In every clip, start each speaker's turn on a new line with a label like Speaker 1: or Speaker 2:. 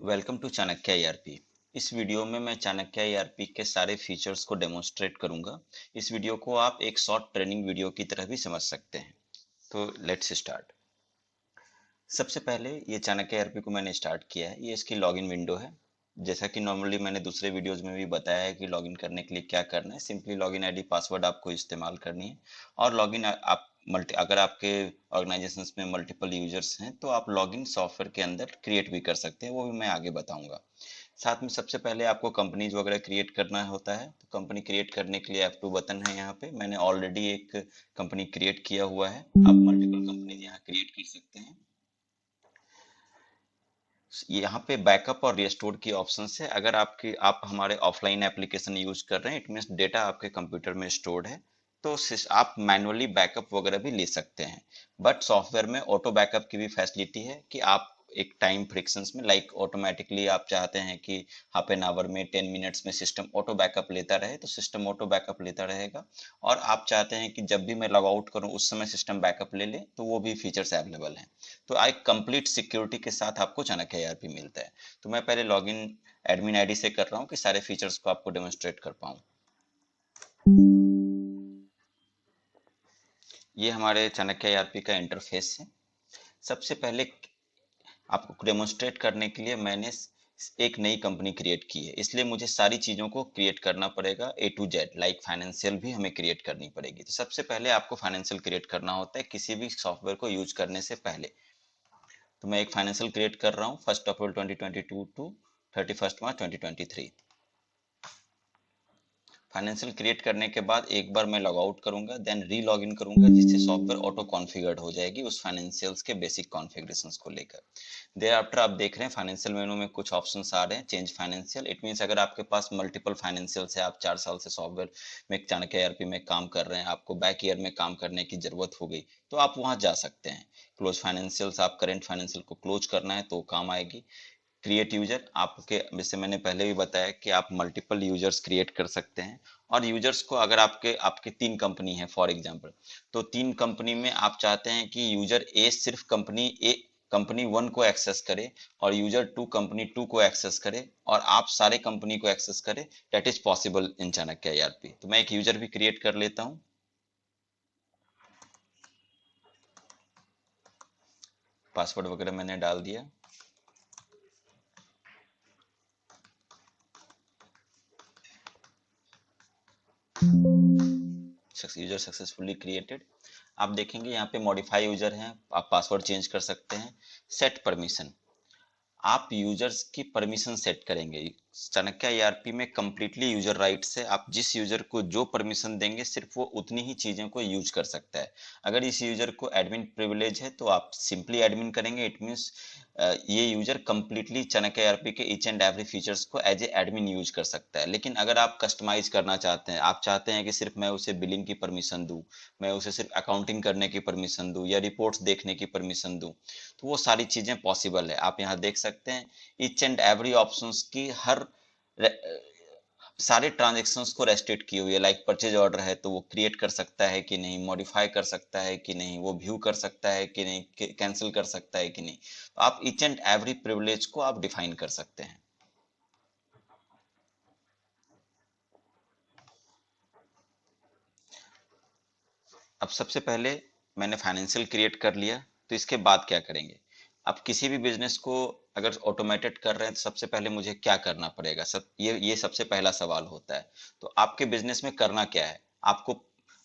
Speaker 1: Welcome to Chanakya ERP. इस video में मैं चाणक्य ईआरपी के सारे फीचर्स को डेमोन्स्ट्रेट करूंगा। इस वीडियो को आप एक शॉर्ट ट्रेनिंग वीडियो की तरह भी समझ सकते हैं। तो लेट्स स्टार्ट। सबसे पहले ये चाणक्य ईआरपी को मैंने स्टार्ट किया है। ये इसकी लॉगिन विंडो है। जैसा कि नॉर्मली मैंने दूसरे वीडियोस में भी बताया है कि लॉगिन करने के लिए क्या करना है। सिंपली लॉगिन आईडी पासवर्ड आपको इस्तेमाल करनी है और लॉगिन आप मल्टी अगर आपके ऑर्गेनाइजेशंस में मल्टीपल यूजर्स हैं तो आप लॉगिन सॉफ्टवेयर के अंदर क्रिएट भी कर सकते हैं, वो भी मैं आगे बताऊंगा। साथ में सबसे पहले आपको कंपनीज वगैरह क्रिएट करना होता है। तो कंपनी क्रिएट करने के लिए F2 बटन है। यहाँ पे मैंने ऑलरेडी एक कंपनी क्रिएट किया हुआ है। आप मल्टीपल कंपनीज यहाँ क्रिएट कर सकते हैं। यहाँ पे बैकअप और रिस्टोर की ऑप्शन है। अगर आप हमारे ऑफलाइन एप्लीकेशन यूज कर रहे हैं, इट मीन्स डेटा आपके कंप्यूटर में स्टोर्ड है, तो आप मैनुअली बैकअप वगैरह भी ले सकते हैं। बट सॉफ्टवेयर में ऑटो बैकअप की भी फैसिलिटी है कि आप एक टाइम फ्रिक्शंस में लाइक ऑटोमेटिकली आप चाहते हैं कि हाफ एन आवर में 10 मिनट्स में सिस्टम ऑटो बैकअप लेता रहे, तो सिस्टम ऑटो बैकअप लेता रहेगा। और आप चाहते हैं कि जब भी मैं लॉग आउट करूं उस समय सिस्टम बैकअप ले ले, तो वो भी फीचर्स अवेलेबल हैं। तो एक कंप्लीट सिक्योरिटी के साथ आपको चाणक्य ईआरपी मिलता है। तो मैं पहले लॉगिन एडमिन आईडी से कर रहा हूँ कि सारे फीचर्स को आपको डेमोन्स्ट्रेट कर पाऊँ। ये हमारे चाणक्य ईआरपी का इंटरफेस है। सबसे पहले आपको डेमोन्स्ट्रेट करने के लिए मैंने एक नई कंपनी क्रिएट की है, इसलिए मुझे सारी चीजों को क्रिएट करना पड़ेगा A to Z। Like financial भी हमें क्रिएट करनी पड़ेगी। तो सबसे पहले आपको फाइनेंशियल क्रिएट करना होता है किसी भी सॉफ्टवेयर को यूज करने से पहले। तो मैं एक फाइनेंशियल क्रिएट कर रहा हूँ 1 अप्रैल 2022 टू 31 मार्च 2023। फाइनेंशियल क्रिएट करने के बाद एक बार मैं लॉग आउट करूंगा, देन री लॉग इन करूंगा, जिससे सॉफ्टवेयर ऑटो कॉन्फ़िगर्ड हो जाएगी उस फाइनेंशियल्स के बेसिक कॉन्फ़िगरेशंस को लेकर। देयर आफ्टर आप देख रहे हैं फाइनेंशियल मेनू में कुछ ऑप्शंस आ रहे हैं। चेंज फाइनेंशियल, इट मीन्स अगर आपके पास मल्टीपल फाइनेंशियल्स है, आप 4 साल से सॉफ्टवेयर में चाणक्य ईआरपी में काम कर रहे हैं, आपको बैक ईयर में काम करने की जरूरत हो गई, तो आप वहां जा सकते हैं। क्लोज फाइनेंशियल्स, आप करेंट फाइनेंशियल को क्लोज करना है तो काम आएगी। क्रिएट यूजर, आपके जैसे मैंने पहले भी बताया कि आप मल्टीपल यूजर्स क्रिएट कर सकते हैं। और यूजर्स को अगर आपके आपके 3 कंपनी है फॉर एग्जांपल, तो 3 कंपनी में आप चाहते हैं कि यूजर ए सिर्फ कंपनी 1 को एक्सेस करे और यूजर 2 कंपनी 2 को एक्सेस करे और आप सारे कंपनी को एक्सेस करे। That is possible in Chanakya ERP. तो मैं एक यूजर भी क्रिएट कर लेता हूँ। पासवर्ड वगैरह मैंने डाल दिया। User successfully created. आप देखेंगे यहाँ पे मॉडिफाई यूजर है, आप पासवर्ड चेंज कर सकते हैं। सेट परमिशन, आप यूजर्स की परमिशन सेट करेंगे। चाणक्य ईआरपी में कंप्लीटली यूजर राइट्स है। आप जिस यूजर को जो परमिशन देंगे सिर्फ वो उतनी ही चीजों को यूज कर सकता है। अगर इस यूजर को एडमिन प्रिविलेज है तो आप सिंपली एडमिन करेंगे। इट मींस ये यूजर कंप्लीटली चाणक्य ईआरपी के ईच एंड एवरी फीचर्स को एज ए एडमिन यूज कर सकता है। लेकिन अगर आप कस्टमाइज करना चाहते हैं, आप चाहते हैं कि सिर्फ मैं उसे बिलिंग की परमिशन दूं, मैं उसे सिर्फ अकाउंटिंग करने की परमिशन दूं या रिपोर्ट्स देखने की परमिशन दूं, तो वो सारी चीजें पॉसिबल है। आप यहाँ देख सकते हैं ईच एंड एवरी ऑप्शंस की हर सारे ट्रांजेक्शन्स को रेस्ट्रिक्ट की हुई है। लाइक परचेज ऑर्डर है तो वो क्रिएट कर सकता है कि नहीं, मॉडिफाई कर सकता है कि नहीं, वो व्यू कर सकता है कि नहीं, कैंसिल कर सकता है कि नहीं। तो आप ईच एंड एवरी प्रिविलेज को आप डिफाइन कर सकते हैं। अब सबसे पहले मैंने फाइनेंशियल क्रिएट कर लिया, तो इसके बाद क्या करेंगे। आप किसी भी बिजनेस को अगर ऑटोमेटेड कर रहे हैं तो सबसे पहले मुझे क्या करना पड़ेगा, ये सबसे पहला सवाल होता है। तो आपके बिजनेस में करना क्या है। आपको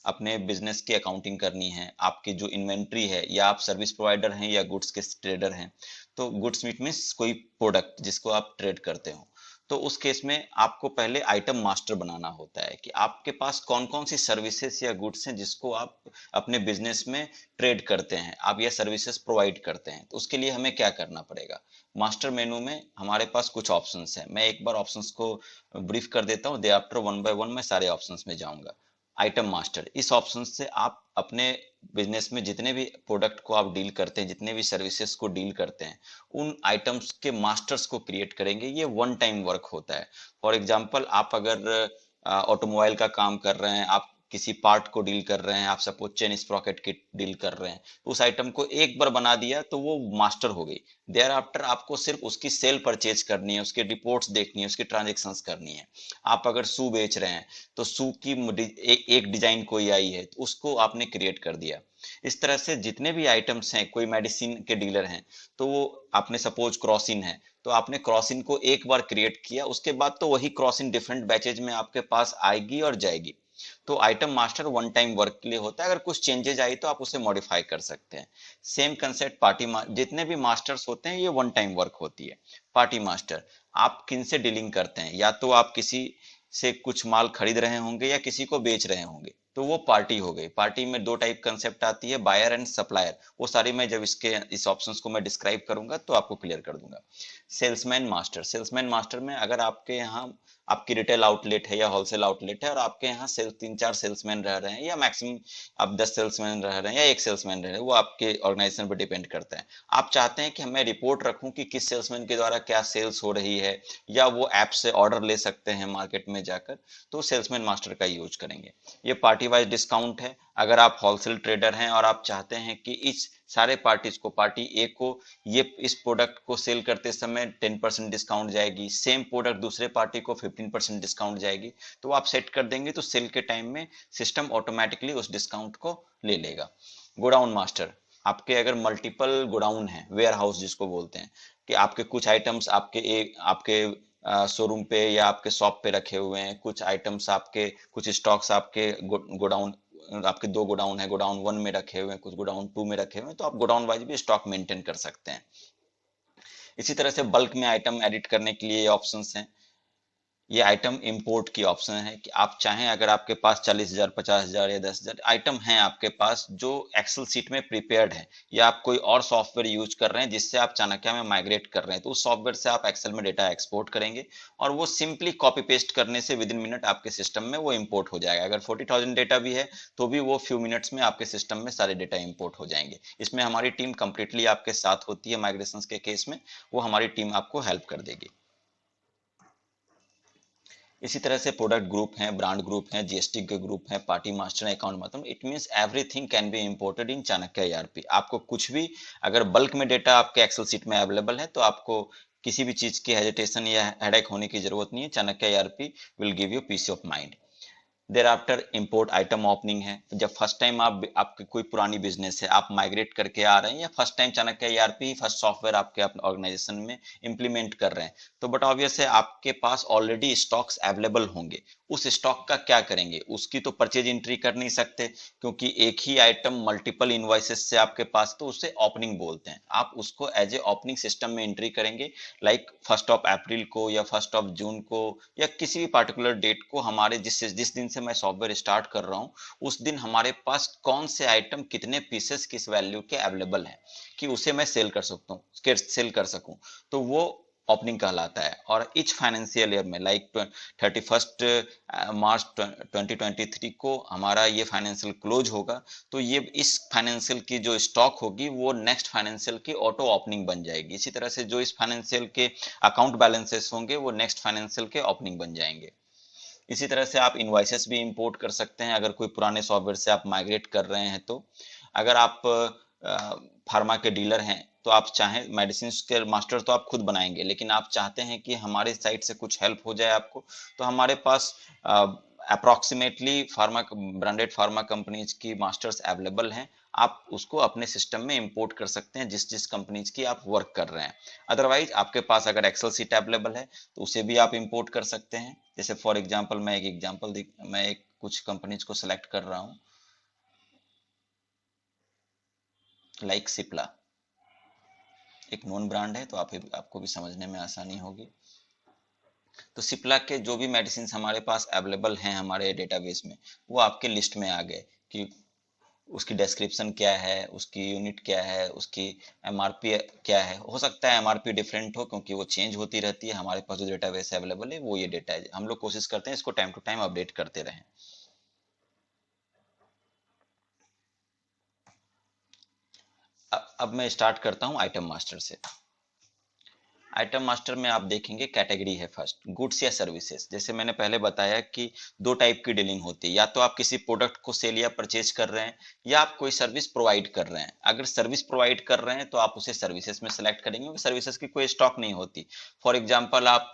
Speaker 1: अपने बिजनेस की अकाउंटिंग करनी है, आपकी जो इन्वेंट्री है, या आप सर्विस प्रोवाइडर हैं या गुड्स के ट्रेडर हैं। तो गुड्स मीट मीन्स कोई प्रोडक्ट जिसको आप ट्रेड करते हो। तो उस केस में आपको पहले आइटम मास्टर बनाना होता है कि आपके पास कौन कौन सी सर्विसेज या गुड्स हैं जिसको आप अपने बिजनेस में ट्रेड करते हैं, आप ये सर्विसेज प्रोवाइड करते हैं। तो उसके लिए हमें क्या करना पड़ेगा। मास्टर मेनू में हमारे पास कुछ ऑप्शंस हैं। मैं एक बार ऑप्शंस को ब्रीफ कर देता हूँ, दे आफ्टर वन बाय वन मैं सारे ऑप्शंस में जाऊंगा। आइटम मास्टर, इस ऑप्शन से आप अपने बिजनेस में जितने भी प्रोडक्ट को आप डील करते हैं, जितने भी सर्विसेज को डील करते हैं, उन आइटम्स के मास्टर्स को क्रिएट करेंगे। ये वन टाइम वर्क होता है। फॉर एग्जांपल आप अगर ऑटोमोबाइल का काम कर रहे हैं, आप किसी पार्ट को डील कर रहे हैं, आप सपोज चेन स्प्रॉकेट की डील कर रहे हैं, उस आइटम को एक बार बना दिया तो वो मास्टर हो गई। देयर आफ्टर आपको सिर्फ उसकी सेल परचेज करनी है, उसके रिपोर्ट्स देखनी है, उसकी ट्रांजेक्शन्स करनी है। आप अगर शू बेच रहे हैं तो शू की एक डिजाइन कोई आई है तो उसको आपने क्रिएट कर दिया। इस तरह से जितने भी आइटम्स हैं, कोई मेडिसिन के डीलर हैं तो वो आपने सपोज क्रॉसिन है तो आपने क्रॉसिन को एक बार क्रिएट किया, उसके बाद तो वही क्रॉसिन डिफरेंट बैचेज में आपके पास आएगी और जाएगी। तो item master one time work के लिए होता है, अगर कुछ चेंजेज आई तो आप उसे मॉडिफाई कर सकते हैं। सेम कंसेप्ट जितने भी मास्टर्स होते हैं ये वन टाइम वर्क होती है। पार्टी मास्टर, आप किन से डीलिंग करते हैं, या तो आप किसी से कुछ माल खरीद रहे होंगे या किसी को बेच रहे होंगे, तो वो पार्टी हो गई। पार्टी में दो टाइप कंसेप्ट आती है, बायर एंड सप्लायर। वो सारी मैं जब इस ऑप्शंस को मैं डिस्क्राइब करूंगा तो आपको क्लियर कर दूंगा। सेल्समैन मास्टर, सेल्समैन मास्टर में अगर आपके यहाँ आपकी रिटेल आउटलेट है या होलसेल आउटलेट है और आपके यहाँ सेल्स 3-4 सेल्समैन रह रहे हैं या मैक्सिमम आप 10 सेल्समैन रह रहे हैं या एक सेल्समैन रह रहे हैं, वो आपके ऑर्गेनाइजेशन पर डिपेंड करता है। आप चाहते हैं कि मैं रिपोर्ट रखूं कि किस सेल्समैन के द्वारा क्या सेल्स हो रही है, या वो ऐप से ऑर्डर ले सकते हैं मार्केट में जाकर, तो सेल्समैन मास्टर का यूज करेंगे। ये पार्टी वाइज डिस्काउंट है। अगर आप होलसेल ट्रेडर हैं और आप चाहते हैं कि इस सारे पार्टीज को, पार्टी ए को ये इस प्रोडक्ट को सेल करते समय 10% डिस्काउंट जाएगी, सेम प्रोडक्ट दूसरे पार्टी को 15% डिस्काउंट जाएगी, तो आप सेट कर देंगे तो सेल के टाइम में सिस्टम ऑटोमेटिकली उस डिस्काउंट को ले लेगा। गोडाउन मास्टर, आपके अगर मल्टीपल गोडाउन है, वेयर हाउस जिसको बोलते हैं, कि आपके कुछ आइटम्स आपके शोरूम पे या आपके शॉप पे रखे हुए हैं, कुछ आइटम्स आपके, कुछ स्टॉक्स आपके गोडाउन, आपके दो गोडाउन है, गोडाउन 1 में रखे हुए हैं, कुछ गोडाउन 2 में रखे हुए हैं, तो आप गोडाउन वाइज भी स्टॉक मेंटेन कर सकते हैं। इसी तरह से बल्क में आइटम एडिट करने के लिए ऑप्शंस हैं। ये आइटम इंपोर्ट की ऑप्शन है कि आप चाहें, अगर आपके पास 40,000, 50,000 या 10,000 आइटम हैं आपके पास जो एक्सेल सीट में प्रिपेयर्ड है, या आप कोई और सॉफ्टवेयर यूज कर रहे हैं जिससे आप चाणक्य में माइग्रेट कर रहे हैं, तो उस सॉफ्टवेयर से आप एक्सेल में डेटा एक्सपोर्ट करेंगे और वो सिंपली कॉपी पेस्ट करने से विद इन मिनट आपके सिस्टम में वो इंपोर्ट हो जाएगा। अगर 40,000 डेटा भी है तो भी वो फ्यू मिनट्स में आपके सिस्टम में सारे डेटा इंपोर्ट हो जाएंगे। इसमें हमारी टीम कंप्लीटली आपके साथ होती है माइग्रेशन के केस में, वो हमारी टीम आपको हेल्प कर देगी। इसी तरह से प्रोडक्ट ग्रुप हैं, ब्रांड ग्रुप हैं, जीएसटी के ग्रुप हैं, पार्टी मास्टर, अकाउंट मतलब it means everything can be imported in Chanakya ERP. आपको कुछ भी, अगर बल्क में डेटा आपके एक्सेल सीट में अवेलेबल है तो आपको किसी भी चीज की हेजिटेशन या हेडेक होने की जरूरत नहीं है। Chanakya ERP will give you peace of mind. Thereafter import item opening है। जब फर्स्ट टाइम आपकी कोई पुरानी बिजनेस है, आप माइग्रेट करके आ रहे हैं, या first time Chanakya ERP first software आपके अपने ऑर्गेनाइजेशन में इंप्लीमेंट कर रहे हैं, तो बट ऑब्वियस है आपके पास ऑलरेडी स्टॉक्स अवेलेबल होंगे। उस स्टॉक का क्या करेंगे, उसकी तो परचेज एंट्री कर नहीं सकते, क्योंकि एक ही आइटम मल्टीपल इनवॉइसेस से आपके पास, तो उसे ओपनिंग बोलते हैं। आप उसको एज ए ओपनिंग सिस्टम में एंट्री करेंगे, लाइक 1 को या 1 को या किसी भी पार्टिकुलर डेट को, हमारे जिस दिन से मैं सॉफ्टवेयर स्टार्ट कर रहा हूँ उस दिन हमारे पास कौन से आइटम कितने पीसेस किस वैल्यू के अवेलेबल हैं कि उसे मैं सेल कर सकता हूँ, सेल कर सकूं, तो वो ओपनिंग कहलाता है। और इच फाइनेंशियल ईयर में, लाइक 31 मार्च 2023 को हमारा ये फाइनेंशियल क्लोज होगा, तो ये इस फाइनेंशियल की जो स्टॉक होगी वो नेक्स्ट फाइनेंशियल की ऑटो ओपनिंग बन जाएगी। इसी तरह से जो इस फाइनेंशियल के अकाउंट बैलेंसेस होंगे वो नेक्स्ट फाइनेंशियल के ओपनिंग बन जाएंगे। इसी तरह से आप इनवॉइसेस भी इंपोर्ट कर सकते हैं, अगर कोई पुराने सॉफ्टवेयर से आप माइग्रेट कर रहे हैं तो। अगर आप फार्मा के डीलर हैं तो आप चाहें, मेडिसिन के मास्टर तो आप खुद बनाएंगे, लेकिन आप चाहते हैं कि हमारे साइड से कुछ हेल्प हो जाए आपको, तो हमारे पास अप्रोक्सीमेटली ब्रांडेड फार्मा कंपनीज की मास्टर्स अवेलेबल हैं। आप उसको अपने सिस्टम में इंपोर्ट कर सकते हैं जिस जिस कंपनीज की आप वर्क कर रहे हैं। अदरवाइज आपके पास अगर एक्सेल सीट अवेलेबल है तो उसे भी आप इंपोर्ट कर सकते हैं। जैसे फॉर एग्जांपल मैं एक कुछ कंपनीज को सिलेक्ट कर रहा हूँ, लाइक सिप्ला, एक नॉन ब्रांड है तो आपको भी समझने में आसानी होगी। तो सिप्ला के जो भी मेडिसिन हमारे पास अवेलेबल हैं हमारे डेटाबेस में, वो आपके लिस्ट में आ गए कि उसकी डिस्क्रिप्शन क्या है, उसकी यूनिट क्या है, उसकी एमआरपी क्या है। हो सकता है एमआरपी डिफरेंट हो क्योंकि वो चेंज होती रहती है। हमारे पास जो डेटाबेस अवेलेबल है वो ये डेटा है, हम लोग कोशिश करते हैं इसको टाइम टू टाइम अपडेट करते रहें। अब मैं स्टार्ट करता हूँ आइटम मास्टर से। आइटम मास्टर में आप देखेंगे कैटेगरी है फर्स्ट, गुड्स या सर्विसेज। जैसे मैंने पहले बताया कि दो टाइप की डीलिंग होती है, या तो आप किसी प्रोडक्ट को सेल या परचेज कर रहे हैं, या आप कोई सर्विस प्रोवाइड कर रहे हैं। अगर सर्विस प्रोवाइड कर रहे हैं तो आप उसे सर्विसेज में सेलेक्ट करेंगे, क्योंकि सर्विसेज की कोई स्टॉक नहीं होती। फॉर एग्जाम्पल आप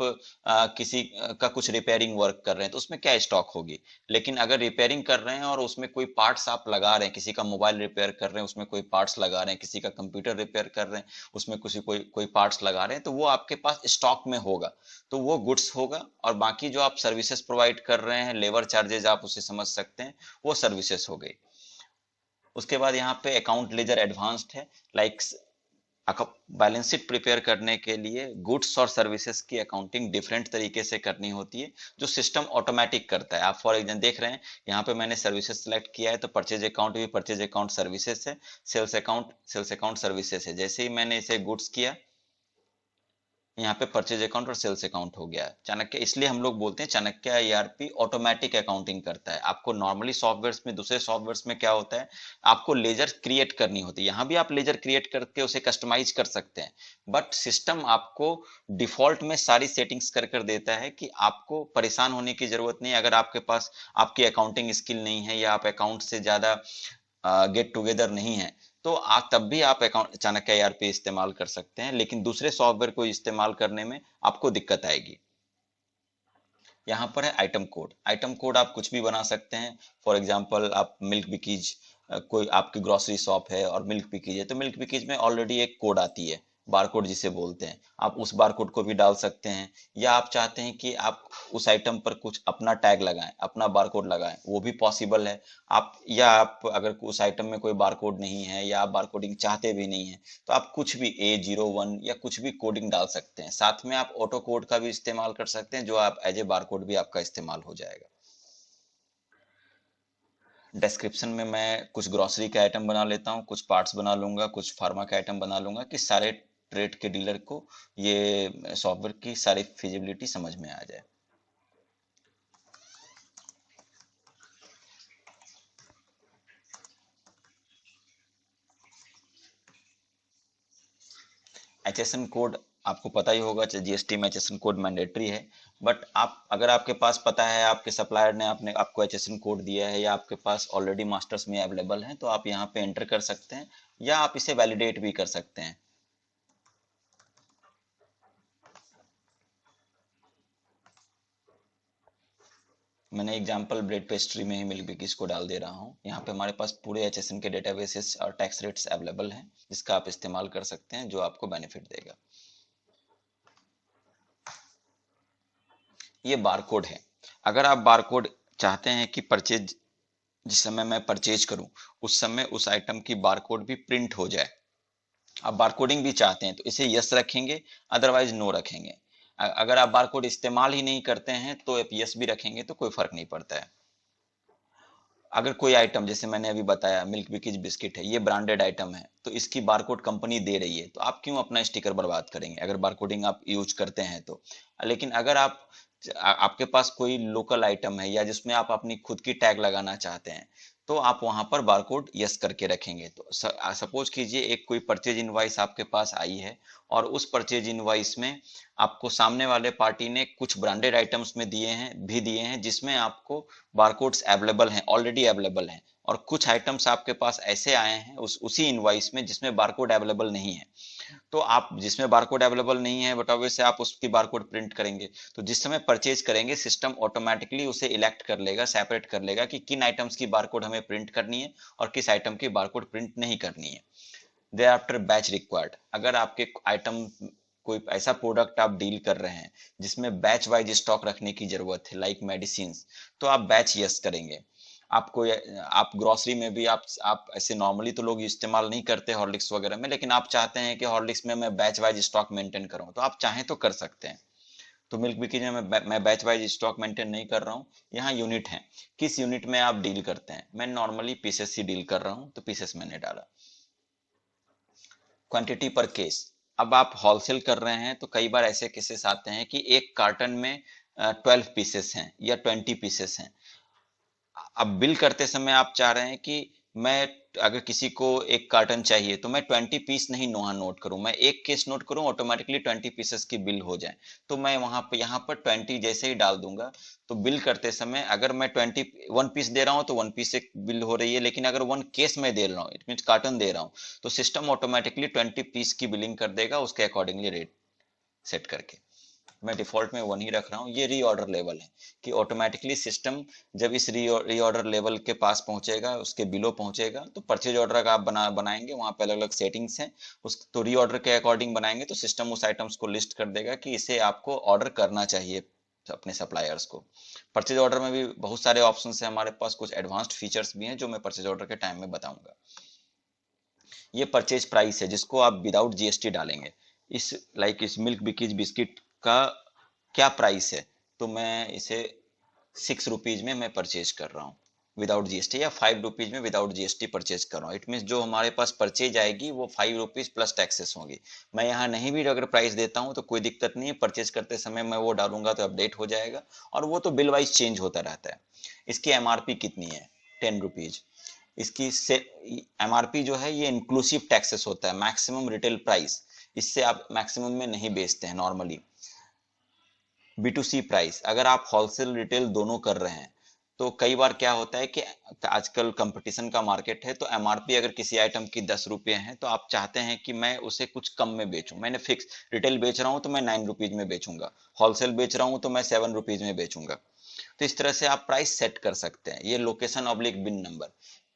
Speaker 1: किसी का कुछ रिपेयरिंग वर्क कर रहे हैं तो उसमें क्या स्टॉक होगी। लेकिन अगर रिपेयरिंग कर रहे हैं और उसमें कोई पार्ट्स आप लगा रहे हैं, किसी का मोबाइल रिपेयर कर रहे हैं उसमें कोई पार्ट्स लगा रहे हैं, किसी का कंप्यूटर रिपेयर कर रहे हैं उसमें किसी कोई कोई पार्ट्स लगा रहे हैं, तो वो आपके पास स्टॉक में होगा, तो वो गुड्स होगा। और बाकी जो आप सर्विसेज प्रोवाइड कर रहे हैं, लेबर चार्जेज आप उसे समझ सकते हैं, वो सर्विसेज हो गई। उसके बाद यहाँ पे अकाउंट लेजर एडवांस्ड है, लाइक बैलेंस शीट प्रिपेयर करने के लिए गुड्स और सर्विसेज की अकाउंटिंग डिफरेंट तरीके से करनी होती है, जो सिस्टम ऑटोमेटिक करता है। आप फॉर एग्जाम्पल देख रहे हैं यहाँ पे मैंने सर्विसेज सेलेक्ट किया है, तो परचेज अकाउंट भी परचेज अकाउंट सर्विसेज है, सेल्स अकाउंट सर्विसेज है। जैसे ही मैंने इसे गुड्स किया, यहाँ पे परचेज अकाउंट और सेल्स अकाउंट हो गया चाणक्य। इसलिए हम लोग बोलते हैं चाणक्य ईआरपी ऑटोमेटिक अकाउंटिंग करता है। आपको नॉर्मली सॉफ्टवेयर्स में, दूसरे सॉफ्टवेयर्स में क्या होता है, आपको लेजर क्रिएट करनी होती है। यहाँ भी आप लेजर क्रिएट करके उसे कस्टमाइज कर सकते हैं, बट सिस्टम आपको डिफॉल्ट में सारी सेटिंग्स कर कर देता है कि आपको परेशान होने की जरूरत नहीं। अगर आपके पास आपकी अकाउंटिंग स्किल नहीं है, या आप अकाउंट से ज्यादा गेट टुगेदर नहीं है, तो आप तब भी आप अकाउंट चाणक्य ईआरपी इस्तेमाल कर सकते हैं, लेकिन दूसरे सॉफ्टवेयर को इस्तेमाल करने में आपको दिक्कत आएगी। यहाँ पर है आइटम कोड। आइटम कोड आप कुछ भी बना सकते हैं। फॉर एग्जांपल आप मिल्क बिकीज, कोई आपकी ग्रोसरी शॉप है और मिल्क बिकीज है, तो मिल्क बिकीज में ऑलरेडी एक कोड आती है, बारकोड जिसे बोलते हैं, आप उस बारकोड को भी डाल सकते हैं। या आप चाहते हैं कि आप उस आइटम पर कुछ अपना टैग लगाएं, अपना बारकोड लगाएं, वो भी पॉसिबल है। आप, या आप अगर उस आइटम में कोई बारकोड नहीं है, या आप बारकोडिंग चाहते भी नहीं है, तो आप कुछ भी A01 या कुछ भी कोडिंग डाल सकते हैं। साथ में आप ऑटो कोड का भी इस्तेमाल कर सकते हैं, जो आप एज ए बारकोड भी आपका इस्तेमाल हो जाएगा। डिस्क्रिप्शन में मैं कुछ ग्रोसरी के आइटम बना लेता हूँ, कुछ पार्ट्स बना लूंगा, कुछ फार्मा के आइटम बना लूंगा, कि सारे ट्रेड के डीलर को ये सॉफ्टवेयर की सारी फिजिबिलिटी समझ में आ जाए। HSN कोड आपको पता ही होगा, जीएसटी में HSN कोड मैंडेटरी है। बट आप, अगर आपके पास पता है, आपके सप्लायर ने आपने आपको HSN कोड दिया है, या आपके पास ऑलरेडी मास्टर्स में अवेलेबल है, तो आप यहाँ पे एंटर कर सकते हैं, या आप इसे वैलिडेट भी कर सकते हैं। मैंने एग्जांपल ब्रेड पेस्ट्री में ही मिल्क बिकीज को डाल दे रहा हूँ। यहाँ पे हमारे पास पूरे HSN के डेटाबेसेस और टैक्स रेट्स अवेलेबल हैं, जिसका आप इस्तेमाल कर सकते हैं, जो आपको बेनिफिट देगा। ये बारकोड है। अगर आप बारकोड चाहते हैं कि परचेज, जिस समय मैं परचेज करूं उस समय उस आइटम की बारकोड भी प्रिंट हो जाए, आप बारकोडिंग भी चाहते हैं, तो इसे यस रखेंगे, अदरवाइज नो रखेंगे। अगर आप बारकोड इस्तेमाल ही नहीं करते हैं तो आप यस भी रखेंगे तो कोई फर्क नहीं पड़ता है। अगर कोई आइटम, जैसे मैंने अभी बताया मिल्क बिकीज बिस्किट है, ये ब्रांडेड आइटम है, तो इसकी बारकोड कंपनी दे रही है, तो आप क्यों अपना स्टिकर बर्बाद करेंगे, अगर बारकोडिंग आप यूज करते हैं तो। लेकिन अगर आप, आपके पास कोई लोकल आइटम है, या जिसमें आप अपनी खुद की टैग लगाना चाहते हैं, तो आप वहां पर बारकोड यस करके रखेंगे। तो सपोज कीजिए एक कोई परचेज इनवॉइस आपके पास आई है, और उस परचेज इनवॉइस में आपको सामने वाले पार्टी ने कुछ ब्रांडेड आइटम्स में दिए हैं जिसमें आपको बारकोड्स अवेलेबल हैं, ऑलरेडी अवेलेबल हैं, और कुछ आइटम्स आपके पास ऐसे आए हैं उसी इनवॉइस में जिसमें बारकोड अवेलेबल नहीं है। तो आप जिसमें बारकोड अवेलेबल नहीं है, बट ऑब्वियसली आप उसकी बारकोड प्रिंट करेंगे, तो जिस समय परचेज करेंगे सिस्टम ऑटोमेटिकली उसे इलेक्ट कर लेगा, सेपरेट कर लेगा कि किन आइटम्स की बारकोड हमें प्रिंट करनी है और किस आइटम की बारकोड प्रिंट नहीं करनी है। देयर आफ्टर बैच रिक्वायर्ड, अगर आपके आइटम, कोई ऐसा प्रोडक्ट आप डील कर रहे हैं जिसमें बैच वाइज स्टॉक रखने की जरूरत है, लाइक मेडिसिन, तो आप बैच यस करेंगे। आपको, आप ग्रोसरी में भी आप ऐसे नॉर्मली तो लोग इस्तेमाल नहीं करते हॉर्लिक्स वगैरह में, लेकिन आप चाहते हैं कि हॉर्लिक्स में मैं बैच वाइज स्टॉक मेंटेन करूं, तो आप चाहें तो कर सकते हैं। तो मिल्क बिकीज में मैं बैच वाइज स्टॉक मेंटेन नहीं कर रहा हूँ। यहाँ यूनिट है, किस यूनिट में आप डील करते हैं, मैं नॉर्मली पीसेस ही डील कर रहा हूँ, तो पीसेस मैंने डाला। क्वांटिटी पर केस, अब आप होलसेल कर रहे हैं तो कई बार ऐसे केसेस आते हैं कि एक कार्टन में 12 पीसेस हैं या 20 पीसेस हैं। अब बिल करते समय आप चाह रहे हैं कि मैं अगर किसी को एक कार्टन चाहिए तो मैं 20 पीस नहीं वहां नोट करूं, मैं एक केस नोट करूं, ऑटोमेटिकली 20 पीसेस की बिल हो जाए। तो मैं वहां पे यहाँ पर 20 जैसे ही डाल दूंगा तो बिल करते समय अगर मैं 1 पीस दे रहा हूँ तो 1 पीस से बिल हो रही है, लेकिन अगर 1 केस में दे रहा हूँ, इट मीन कार्टन दे रहा हूँ, तो सिस्टम ऑटोमेटिकली 20 पीस की बिलिंग कर देगा उसके अकॉर्डिंगली रेट सेट करके। मैं डिफॉल्ट में 1 ही रख रहा हूँ। ये रीऑर्डर लेवल है कि ऑटोमेटिकली सिस्टम जब इस रीऑर्डर लेवल के पास पहुंचेगा, उसके बिलो पहुंचेगा, तो परचेज ऑर्डर का आप बनाएंगे, वहां पे अलग अलग सेटिंग्स हैं, उस तो रीऑर्डर के अकॉर्डिंग बनाएंगे तो सिस्टम उस आइटम्स को लिस्ट कर देगा कि इसे आपको ऑर्डर करना चाहिए अपने सप्लायर्स को। परचेज ऑर्डर में भी बहुत सारे ऑप्शंस हैं हमारे पास, कुछ एडवांस्ड फीचर्स भी हैं जो मैं परचेज ऑर्डर के टाइम में बताऊंगा। ये परचेज प्राइस है जिसको आप विदाउट जीएसटी डालेंगे। इस मिल्क बिकीज बिस्किट का क्या प्राइस है, तो मैं इसे 6 रुपीज में मैं परचेज कर रहा हूँ विदाउट जीएसटी, या 5 रुपीज में विदाउट जीएसटी परचेज कर रहा हूँ। इट मीन जो हमारे पास परचेज आएगी वो 5 रुपीज प्लस टैक्सेस होंगी। मैं यहाँ नहीं भी अगर प्राइस देता हूँ तो कोई दिक्कत नहीं है, परचेज करते समय मैं वो डालूंगा तो अपडेट हो जाएगा, और वो तो बिल वाइज चेंज होता रहता है। इसकी एमआरपी कितनी है? 10 रुपीज। इसकी से एमआरपी जो है ये इंक्लूसिव टैक्सेस होता है, मैक्सिमम रिटेल प्राइस, इससे आप मैक्सिमम में नहीं बेचते हैं नॉर्मली। B2C प्राइस, अगर आप होलसेल रिटेल दोनों कर रहे हैं तो कई बार क्या होता है कि आजकल कंपटीशन का मार्केट है, तो एमआरपी अगर किसी आइटम की 10 रुपये है तो आप चाहते हैं कि मैं उसे कुछ कम में बेचूं, मैंने फिक्स रिटेल बेच रहा हूं तो मैं 9 रुपीज में बेचूंगा, होलसेल बेच रहा हूं तो मैं 7 रुपीज में बेचूंगा। तो इस तरह से आप प्राइस सेट कर सकते हैं। ये लोकेशन ऑब्लिक बिन नंबर।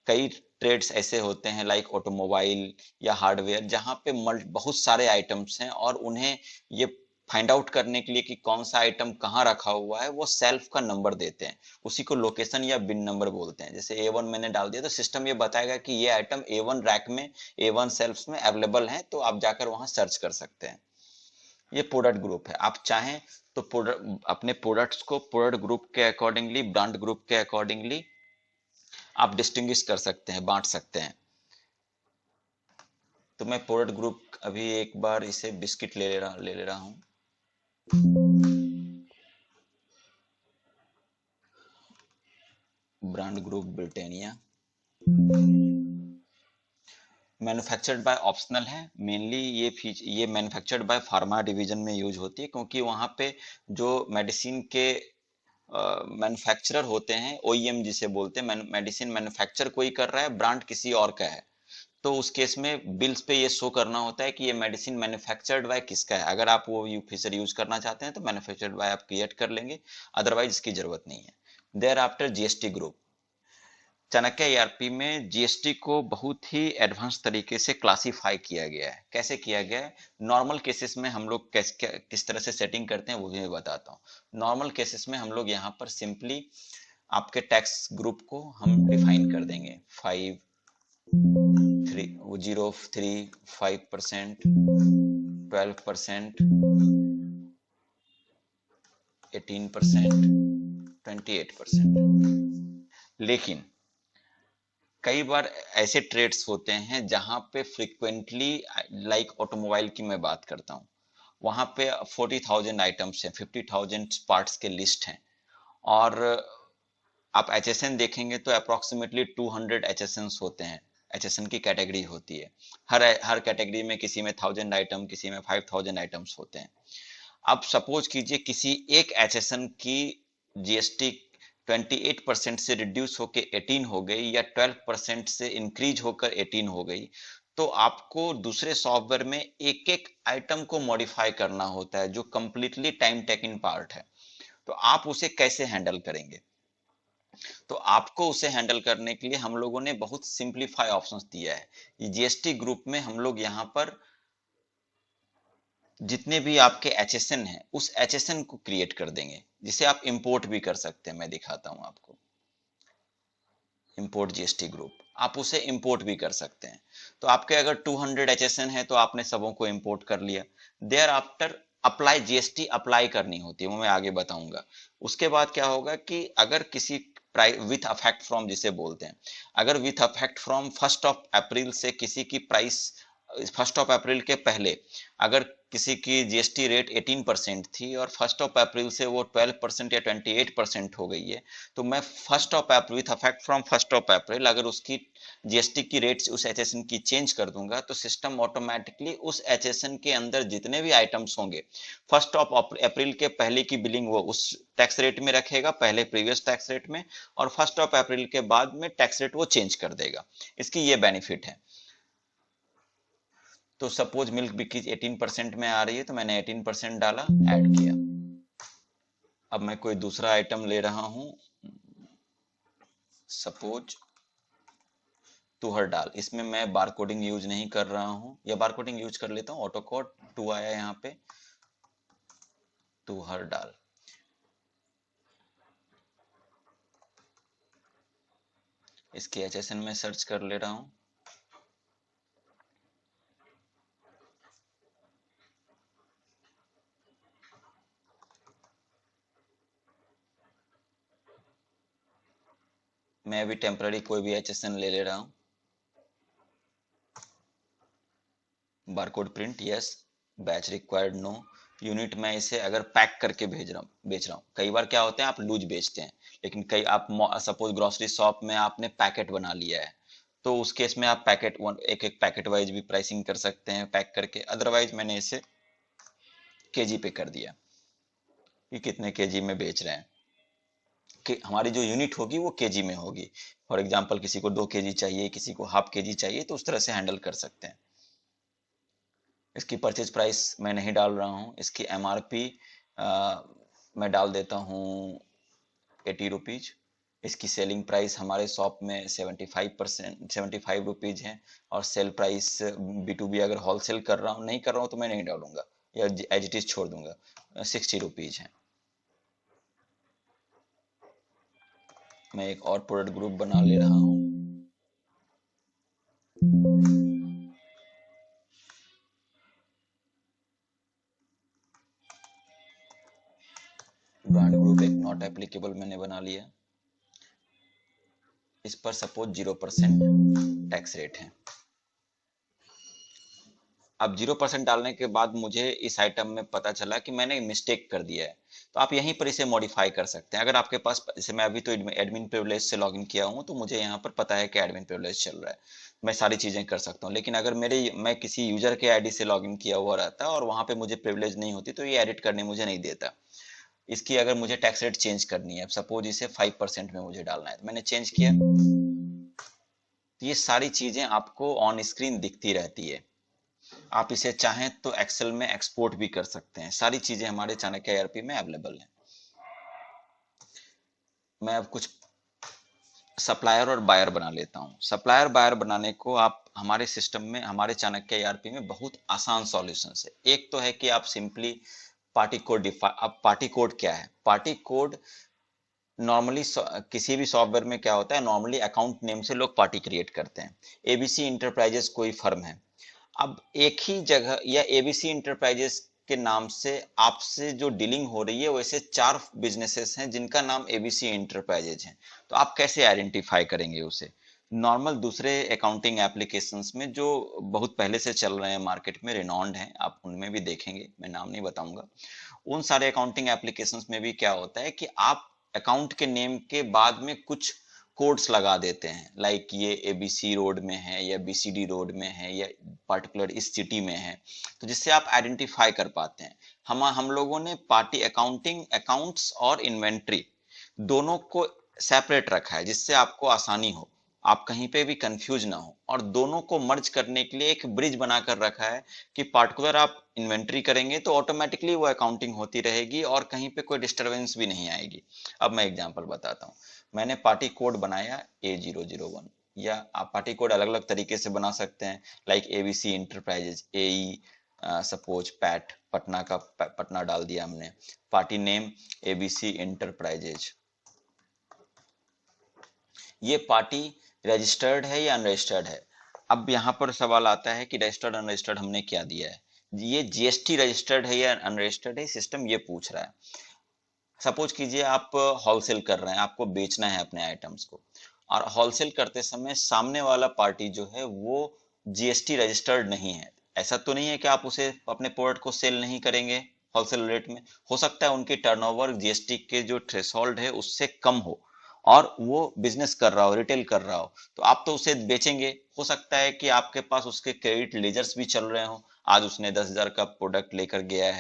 Speaker 1: कई ट्रेड्स ऐसे होते हैं लाइक ऑटोमोबाइल या हार्डवेयर जहां पे बहुत सारे आइटम्स हैं, और उन्हें ये फाइंड आउट करने के लिए कि कौन सा आइटम कहाँ रखा हुआ है वो सेल्फ का नंबर देते हैं, उसी को लोकेशन या बिन नंबर बोलते हैं। जैसे A1 मैंने डाल दिया तो सिस्टम ये बताएगा कि ये आइटम A1 रैक में A1 सेल्फ्स में अवेलेबल है, तो आप जाकर वहां सर्च कर सकते हैं। ये प्रोडक्ट ग्रुप है। आप चाहें तो अपने प्रोडक्ट्स को प्रोडक्ट ग्रुप के अकॉर्डिंगली, ब्रांड ग्रुप के अकॉर्डिंगली आप डिस्टिंग्विश कर सकते हैं, बांट सकते हैं। तो मैं प्रोडक्ट ग्रुप अभी एक बार इसे बिस्किट ले ले रहा हूँ। Brand group Britannia. Manufactured by optional है, मेनली ये मैन्युफैक्चर्ड बाय फार्मा डिवीजन में यूज होती है, क्योंकि वहां पे जो मेडिसिन के मैन्युफैक्चरर होते हैं, ओईएम जिसे बोलते हैं, मेडिसिन मैन्युफैक्चर कोई कर रहा है, ब्रांड किसी और का है, तो उस केस में बिल्स पे ये शो करना होता है कि ये मेडिसिन मैन्युफैक्चर्ड बाय किसका है। अगर आप वो फीचर यूज करना चाहते हैं तो मैन्युफैक्चर्ड बाय आप क्रिएट कर लेंगे, अदरवाइज इसकी जरूरत नहीं है। Thereafter GST group. Chanakya ERP में जीएसटी को बहुत ही एडवांस तरीके से क्लासिफाई किया गया है। कैसे किया गया है? नॉर्मल केसेस में हम लोग किस तरह से सेटिंग करते हैं वो भी मैं बताता हूँ। नॉर्मल केसेस में हम लोग यहाँ पर सिंपली आपके टैक्स ग्रुप को हम डिफाइन कर देंगे 5% 12%, 18%, 28%। लेकिन कई बार ऐसे ट्रेड्स होते हैं जहां पे फ्रिक्वेंटली, लाइक ऑटोमोबाइल की मैं बात करता हूं, वहां पे 40,000 आइटम्स हैं, 50,000 पार्ट्स के लिस्ट हैं, और आप एचएसएन देखेंगे तो अप्रोक्सीमेटली 200 एचएसएन होते हैं। एचएसएन की कैटेगरी होती है, हर कैटेगरी में किसी में 1000 आइटम, किसी में 5000 आइटम्स होते हैं। अब सपोज कीजिए किसी एक एचएसएन की जीएसटी 28% से रिड्यूस होकर 18 हो गई, या 12% से इंक्रीज होकर 18 हो गई, तो आपको दूसरे सॉफ्टवेयर में एक एक आइटम को मॉडिफाई करना होता है, जो कंप्लीटली टाइम टेकिंग पार्ट है। तो आप उसे कैसे हैंडल करेंगे? तो आपको उसे हैंडल करने के लिए हम लोगों ने बहुत सिंप्लीफाई ऑप्शंस दिया है। जीएसटी ग्रुप में हम लोग यहाँ पर जितने भी आपके एचएसएन हैं उस एचएसएन को क्रिएट कर देंगे, जिसे आप इंपोर्ट भी कर सकते हैं। मैं दिखाता हूं आपको, इंपोर्ट जीएसटी ग्रुप, आप उसे इंपोर्ट भी कर सकते हैं। तो आपके अगर 200 एचएसएन है तो आपने सबों को इंपोर्ट कर लिया। Thereafter apply GST apply करनी होती है, वो मैं आगे बताऊंगा। उसके बाद क्या होगा कि अगर किसी विथ अफेक्ट फ्रॉम जिसे बोलते हैं, अगर विथ अफेक्ट फ्रॉम 1 अप्रैल से किसी की प्राइस फर्स्ट ऑफ अप्रैल के पहले अगर किसी की जीएसटी रेट 18% थी और फर्स्ट ऑफ अप्रैल से वो 12% या 28% हो गई है, तो मैं first of April with affect from first of April अगर उसकी जीएसटी की रेट उस एचएसएन की चेंज कर दूंगा तो सिस्टम ऑटोमेटिकली उस एचएसएन के अंदर जितने भी आइटम्स होंगे फर्स्ट ऑफ अप्रैल के पहले की बिलिंग वो उस टैक्स रेट में रखेगा, पहले प्रीवियस टैक्स रेट में, और फर्स्ट ऑफ अप्रैल के बाद में टैक्स रेट वो चेंज कर देगा। इसकी ये बेनिफिट है। तो सपोज मिल्क बिकीज 18% में आ रही है तो मैंने 18% डाला, ऐड किया। अब मैं कोई दूसरा आइटम ले रहा हूं, सपोज तुहर दाल, इसमें मैं बार कोडिंग यूज नहीं कर रहा हूं, या बार कोडिंग यूज कर लेता हूं, ऑटो कोड 2 आया यहाँ पे, तुहर दाल। इसके एचएसएन में सर्च कर ले रहा हूं। मैं अभी टेम्पररी कोई भी एचएसएन ले रहा हूं। Barcode print yes, batch required no, unit में इसे अगर पैक करके बेच रहा हूँ। कई बार क्या होता है आप लूज बेचते हैं, लेकिन कई आप सपोज ग्रोसरी शॉप में आपने पैकेट बना लिया है, तो उस केस में आप पैकेट एक एक पैकेट वाइज भी प्राइसिंग कर सकते हैं पैक करके। अदरवाइज मैंने इसे केजी पे कर दिया कि कितने केजी में बेच रहे हैं, कि हमारी जो यूनिट होगी वो केजी में होगी। फॉर एग्जाम्पल किसी को 2 केजी चाहिए, किसी को हाफ केजी चाहिए, तो उस तरह से हैंडल कर सकते हैं। इसकी परचेज प्राइस मैं नहीं डाल रहा हूँ, इसकी एमआरपी मैं डाल देता हूँ 80 रुपीज। इसकी सेलिंग प्राइस हमारे शॉप में 75 रुपीज है, और सेल प्राइस B2B अगर होलसेल कर रहा हूँ, नहीं कर रहा हूँ तो मैं नहीं डालूंगा या एज इट इज छोड़ दूंगा, 60 रुपीज है। मैं एक और प्रोडक्ट ग्रुप बना ले रहा हूँ। ब्रांड ग्रुप एक नॉट एप्लीकेबल मैंने बना लिया। इस पर सपोज 0% टैक्स रेट है। अब 0% डालने के बाद मुझे इस आइटम में पता चला कि मैंने मिस्टेक कर दिया है, तो आप यहीं पर इसे मॉडिफाई कर सकते हैं। अगर आपके पास, जैसे मैं अभी तो एडमिन प्रिविलेज से लॉगिन किया हूं, तो मुझे यहाँ पर पता है कि एडमिन प्रिविलेज चल रहा है, मैं सारी चीजें कर सकता हूँ। लेकिन अगर मैं किसी यूजर के आईडी से लॉगिन किया हुआ रहता और वहां पे मुझे प्रिविलेज नहीं होती, तो ये एडिट करने मुझे नहीं देता। इसकी अगर मुझे टैक्स रेट चेंज करनी है, सपोज इसे 5% में मुझे डालना है, तो मैंने चेंज किया, तो ये सारी चीजें आपको ऑन स्क्रीन दिखती रहती है। आप इसे चाहें तो एक्सेल में एक्सपोर्ट भी कर सकते हैं। सारी चीजें हमारे चाणक्य ईआरपी में अवेलेबल है। मैं अब कुछ सप्लायर और बायर बना लेता हूं। सप्लायर बायर बनाने को आप हमारे सिस्टम में, हमारे चाणक्य ईआरपी में बहुत आसान सॉल्यूशन है। एक तो है कि आप सिंपली पार्टी कोड अब पार्टी कोड क्या है? पार्टी कोड नॉर्मली किसी भी सॉफ्टवेयर में क्या होता है, नॉर्मली अकाउंट नेम से लोग पार्टी क्रिएट करते हैं। एबीसी इंटरप्राइजेस कोई फर्म है, अब एक ही जगह या एबीसी इंटरप्राइजेस के नाम से आपसे जो डीलिंग हो रही है, वैसे 4 बिजनेसेस हैं जिनका नाम एबीसी इंटरप्राइजेज है। तो आप कैसे आइडेंटिफाई करेंगे उसे? नॉर्मल दूसरे अकाउंटिंग एप्लीकेशंस में जो बहुत पहले से चल रहे हैं मार्केट में, रिनॉन्ड हैं, आप उनमें भी देखेंगे, मैं नाम नहीं बताऊंगा। उन सारे अकाउंटिंग एप्लीकेशंस में भी क्या होता है कि आप अकाउंट के नेम के बाद में कुछ कोड्स लगा देते हैं, लाइक ये एबीसी रोड में है या बीसीडी रोड में है या पर्टिकुलर इस सिटी में है, तो जिससे आप आइडेंटिफाई कर पाते हैं। हम लोगों ने पार्टी अकाउंटिंग, अकाउंट्स और इन्वेंट्री दोनों को सेपरेट रखा है, जिससे आपको आसानी हो, आप कहीं पे भी कंफ्यूज ना हो। और दोनों को मर्ज करने के लिए एक ब्रिज बनाकर रखा है कि पार्टिकुलर आप इन्वेंट्री करेंगे तो ऑटोमेटिकली वो अकाउंटिंग होती रहेगी और कहीं पे कोई डिस्टरबेंस भी नहीं आएगी। अब मैं एग्जांपल बताता हूँ। मैंने पार्टी कोड बनाया A001, या आप पार्टी कोड अलग अलग तरीके से बना सकते हैं, like ABC enterprises, AE, suppose PAT, Patna का पटना डाल दिया हमने। Party name ABC enterprises. ये पार्टी रजिस्टर्ड है या अनरजिस्टर्ड है? अब यहाँ पर सवाल आता है कि रजिस्टर्ड अनरजिस्टर्ड हमने क्या दिया है। ये जीएसटी रजिस्टर्ड है या अनरजिस्टर्ड है, सिस्टम ये पूछ रहा है। सपोज कीजिए आप होलसेल कर रहे हैं, आपको बेचना है अपने आइटम्स को, और होलसेल करते समय सामने वाला पार्टी जो है वो जीएसटी रजिस्टर्ड नहीं है, ऐसा तो नहीं है कि आप उसे अपने प्रोडक्ट को सेल नहीं करेंगे होलसेल रेट में। हो सकता है उनकी टर्नओवर जीएसटी के जो थ्रेशोल्ड है उससे कम हो और वो बिजनेस कर रहा हो, रिटेल कर रहा हो, तो आप तो उसे बेचेंगे। हो सकता है कि आपके पास उसके क्रेडिट लेजर्स भी चल रहे हो, आज उसने 10,000 का प्रोडक्ट लेकर गया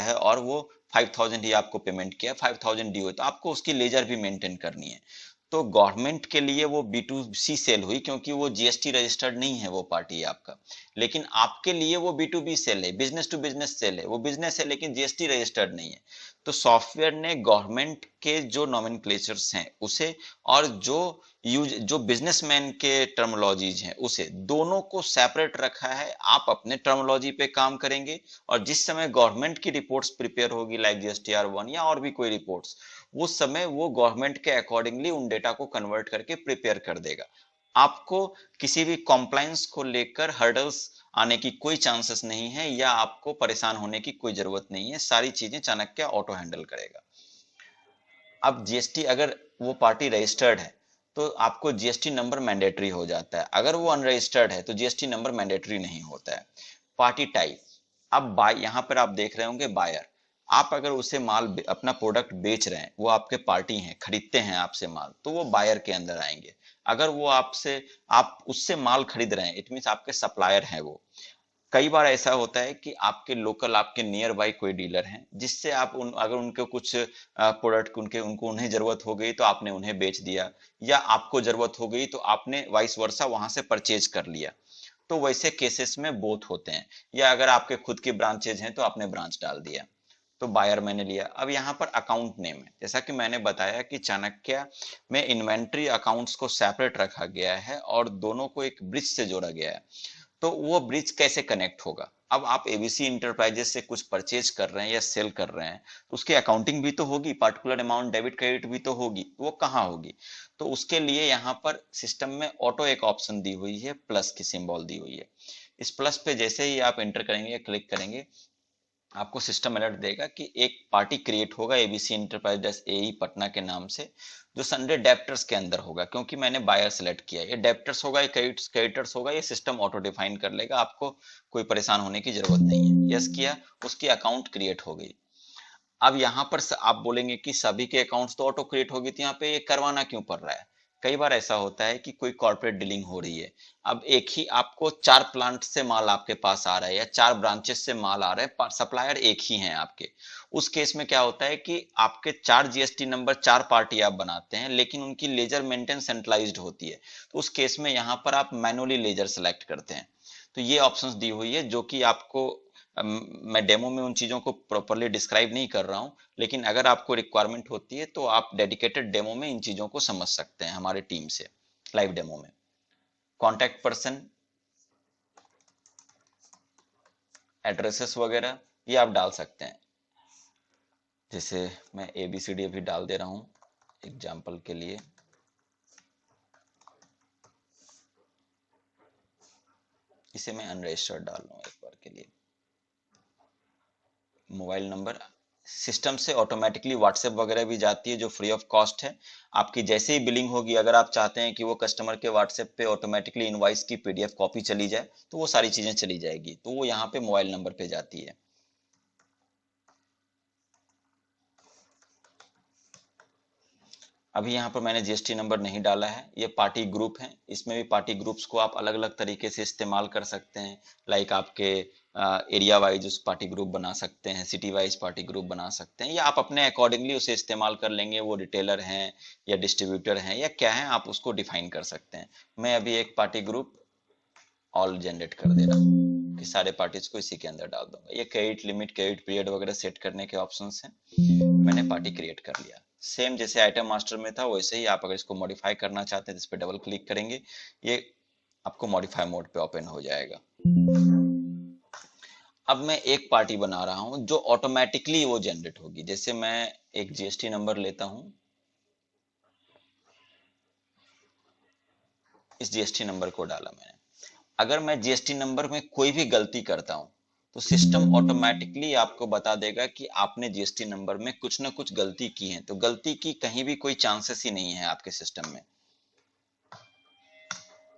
Speaker 1: है और वो 5,000 ही आपको पेमेंट किया, 5,000 ड्यू है, तो आपको उसकी लेजर भी मेंटेन करनी है। तो गवर्नमेंट के लिए वो B2C सेल हुई क्योंकि वो जीएसटी रजिस्टर्ड नहीं है वो पार्टी आपका। लेकिन आपके लिए वो B2B सेल है, बिजनेस टू बिजनेस सेल है, वो बिजनेस है लेकिन जीएसटी रजिस्टर्ड नहीं है। तो सॉफ्टवेयर ने गवर्नमेंट के जो नॉमेनक्लेचर्स हैं उसे और जो बिजनेसमैन के टर्मोलॉजीज हैं उसे दोनों को सेपरेट रखा है। आप अपने टर्मोलॉजी पे काम करेंगे और जिस समय गवर्नमेंट की रिपोर्ट्स प्रिपेयर होगी लाइक GSTR 1 या और भी कोई रिपोर्ट्स, उस समय वो गवर्नमेंट के अकॉर्डिंगली उन डेटा को कन्वर्ट करके प्रिपेयर कर देगा। आपको किसी भी कॉम्प्लायंस को लेकर हर्डल्स आने की कोई चांसेस नहीं है या आपको परेशान होने की कोई जरूरत नहीं है, सारी चीजें चाणक्य ऑटो हैंडल करेगा। अब जीएसटी अगर वो पार्टी रजिस्टर्ड है तो आपको जीएसटी नंबर मैंडेटरी हो जाता है, अगर वो अनरजिस्टर्ड है तो जीएसटी नंबर मैंडेटरी नहीं होता है। पार्टी टाइप, अब बाय यहाँ पर आप देख रहे होंगे बायर, आप अगर उसे अपना प्रोडक्ट बेच रहे हैं, वो आपके पार्टी हैं, खरीदते हैं आपसे माल, तो वो बायर के अंदर आएंगे। अगर वो आप उससे माल खरीद रहे हैं, इट मीन आपके सप्लायर हैं वो। कई बार ऐसा होता है कि आपके लोकल, आपके नियर बाई कोई डीलर हैं जिससे आप अगर उनके कुछ प्रोडक्ट उन्हें जरूरत हो गई तो आपने उन्हें बेच दिया, या आपको जरूरत हो गई तो आपने वाइस वर्सा वहां से परचेज कर लिया। तो वैसे केसेस में बोथ होते हैं, या अगर आपके खुद की ब्रांचेज हैं तो आपने ब्रांच डाल दिया। तो बायर मैंने लिया। अब यहाँ पर अकाउंट नेम है, जैसा कि मैंने बताया कि चाणक्य में इन्वेंट्री अकाउंट्स को सेपरेट रखा गया है और दोनों को एक ब्रिज से जोड़ा गया है। तो वो ब्रिज कैसे कनेक्ट होगा? अब आप एबीसी इंटरप्राइजेस से कुछ परचेज कर रहे हैं या सेल कर रहे हैं तो उसकी अकाउंटिंग भी तो होगी, पर्टिकुलर अमाउंट डेबिट क्रेडिट भी तो होगी, वो कहाँ होगी? तो उसके लिए यहाँ पर सिस्टम में ऑटो एक ऑप्शन दी हुई है, प्लस की सिंबल दी हुई है। इस प्लस पे जैसे ही आप एंटर करेंगे या क्लिक करेंगे, आपको सिस्टम अलर्ट देगा कि एक पार्टी क्रिएट होगा एबीसी इंटरप्राइज एई पटना के नाम से, जो संडे डेप्टर्स के अंदर होगा, क्योंकि मैंने बायर सेलेक्ट किया। ये डेप्टर्स होगा या क्रेडिटर्स होगा, ये सिस्टम ऑटो डिफाइन कर लेगा, आपको कोई परेशान होने की जरूरत नहीं है। यस किया, उसकी अकाउंट क्रिएट हो गई। अब यहाँ पर आप बोलेंगे कि सभी के अकाउंट्स तो ऑटो क्रिएट होगी, तो यहाँ पे ये करवाना क्यों पड़ रहा है? कई बार ऐसा होता है कि कोई कॉर्पोरेट डीलिंग हो रही है, अब एक ही आपको 4 प्लांट से माल आपके पास आ रहा है या 4 ब्रांचेस से माल आ रहा है, सप्लायर एक ही हैं आपके। उस केस में क्या होता है कि आपके 4 जीएसटी नंबर 4 पार्टी आप बनाते हैं, लेकिन उनकी लेजर मेंटेन सेंट्रलाइज्ड होती है। तो उस केस में यहाँ पर आप मैनुअली लेजर सेलेक्ट करते हैं। तो ये ऑप्शंस दी हुई है जो कि आपको मैं डेमो में उन चीजों को प्रॉपरली डिस्क्राइब नहीं कर रहा हूं, लेकिन अगर आपको रिक्वायरमेंट होती है तो आप डेडिकेटेड डेमो में इन चीजों को समझ सकते हैं हमारे टीम से, लाइव डेमो में। कॉन्टैक्ट पर्सन, एड्रेसेस वगैरह ये आप डाल सकते हैं। जैसे मैं ABCD अभी डाल दे रहा हूं एग्जाम्पल के लिए। इसे मैं अनरजिस्टर्ड डाल रहा हूं एक बार के लिए। मोबाइल नंबर, सिस्टम से ऑटोमेटिकली व्हाट्सएप वगैरह भी जाती है जो फ्री ऑफ कॉस्ट है। आपकी जैसे ही बिलिंग होगी, अगर आप चाहते हैं कि वो कस्टमर के व्हाट्सएप पे ऑटोमेटिकली इनवॉइस की PDF कॉपी चली जाए तो वो सारी चीजें चली जाएगी, तो वो यहाँ पे मोबाइल नंबर पे जाती है। अभी यहाँ पर मैंने जीएसटी नंबर नहीं डाला है, ये पार्टी ग्रुप है, इसमें भी पार्टी ग्रुप्स को आप अलग अलग तरीके से इस्तेमाल कर सकते हैं। लाइक आपके एरिया वाइज उस पार्टी ग्रुप बना सकते हैं, सिटी वाइज पार्टी ग्रुप बना सकते हैं, या आप अपने अकॉर्डिंगली उसे इस्तेमाल कर लेंगे, वो रिटेलर हैं या डिस्ट्रीब्यूटर हैं या क्या है, आप उसको डिफाइन कर सकते हैं। मैं अभी एक पार्टी ग्रुप ऑल जनरेट कर दे रहा हूँ कि सारे पार्टीज को इसी के अंदर डाल दूंगा। ये क्रेडिट लिमिट, क्रेडिट पीरियड वगैरह सेट करने के ऑप्शंस हैं। मैंने पार्टी क्रिएट कर लिया। सेम जैसे आइटम मास्टर में था वैसे ही आप अगर इसको मॉडिफाई करना चाहते हैं तो इस पर डबल क्लिक करेंगे, ये आपको मॉडिफाई मोड पे ओपन हो जाएगा। अब मैं एक पार्टी बना रहा हूं जो ऑटोमेटिकली वो जनरेट होगी। जैसे मैं एक जीएसटी नंबर लेता हूं, इस जीएसटी नंबर को डाला मैंने। अगर मैं जीएसटी नंबर में कोई भी गलती करता हूं तो सिस्टम ऑटोमेटिकली आपको बता देगा कि आपने जीएसटी नंबर में कुछ ना कुछ गलती की है। तो गलती की कहीं भी कोई चांसेस ही नहीं है आपके सिस्टम में।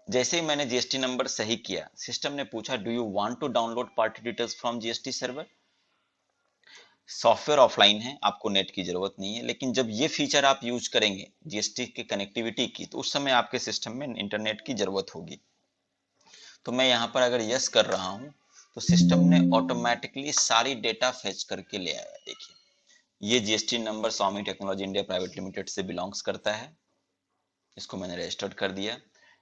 Speaker 1: जैसे ही मैंने जीएसटी नंबर सही किया, सिस्टम ने पूछा do you want to download party details from GST server. Software offline है, आपको नेट की जरूरत नहीं है, लेकिन जब ये फीचर आप यूज करेंगे जीएसटी के कनेक्टिविटी की, तो उस समय आपके सिस्टम में इंटरनेट की जरूरत होगी। तो मैं यहाँ पर अगर यस कर रहा हूँ तो सिस्टम ने ऑटोमेटिकली सारी डेटा फेच करके ले आया। देखिए, ये जीएसटी नंबर स्वामी टेक्नोलॉजी इंडिया प्राइवेट लिमिटेड से बिलोंग्स करता है, इसको मैंने रजिस्टर्ड कर दिया।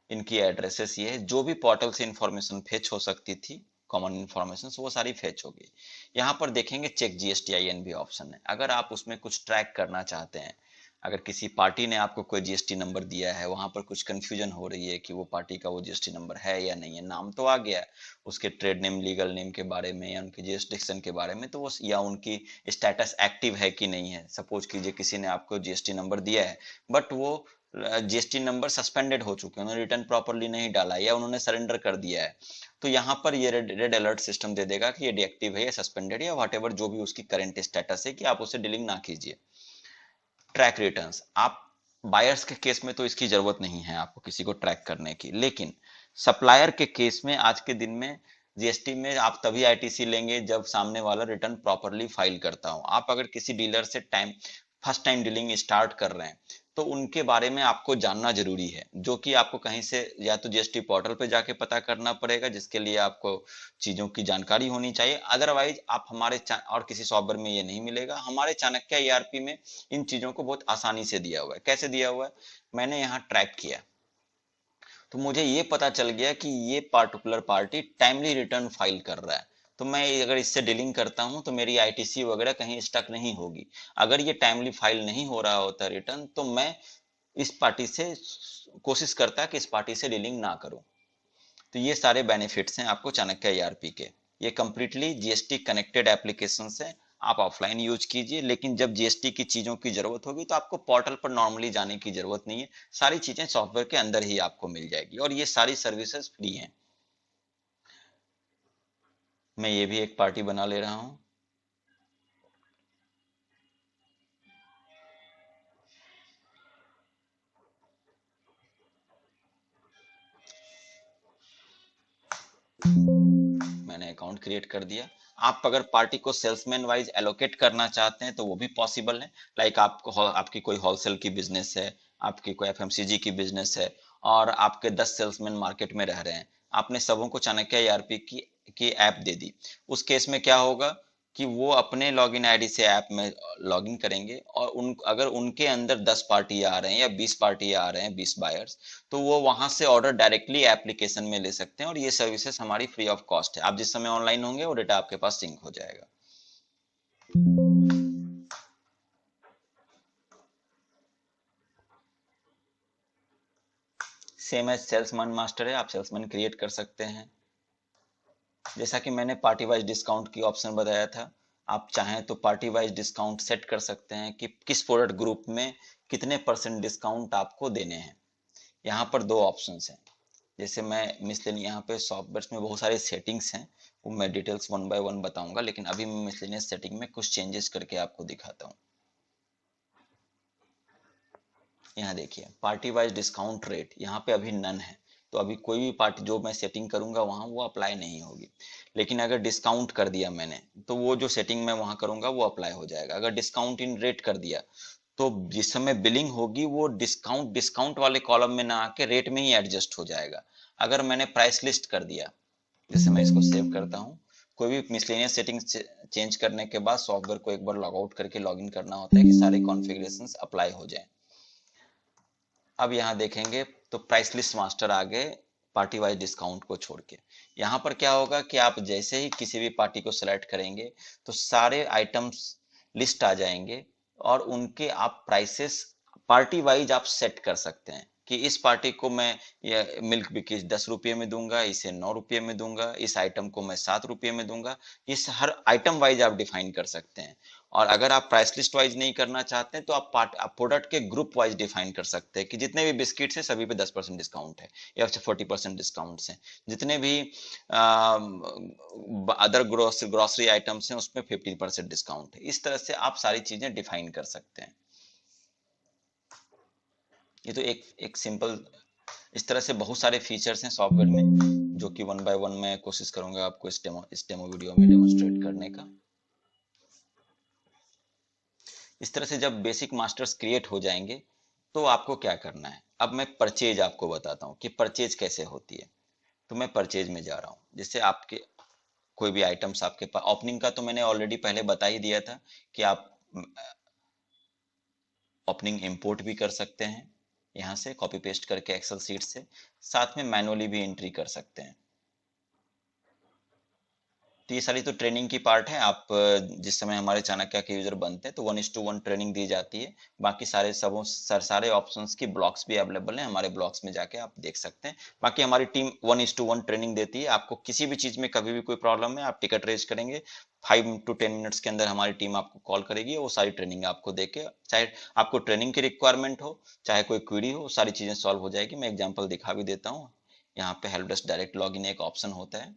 Speaker 1: इनकी एड्रेसेस ये है, जो भी पोर्टल से इंफॉर्मेशन फेच हो सकती थी, कॉमन इंफॉर्मेशन, वो सारी फेच हो गई। यहाँ पर देखेंगे चेक जीएसटीआईएन भी ऑप्शन है। अगर आप उसमें कुछ ट्रैक करना चाहते हैं, अगर किसी पार्टी ने आपको कोई जीएसटी नंबर दिया है, वहां पर कुछ कंफ्यूजन हो रही है कि वो पार्टी का वो जीएसटी नंबर है या नहीं है, नाम तो आ गया है, उसके ट्रेड नेम लीगल नेम के बारे में या उनके जीएसडिक्शन के बारे में, तो वो या उनकी स्टेटस एक्टिव है कि नहीं है। सपोज कीजिए किसी ने आपको जीएसटी नंबर दिया है, बट वो जीएसटी नंबर सस्पेंडेड हो चुके हैं, उन्होंने रिटर्न प्रॉपरली नहीं डाला या उन्होंने सरेंडर कर दिया है, तो यहाँ पर ये रेड अलर्ट सिस्टम दे देगा कि ये डीएक्टिव है या सस्पेंडेड या व्हाटएवर जो भी उसकी करंट स्टेटस है, कि आप उसे डीलिंग ना कीजिए। ट्रैक रिटर्न्स, आप बायर्स के केस में तो इसकी जरूरत नहीं है आपको किसी को ट्रैक करने की, लेकिन सप्लायर के केस में आज के दिन में जीएसटी में आप तभी आईटीसी लेंगे जब सामने वाला रिटर्न प्रॉपरली फाइल करता हो। आप अगर किसी डीलर से फर्स्ट टाइम डीलिंग स्टार्ट कर रहे हैं, तो उनके बारे में आपको जानना जरूरी है, जो कि आपको कहीं से या तो जीएसटी पोर्टल पे जाके पता करना पड़ेगा, जिसके लिए आपको चीजों की जानकारी होनी चाहिए। अदरवाइज आप हमारे और किसी सॉफ्टवेयर में ये नहीं मिलेगा। हमारे चाणक्य ईआरपी में इन चीजों को बहुत आसानी से दिया हुआ है। कैसे दिया हुआ है, मैंने यहाँ ट्रैक किया तो मुझे ये पता चल गया कि ये particular party timely return file कर रहा है, तो मैं अगर इससे डीलिंग करता हूं तो मेरी आईटीसी वगैरह कहीं स्टक नहीं होगी। अगर ये टाइमली फाइल नहीं हो रहा होता रिटर्न, तो मैं इस पार्टी से कोशिश करता कि इस पार्टी से डीलिंग ना करूं। तो ये सारे बेनिफिट्स हैं आपको चाणक्य ईआरपी के। ये कंप्लीटली जीएसटी कनेक्टेड एप्लीकेशन है, आप ऑफलाइन यूज कीजिए, लेकिन जब जीएसटी की चीजों की जरूरत होगी तो आपको पोर्टल पर नॉर्मली जाने की जरूरत नहीं है। सारी चीजें सॉफ्टवेयर के अंदर ही आपको मिल जाएगी और ये सारी सर्विसेज फ्री हैं। मैं ये भी एक पार्टी बना ले रहा हूं। मैंने अकाउंट क्रिएट कर दिया। आप अगर पार्टी को सेल्समैन वाइज एलोकेट करना चाहते हैं तो वो भी पॉसिबल है। लाइक आपको आपकी कोई होलसेल की बिजनेस है, आपकी कोई एफएमसीजी की बिजनेस है और आपके 10 सेल्समैन मार्केट में रह रहे हैं, आपने सबों को चाणक्य ईआरपी की ऐप दे दी। उस केस में क्या होगा कि वो अपने लॉगिन आईडी से ऐप में लॉगिन करेंगे और अगर उनके अंदर 10 पार्टी आ रहे हैं या 20 पार्टी आ रहे हैं, 20 बायर्स, तो वो वहां से ऑर्डर डायरेक्टली एप्लीकेशन में ले सकते हैं और ये सर्विसेज हमारी फ्री ऑफ कॉस्ट है। आप जिस समय ऑनलाइन होंगे वो डेटा आपके पास सिंक हो जाएगा। सेम एज सेल्समैन मास्टर है, आप सेल्समैन क्रिएट कर सकते हैं। जैसा कि मैंने पार्टी वाइज डिस्काउंट की ऑप्शन बताया था, आप चाहें तो पार्टी वाइज डिस्काउंट सेट कर सकते हैं कि किस प्रोडक्ट ग्रुप में कितने % डिस्काउंट आपको देने हैं। यहाँ पर दो ऑप्शंस हैं। जैसे मैं मिसलेनियस, यहाँ पे सॉफ्टवेयर में बहुत सारे सेटिंग्स हैं, वो मैं डिटेल्स वन बाय वन बताऊंगा, लेकिन अभी मैं मिसलेनियस सेटिंग में कुछ चेंजेस करके आपको दिखाता हूँ। यहाँ देखिए पार्टी वाइज डिस्काउंट रेट, यहाँ पे अभी नन है, तो अभी कोई भी पार्टी जो मैं सेटिंग करूंगा वहां वो अप्लाई नहीं होगी। लेकिन अगर डिस्काउंट कर दिया मैंने, तो वो जो सेटिंग मैं वहां करूंगा वो अप्लाई हो जाएगा। अगर डिस्काउंट इन रेट कर दिया, तो जिस समय बिलिंग होगी वो डिस्काउंट डिस्काउंट वाले कॉलम में ना आके रेट में ही एडजस्ट हो जाएगा। अगर मैंने प्राइस लिस्ट कर दिया, जैसे मैं इसको सेव करता हूँ, कोई भी मिसलेनियस सेटिंग चेंज करने के बाद सॉफ्टवेयर को एक बार लॉग आउट करके लॉग इन करना होता है कि सारे कॉन्फ़िगरेशंस अप्लाई हो जाएं। अब यहाँ देखेंगे तो प्राइस लिस्ट मास्टर आ गए पार्टी वाइज डिस्काउंट को छोड़ के। यहाँ पर क्या होगा कि आप जैसे ही किसी भी पार्टी को सेलेक्ट करेंगे तो सारे आइटम्स लिस्ट आ जाएंगे और उनके आप प्राइसेस पार्टी वाइज आप सेट कर सकते हैं कि इस पार्टी को मैं ये मिल्क बिकीज 10 रुपये में दूंगा, इसे 9 रुपये में दूंगा, इस आइटम को मैं 7 रुपये में दूंगा। इस हर आइटम वाइज आप डिफाइन कर सकते हैं। और अगर आप प्राइस लिस्ट वाइज नहीं करना चाहते हैं तो आप प्रोडक्ट के ग्रुप वाइज डिफाइन कर सकते हैं कि जितने भी बिस्किट्स हैं सभी पे 10% डिस्काउंट है या 40% डिस्काउंट है। जितने भी अदर ग्रोसरी आइटम्स हैं उसमें 15% डिस्काउंट है। इस तरह से आप सारी चीजें डिफाइन कर सकते हैं। ये तो एक एक सिंपल इस तरह से बहुत सारे फीचर्स हैं सॉफ्टवेयर में, जो कि वन बाय वन मैं कोशिश करूंगा आपको इस डेमो वीडियो में डेमोन्स्ट्रेट करने का। इस तरह से जब बेसिक मास्टर्स क्रिएट हो जाएंगे तो आपको क्या करना है। अब मैं परचेज आपको बताता हूँ कि परचेज कैसे होती है। तो मैं परचेज में जा रहा हूँ। जैसे आपके कोई भी आइटम्स आपके पास, ओपनिंग का तो मैंने ऑलरेडी पहले बता ही दिया था कि आप ओपनिंग इंपोर्ट भी कर सकते हैं यहाँ से कॉपी पेस्ट करके एक्सेल सीट से, साथ में मैनुअली भी एंट्री कर सकते हैं। तो ये सारी तो ट्रेनिंग की पार्ट है। आप जिस समय हमारे चाणक्य के यूजर बनते हैं तो 1:1 ट्रेनिंग दी जाती है। बाकी सारे ऑप्शंस की ब्लॉक्स भी अवेलेबल हैं, हमारे ब्लॉक्स में जाके आप देख सकते हैं। बाकी हमारी टीम 1:1 ट्रेनिंग देती है। आपको किसी भी चीज में कभी भी कोई प्रॉब्लम है, आप टिकट रेज करेंगे, 5 to 10 मिनट्स के अंदर हमारी टीम आपको कॉल करेगी, वो सारी ट्रेनिंग आपको देके, चाहे आपको ट्रेनिंग की रिक्वायरमेंट हो चाहे कोई क्वेरी हो, सारी चीजें सॉल्व हो जाएगी। मैं एग्जाम्पल दिखा भी देता हूँ। यहाँ पे हेल्प डेस्क डायरेक्ट लॉगिन एक ऑप्शन होता है।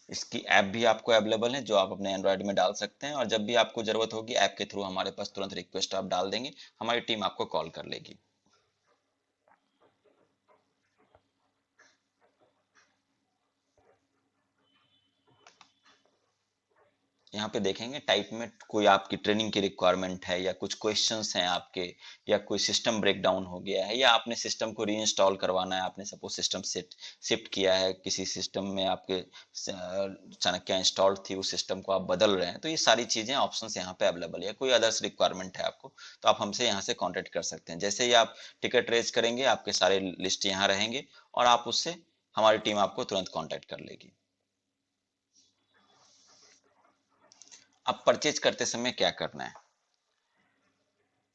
Speaker 1: इसकी ऐप भी आपको अवेलेबल है जो आप अपने एंड्रॉयड में डाल सकते हैं, और जब भी आपको जरूरत होगी ऐप के थ्रू हमारे पास तुरंत रिक्वेस्ट आप डाल देंगे, हमारी टीम आपको कॉल कर लेगी। यहाँ पे देखेंगे टाइप में कोई आपकी ट्रेनिंग की रिक्वायरमेंट है, या कुछ क्वेश्चंस हैं आपके, या कोई सिस्टम ब्रेकडाउन हो गया है, या आपने सिस्टम को रीइंस्टॉल करवाना है, आपने सपोज सिस्टम शिफ्ट किया है, किसी सिस्टम में आपके चाणक्य इंस्टॉल थी, उस सिस्टम को आप बदल रहे हैं, तो ये सारी चीजें ऑप्शंस यहाँ पे अवेलेबल है। कोई अदर्स रिक्वायरमेंट है आपको तो आप हमसे यहाँ से कॉन्टेक्ट कर सकते हैं। जैसे ही आप टिकट रेज करेंगे आपके सारे लिस्ट यहाँ रहेंगे, और आप उससे हमारी टीम आपको तुरंत कॉन्टेक्ट कर लेगी। अब परचेज करते समय क्या करना है,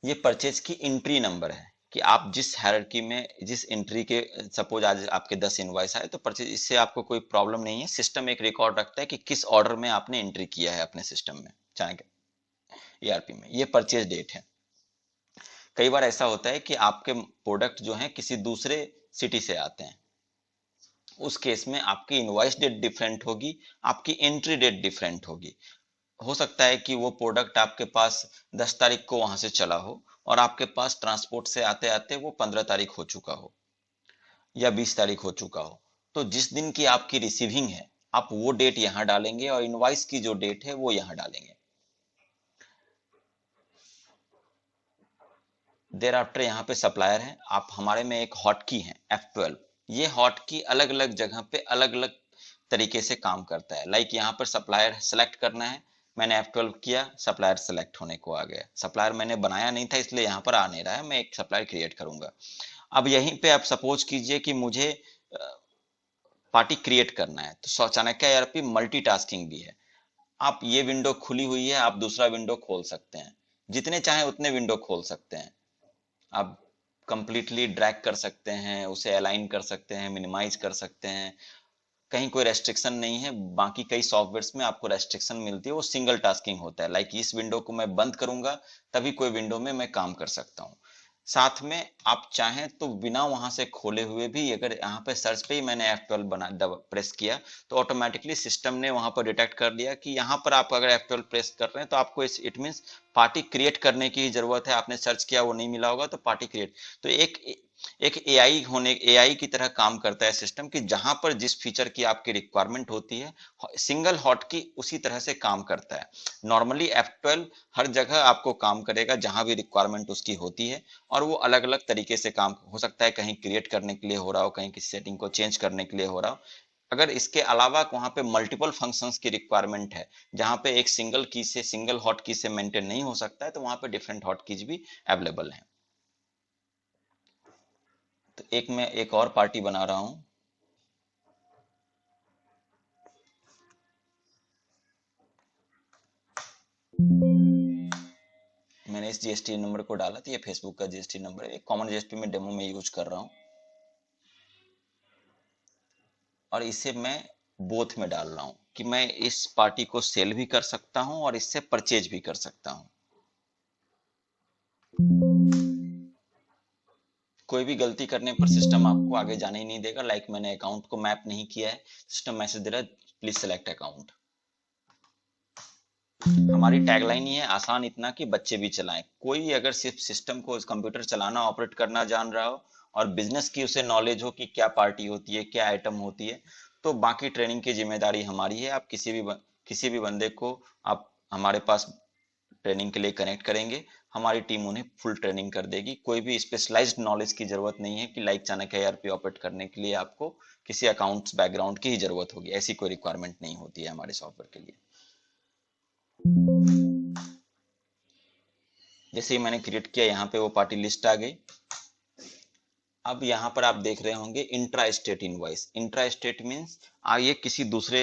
Speaker 1: ये परचेज की एंट्री नंबर है कि आप जिस हायरार्की में जिस एंट्री के, सपोज आज आपके 10 इनवॉइस आए तो परचेज, इससे आपको कोई प्रॉब्लम नहीं है। सिस्टम एक रिकॉर्ड रखता है कि किस ऑर्डर में आपने एंट्री किया है अपने सिस्टम में, चाहे ईआरपी में। ये परचेज डेट है। कई बार ऐसा होता है कि आपके प्रोडक्ट जो है किसी दूसरे सिटी से आते हैं, उस केस में आपकी इनवॉइस डेट डिफरेंट होगी, आपकी एंट्री डेट डिफरेंट होगी। हो सकता है कि वो प्रोडक्ट आपके पास 10 तारीख को वहां से चला हो, और आपके पास ट्रांसपोर्ट से आते आते वो 15 तारीख हो चुका हो, या 20 तारीख हो चुका हो। तो जिस दिन की आपकी रिसीविंग है आप वो डेट यहाँ डालेंगे, और इनवाइस की जो डेट है वो यहाँ डालेंगे। देर आफ्टर यहाँ पे सप्लायर है, आप हमारे में एक हॉट की है F12। ये हॉट की अलग अलग जगह पे अलग अलग तरीके से काम करता है। लाइक यहाँ पर सप्लायर सेलेक्ट करना है, मैंने F12 किया, सप्लायर सेलेक्ट होने को आ गया। सप्लायर मैंने बनाया नहीं था इसलिए यहाँ पर आ नहीं रहा है, मैं एक सप्लायर क्रिएट करूंगा। अब यहीं पे आप सपोज कीजिए कि मुझे पार्टी क्रिएट करना है, तो चाणक्य ईआरपी मल्टीटास्किंग भी है। आप ये विंडो खुली हुई है, आप दूसरा विंडो खोल सकते हैं, जितने चाहे उतने विंडो खोल सकते हैं। आप कंप्लीटली ड्रैग कर सकते हैं, उसे अलाइन कर सकते हैं, मिनिमाइज कर सकते हैं, कहीं कोई रेस्ट्रिक्शन नहीं है। बाकी कई सॉफ्टवेयर्स में आपको रेस्ट्रिक्शन मिलती है, वो सिंगल टास्किंग होता है। लाइक इस विंडो को मैं बंद करूंगा तभी कोई विंडो में मैं काम कर सकता हूँ। साथ में आप चाहें तो बिना वहां से खोले हुए भी, अगर यहाँ पे सर्च पे ही मैंने F12 प्रेस किया तो ऑटोमेटिकली सिस्टम ने वहां पर डिटेक्ट कर लिया कि यहाँ पर आप अगर F12 प्रेस कर रहे हैं तो आपको इट मीन्स पार्टी क्रिएट करने की जरूरत है। आपने सर्च किया वो नहीं मिला होगा तो पार्टी क्रिएट। तो एक एआई की तरह काम करता है सिस्टम, कि जहां पर जिस फीचर की आपकी रिक्वायरमेंट होती है, सिंगल हॉट की उसी तरह से काम करता है। नॉर्मली F12 हर जगह आपको काम करेगा जहां भी रिक्वायरमेंट उसकी होती है, और वो अलग अलग तरीके से काम हो सकता है, कहीं क्रिएट करने के लिए हो रहा हो, कहीं किसी सेटिंग को चेंज करने के लिए हो रहा हो। अगर इसके अलावा वहां पे मल्टीपल फंक्शंस की रिक्वायरमेंट है, जहां पे एक सिंगल की से, सिंगल हॉट की से मेंटेन नहीं हो सकता है, तो वहां पे डिफरेंट हॉट कीज भी अवेलेबल है। तो मैं एक और पार्टी बना रहा हूं। मैंने इस जीएसटी नंबर को डाला, तो ये फेसबुक का जीएसटी नंबर है, एक कॉमन जीएसटी में डेमो में यूज कर रहा हूं, और इसे मैं बोथ में डाल रहा हूं कि मैं इस पार्टी को सेल भी कर सकता हूं और इससे परचेज भी कर सकता हूं। कोई भी गलती करने पर सिस्टम आपको आगे जाने ही नहीं देगा। लाइक मैंने अकाउंट को मैप नहीं किया है, सिस्टम मैसेज दे रहा है प्लीज सेलेक्ट अकाउंट। हमारी टैगलाइन ये है, आसान इतना कि बच्चे भी चलाएं। कोई अगर सिर्फ सिस्टम को, कंप्यूटर चलाना ऑपरेट करना जान रहा हो, और बिजनेस की उसे नॉलेज हो कि क्या पार्टी होती है, क्या आइटम होती है, तो बाकी ट्रेनिंग की जिम्मेदारी हमारी है। आप किसी भी बंदे को आप हमारे पास ट्रेनिंग के लिए कनेक्ट करेंगे, हमारी टीम उन्हें फुल ट्रेनिंग कर देगी। कोई भी स्पेशलाइज्ड नॉलेज की जरूरत नहीं है कि लाइक चाणक्य ईआरपी ऑपरेट करने के लिए आपको किसी अकाउंट्स बैकग्राउंड की ही जरूरत होगी, ऐसी कोई रिक्वायरमेंट नहीं होती है हमारे सॉफ्टवेयर के लिए। जैसे ही मैंने क्रिएट किया, यहाँ पे वो पार्टी लिस्ट आ गई। अब यहाँ पर आप देख रहे होंगे intra state invoice. Intra state means ये किसी दूसरे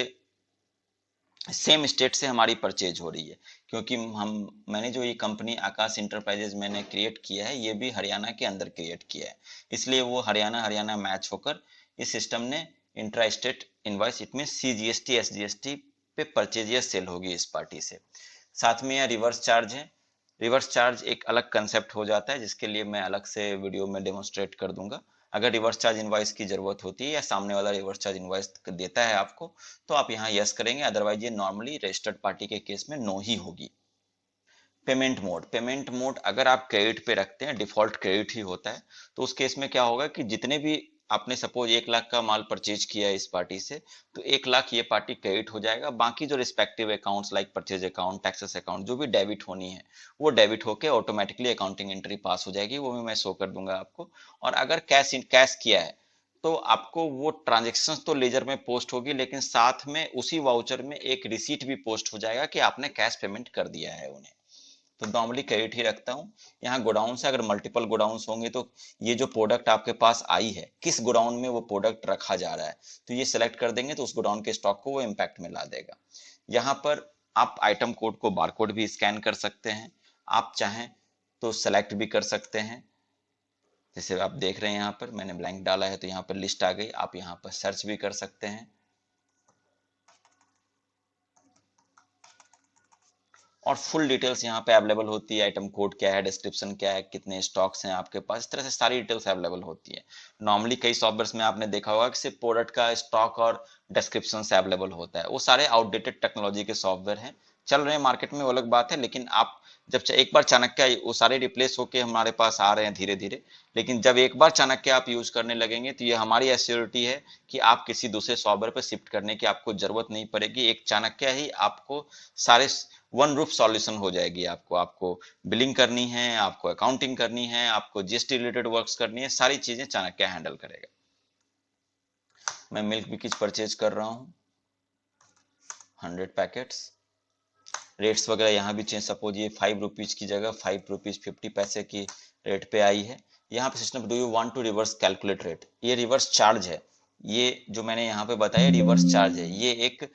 Speaker 1: सेम स्टेट से हमारी परचेज हो रही है, क्योंकि मैंने जो ये कंपनी आकाश इंटरप्राइजेज मैंने क्रिएट किया है, ये भी हरियाणा के अंदर क्रिएट किया है, इसलिए वो हरियाणा मैच होकर इस सिस्टम ने intra state invoice, it mean CGST SGST पे परचेज या सेल होगी इस पार्टी से। साथ में यह रिवर्स चार्ज है। रिवर्स चार्ज एक अलग कंसेप्ट हो जाता है, जिसके लिए मैं अलग से वीडियो में डेमोन्स्ट्रेट कर दूंगा। अगर रिवर्स चार्ज इनवॉइस की जरूरत होती है या सामने वाला रिवर्स चार्ज इनवॉइस देता है आपको, तो आप यहाँ यस करेंगे, अदरवाइज ये नॉर्मली रजिस्टर्ड पार्टी के केस में नो ही होगी। पेमेंट मोड अगर आप क्रेडिट पे रखते हैं, डिफॉल्ट क्रेडिट ही होता है, तो उस केस में क्या होगा कि जितने भी आपने सपोज 1 लाख का माल परचेज किया है इस पार्टी से, तो 1 लाख ये पार्टी क्रेडिट हो जाएगा। बाकी जो respective accounts like purchase account, taxes account, जो भी डेबिट होनी है वो डेबिट होके ऑटोमेटिकली अकाउंटिंग एंट्री पास हो जाएगी, वो भी मैं शो कर दूंगा आपको। और अगर कैश किया है तो आपको वो ट्रांजेक्शन तो लेजर में पोस्ट होगी, लेकिन साथ में उसी वाउचर में एक रिसीट भी पोस्ट हो जाएगा कि आपने कैश पेमेंट कर दिया है उन्हें। तो नॉर्मली क्रेडिट ही रखता हूँ। यहाँ गोडाउन से अगर मल्टीपल गोडाउन होंगे तो ये जो प्रोडक्ट आपके पास आई है, किस गोडाउन में वो प्रोडक्ट रखा जा रहा है, तो ये सिलेक्ट कर देंगे तो उस गोडाउन के स्टॉक को वो इम्पैक्ट में ला देगा। यहाँ पर आप आइटम कोड को बारकोड भी स्कैन कर सकते हैं, आप चाहें तो सेलेक्ट भी कर सकते हैं। जैसे आप देख रहे हैं यहाँ पर मैंने ब्लैंक डाला है तो यहाँ पर लिस्ट आ गई। आप यहाँ पर सर्च भी कर सकते हैं और फुल डिटेल्स यहाँ पे अवेलेबल होती है। आइटम कोड क्या है, डिस्क्रिप्शन क्या है, कितने स्टॉक्स हैं आपके पास, इस तरह से सारी डिटेल्स अवेलेबल होती है। नॉर्मली कई सॉफ्टवेयर में आपने देखा होगा कि सिर्फ प्रोडक्ट का स्टॉक और डिस्क्रिप्शन से अवेलेबल होता है, वो सारे आउटडेटेड टेक्नोलॉजी के सॉफ्टवेयर हैं, चल रहे हैं मार्केट में, वो अलग बात है। लेकिन आप जब एक बार चाणक्य वो सारे रिप्लेस होके हमारे पास आ रहे हैं धीरे धीरे, लेकिन जब एक बार चाणक्य आप यूज करने लगेंगे तो ये हमारी एश्योरिटी है कि आप किसी दूसरे सॉफ्टवेयर पर शिफ्ट करने की आपको जरूरत नहीं पड़ेगी। एक चाणक्य ही आपको सारे वन रूफ सॉल्यूशन हो जाएगी। आपको बिलिंग करनी है, आपको अकाउंटिंग करनी है, आपको जीएसटी रिलेटेड वर्क्स करनी है, सारी चीजें चाणक्य हैंडल करेगा। मैं मिल्क बिकीज परचेज कर रहा हूँ 100 पैकेट्स। रेट्स वगैरह यहाँ भी चेंज, सपोज ये 5 रुपीज की जगह 5 रुपीज 50 पैसे की रेट पे आई है। यहाँ पे system do you want to reverse calculate rate, ये रिवर्स चार्ज है। ये जो मैंने यहाँ पे बताया रिवर्स चार्ज है, ये एक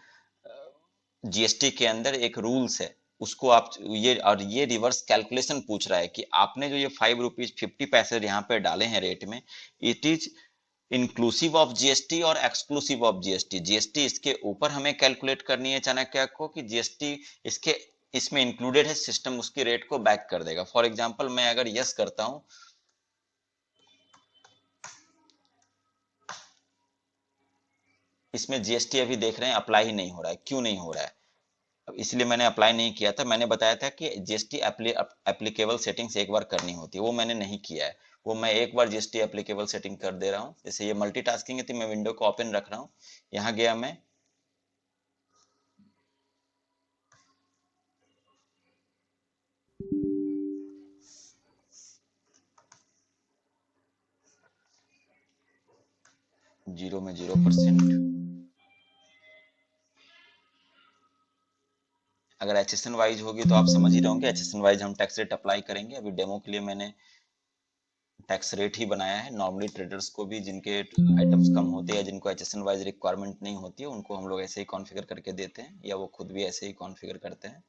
Speaker 1: जीएसटी के अंदर एक रूल्स है, उसको आप ये रिवर्स कैलकुलेशन पूछ रहा है कि आपने जो ये 5 रुपीज 50 पैसे यहाँ पे डाले हैं रेट में, it is inclusive of GST और एक्सक्लूसिव ऑफ जीएसटी। जीएसटी इसके ऊपर हमें कैलकुलेट करनी है चाणक्य को कि जीएसटी इसमें इंक्लूडेड है, सिस्टम उसकी रेट को बैक कर देगा। फॉर एग्जांपल मैं अगर यस करता हूं, इसमें जीएसटी अभी देख रहे हैं अप्लाई ही नहीं हो रहा है, क्यों नहीं हो रहा है? अब इसलिए मैंने अप्लाई नहीं किया था। मैंने बताया था कि जीएसटी एप्लीकेबल सेटिंग्स एक बार करनी होती है, वो मैंने नहीं किया है। वो मैं एक बार जीएसटी एप्लीकेबल सेटिंग कर दे रहा हूँ। जैसे ये मल्टीटास्किंग है तो मैं विंडो को ओपन रख रहा हूँ, यहाँ गया मैं, जीरो में 0%। अगर एचएसएन वाइज होगी तो आप समझ ही रहे होंगे, एचएसएन वाइज हम टैक्स रेट अप्लाई करेंगे। अभी डेमो के लिए मैंने टैक्स रेट ही बनाया है। नॉर्मली ट्रेडर्स को भी जिनके आइटम्स कम होते हैं, जिनको एचएसएन वाइज रिक्वायरमेंट नहीं होती है, उनको हम लोग ऐसे ही कॉन्फ़िगर करके देते हैं, या वो खुद भी ऐसे ही कॉन्फ़िगर करते हैं।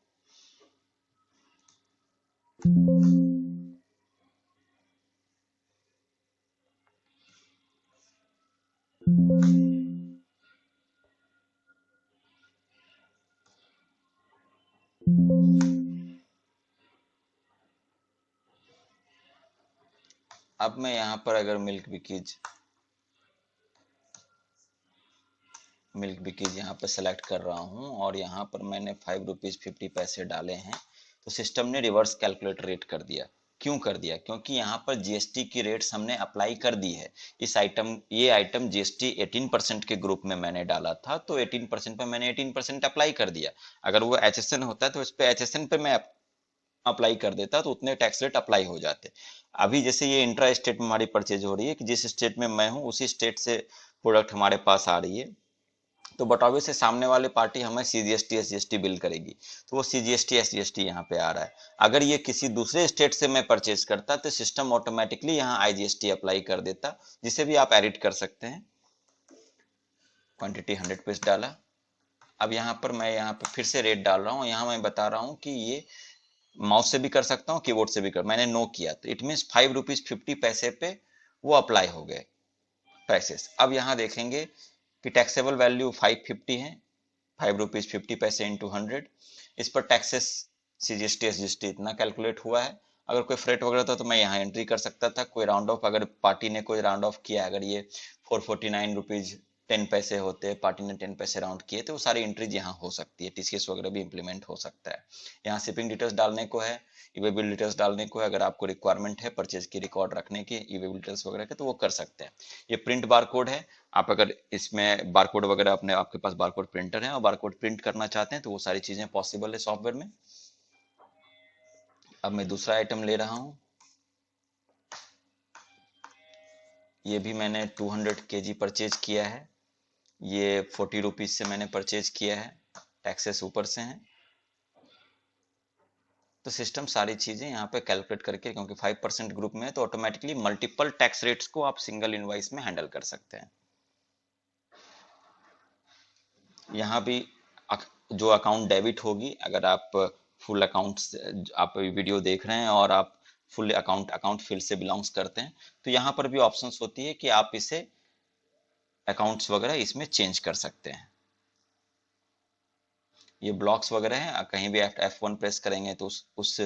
Speaker 1: अब मैं यहाँ पर अगर मिल्क बिकीज यहाँ पर सेलेक्ट कर रहा हूँ और यहाँ पर मैंने 5 रुपीज 50 पैसे डाले हैं, तो सिस्टम ने रिवर्स कैलकुलेट रेट कर दिया। क्यों कर दिया? क्योंकि यहाँ पर जीएसटी की रेट्स हमने अप्लाई कर दी है। ये आइटम जीएसटी 18% के ग्रुप में मैंने डाला था, तो 18% पे मैंने 18% अप्लाई कर दिया। अगर वो एचएसएन होता तो इस पे एचएसएन पे मैं अप्लाई कर देता तो उतने टैक्स रेट अप्लाई हो जाते। अभी जैसे ये इंट्रा स्टेट में हमारी परचेज हो रही है कि जिस स्टेट में मैं हूँ उसी स्टेट से प्रोडक्ट हमारे पास आ रही है, तो बट ऑब्वियसली सामने वाली पार्टी हमें सीजीएसटी एसजीएसटी बिल करेगी, तो वो सीजीएसटी एसजीएसटी यहाँ पे आ रहा है। अगर ये किसी दूसरे स्टेट से मैं परचेज करता तो सिस्टम ऑटोमेटिकली यहाँ आईजीएसटी अप्लाई कर देता, जिसे भी आप एडिट कर सकते हैं। क्वांटिटी 100 पीस डाला। अब यहाँ पर मैं यहाँ पे फिर से रेट डाल रहा हूँ। यहाँ मैं बता रहा हूँ कि ये माउस से भी कर सकता हूँ, कीबोर्ड से भी कर, मैंने नो किया तो इट मीन्स 5 रुपीज 50 पैसे पे वो अप्लाई हो गए प्राइसेस। अब यहाँ देखेंगे कि टैक्सेबल वैल्यू 550 है, 5 रुपीज 50 पैसे इंटू 100। इस पर टैक्सेस सीजीएसटी एसजीएसटी इतना कैलकुलेट हुआ है। अगर कोई फ्रेट वगैरह था तो मैं यहाँ एंट्री कर सकता था। कोई राउंड ऑफ, अगर पार्टी ने कोई राउंड ऑफ किया, अगर ये 449 रुपीज 10 पैसे होते, पार्टी ने 10 पैसे राउंड किए, तो वो सारी एंट्रीज यहाँ हो सकती है। टीसीएस वगैरह भी इंप्लीमेंट हो सकता है। यहाँ शिपिंग डिटेल्स डालने को है, ईवे बिल डिटेल्स डालने को है। अगर आपको रिक्वायरमेंट है परचेज की रिकॉर्ड रखने की ईवे बिल डिटेल्स वगैरह के, तो वो कर सकते हैं। ये प्रिंट बार कोड है। आप अगर इसमें बारकोड वगैरह अपने आपके पास बारकोड प्रिंटर है और बारकोड प्रिंट करना चाहते हैं तो वो सारी चीजें पॉसिबल है सॉफ्टवेयर में। अब मैं दूसरा आइटम ले रहा हूं। ये भी मैंने 200 केजी परचेज किया है। ये 40 रुपीज से मैंने परचेज किया है, टैक्सेस ऊपर से हैं। तो सिस्टम सारी चीजें यहाँ पे कैलकुलेट करके, क्योंकि 5% ग्रुप में है तो ऑटोमेटिकली मल्टीपल टैक्स रेट्स को आप सिंगल इनवॉइस में हैंडल कर सकते हैं। यहाँ भी जो अकाउंट डेबिट होगी, अगर आप फुल अकाउंट आप वीडियो देख रहे हैं और आप फुल अकाउंट फील्ड से बिलोंग्स करते हैं, तो यहाँ पर भी ऑप्शंस होती है कि आप इसे अकाउंट्स वगैरह इसमें चेंज कर सकते हैं। ये ब्लॉक्स वगैरह हैं, कहीं भी F1 प्रेस करेंगे तो उस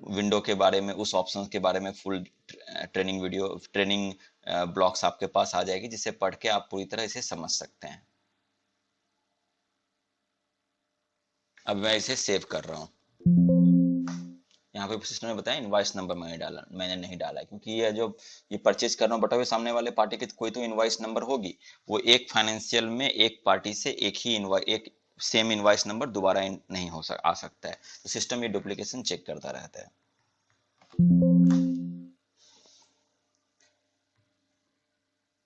Speaker 1: विंडो के बारे में, उस ऑप्शन के बारे में फुल ट्रेनिंग ब्लॉक्स आपके पास आ जाएगी, जिसे पढ़ के आप पूरी तरह इसे समझ सकते हैं। अब मैं इसे सेव कर रहा हूँ। यहाँ पे सिस्टम ने बताया इनवॉइस नंबर मैंने नहीं डाला है, क्योंकि ये परचेज कर रहा हूँ, बट अभी सामने वाले पार्टी की कोई तो इनवॉइस नंबर होगी। वो एक फाइनेंशियल में एक पार्टी से एक सेम इनवॉइस नंबर दोबारा नहीं आ सकता है, तो सिस्टम ये डुप्लीकेशन चेक करता रहता है।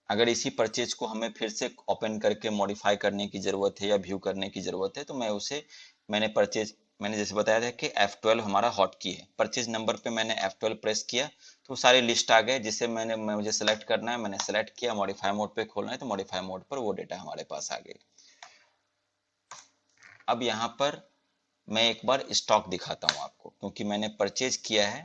Speaker 1: अगर इसी परचेज को हमें फिर से ओपन करके मॉडिफाई करने की जरूरत है या व्यू करने की जरूरत है, तो मैंने जैसे बताया था कि F12 हमारा हॉट की है। परचेज नंबर पे मैंने F12 प्रेस किया तो सारे लिस्ट आ गए, जिसे मुझे सेलेक्ट करना है, मैंने सेलेक्ट किया। मॉडिफाई मोड पे खोलना है तो मॉडिफाई मोड पर वो डेटा हमारे पास आ गई। अब यहाँ पर मैं एक बार स्टॉक दिखाता हूँ आपको, क्योंकि मैंने परचेज किया है।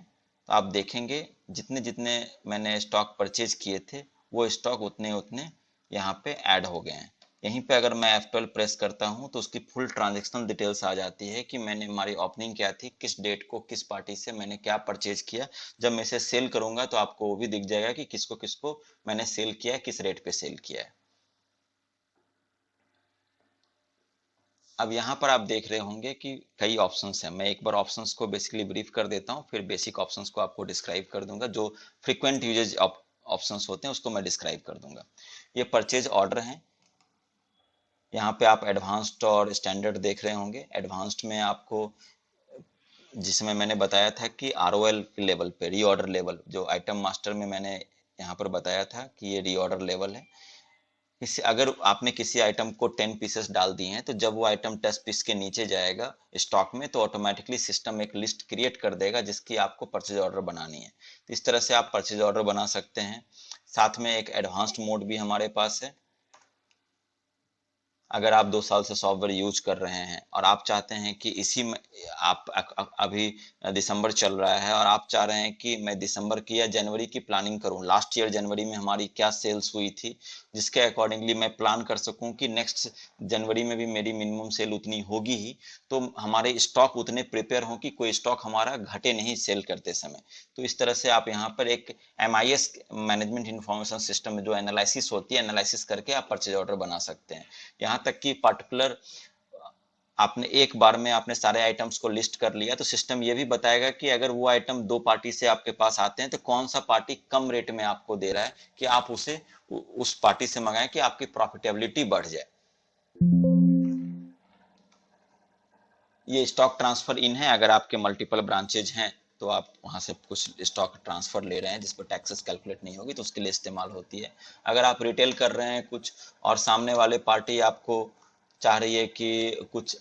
Speaker 1: तो आप देखेंगे जितने जितने मैंने स्टॉक परचेज किए थे वो स्टॉक उतने उतने यहाँ पे ऐड हो गए हैं। यहीं पे अगर मैं F12 प्रेस करता हूँ तो उसकी फुल ट्रांजेक्शनल डिटेल्स आ जाती है कि हमारी ओपनिंग क्या थी, किस डेट को किस पार्टी से मैंने क्या परचेज किया। जब मैं इसे सेल करूंगा तो आपको वो भी दिख जाएगा कि किसको किसको मैंने सेल किया है, किस रेट पे सेल किया है। अब यहाँ पर आप देख रहे होंगे कि कई ऑप्शंस हैं। मैं एक बार ऑप्शंस को बेसिकली ब्रीफ कर देता हूँ, फिर बेसिक ऑप्शंस को आपको डिस्क्राइब कर दूंगा। जो फ्रीक्वेंट यूजेज ऑप्शंस होते हैं उसको मैं डिस्क्राइब कर दूंगा। ये परचेज ऑर्डर हैं। यहाँ पे आप एडवांस्ड और स्टैंडर्ड देख रहे होंगे। एडवांस्ड में आपको, जिसमें मैंने बताया था कि ROL लेवल पे, रीऑर्डर लेवल, जो आइटम मास्टर में मैंने यहाँ पर बताया था कि ये रीऑर्डर लेवल है। अगर आपने किसी आइटम को 10 पीसेस डाल दिए हैं, तो जब वो आइटम 10 पीस के नीचे जाएगा स्टॉक में, तो ऑटोमेटिकली सिस्टम एक लिस्ट क्रिएट कर देगा जिसकी आपको परचेज ऑर्डर बनानी है। तो इस तरह से आप परचेज ऑर्डर बना सकते हैं। साथ में एक एडवांस्ड मोड भी हमारे पास है। अगर आप 2 साल से सॉफ्टवेयर यूज कर रहे हैं और आप चाहते हैं कि इसी में अभी दिसंबर चल रहा है और आप चाह रहे हैं कि मैं दिसंबर की या जनवरी की प्लानिंग करूं, लास्ट ईयर जनवरी में हमारी क्या सेल्स हुई थी, जिसके अकॉर्डिंगली मैं प्लान कर सकूं कि नेक्स्ट जनवरी में भी मेरी मिनिमम सेल उतनी होगी ही, तो हमारे स्टॉक उतने प्रिपेयर हों कि कोई स्टॉक हमारा घटे नहीं सेल करते समय। तो इस तरह से आप यहाँ पर एक MIS मैनेजमेंट इंफॉर्मेशन सिस्टम में जो एनालिसिस होती है, एनालिसिस करके आप परचेज ऑर्डर बना सकते हैं। यहाँ तक कि पर्टिकुलर आपने एक बार में आपने सारे आइटम्स को लिस्ट कर लिया तो सिस्टम ये भी बताएगा कि अगर वो आइटम दो पार्टी से आपके पास आते हैं तो कौन सा पार्टी कम रेट में आपको दे रहा है कि आप उसे उस पार्टी से मंगाएं कि आपकी प्रॉफिटेबिलिटी बढ़ जाए। ये स्टॉक ट्रांसफर इन है, अगर आपके मल्टीपल ब्रांचेज हैं तो आप वहां से कुछ स्टॉक ट्रांसफर ले रहे हैं जिस पर टैक्सेस कैलकुलेट नहीं होगी तो उसके लिए इस्तेमाल होती है। अगर आप रिटेल कर रहे हैं कुछ और सामने वाले पार्टी आपको चाह रही है कि कुछ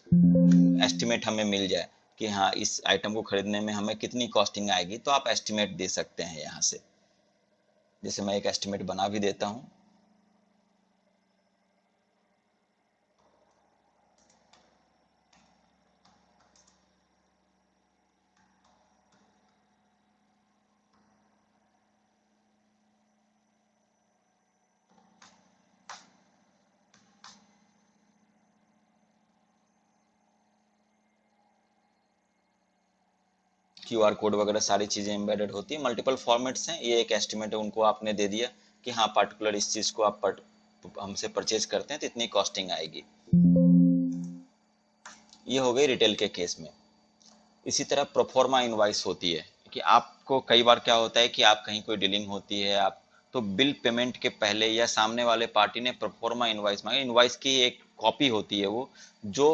Speaker 1: एस्टिमेट हमें मिल जाए कि हाँ इस आइटम को खरीदने में हमें कितनी कॉस्टिंग आएगी, तो आप एस्टिमेट दे सकते हैं यहाँ से। जैसे मैं एक एस्टिमेट बना भी देता हूँ। क्यूआर कोड वगैरह सारी चीजें एम्बेडेड होती है, मल्टीपल फॉर्मेट्स हैं। ये एक एस्टिमेट है, उनको आपने दे दिया कि हाँ पर्टिकुलर इस चीज को आप हमसे परचेज करते हैं तो इतनी कॉस्टिंग आएगी। ये हो गई रिटेल के केस में। इसी तरह प्रोफोर्मा इनवाइस होती है कि आपको कई बार क्या होता है कि आप कहीं कोई डीलिंग होती है आप तो बिल पेमेंट के पहले या सामने वाले पार्टी ने प्रोफोर्मा इनवाइस मांगे। इनवाइस की एक कॉपी होती है वो जो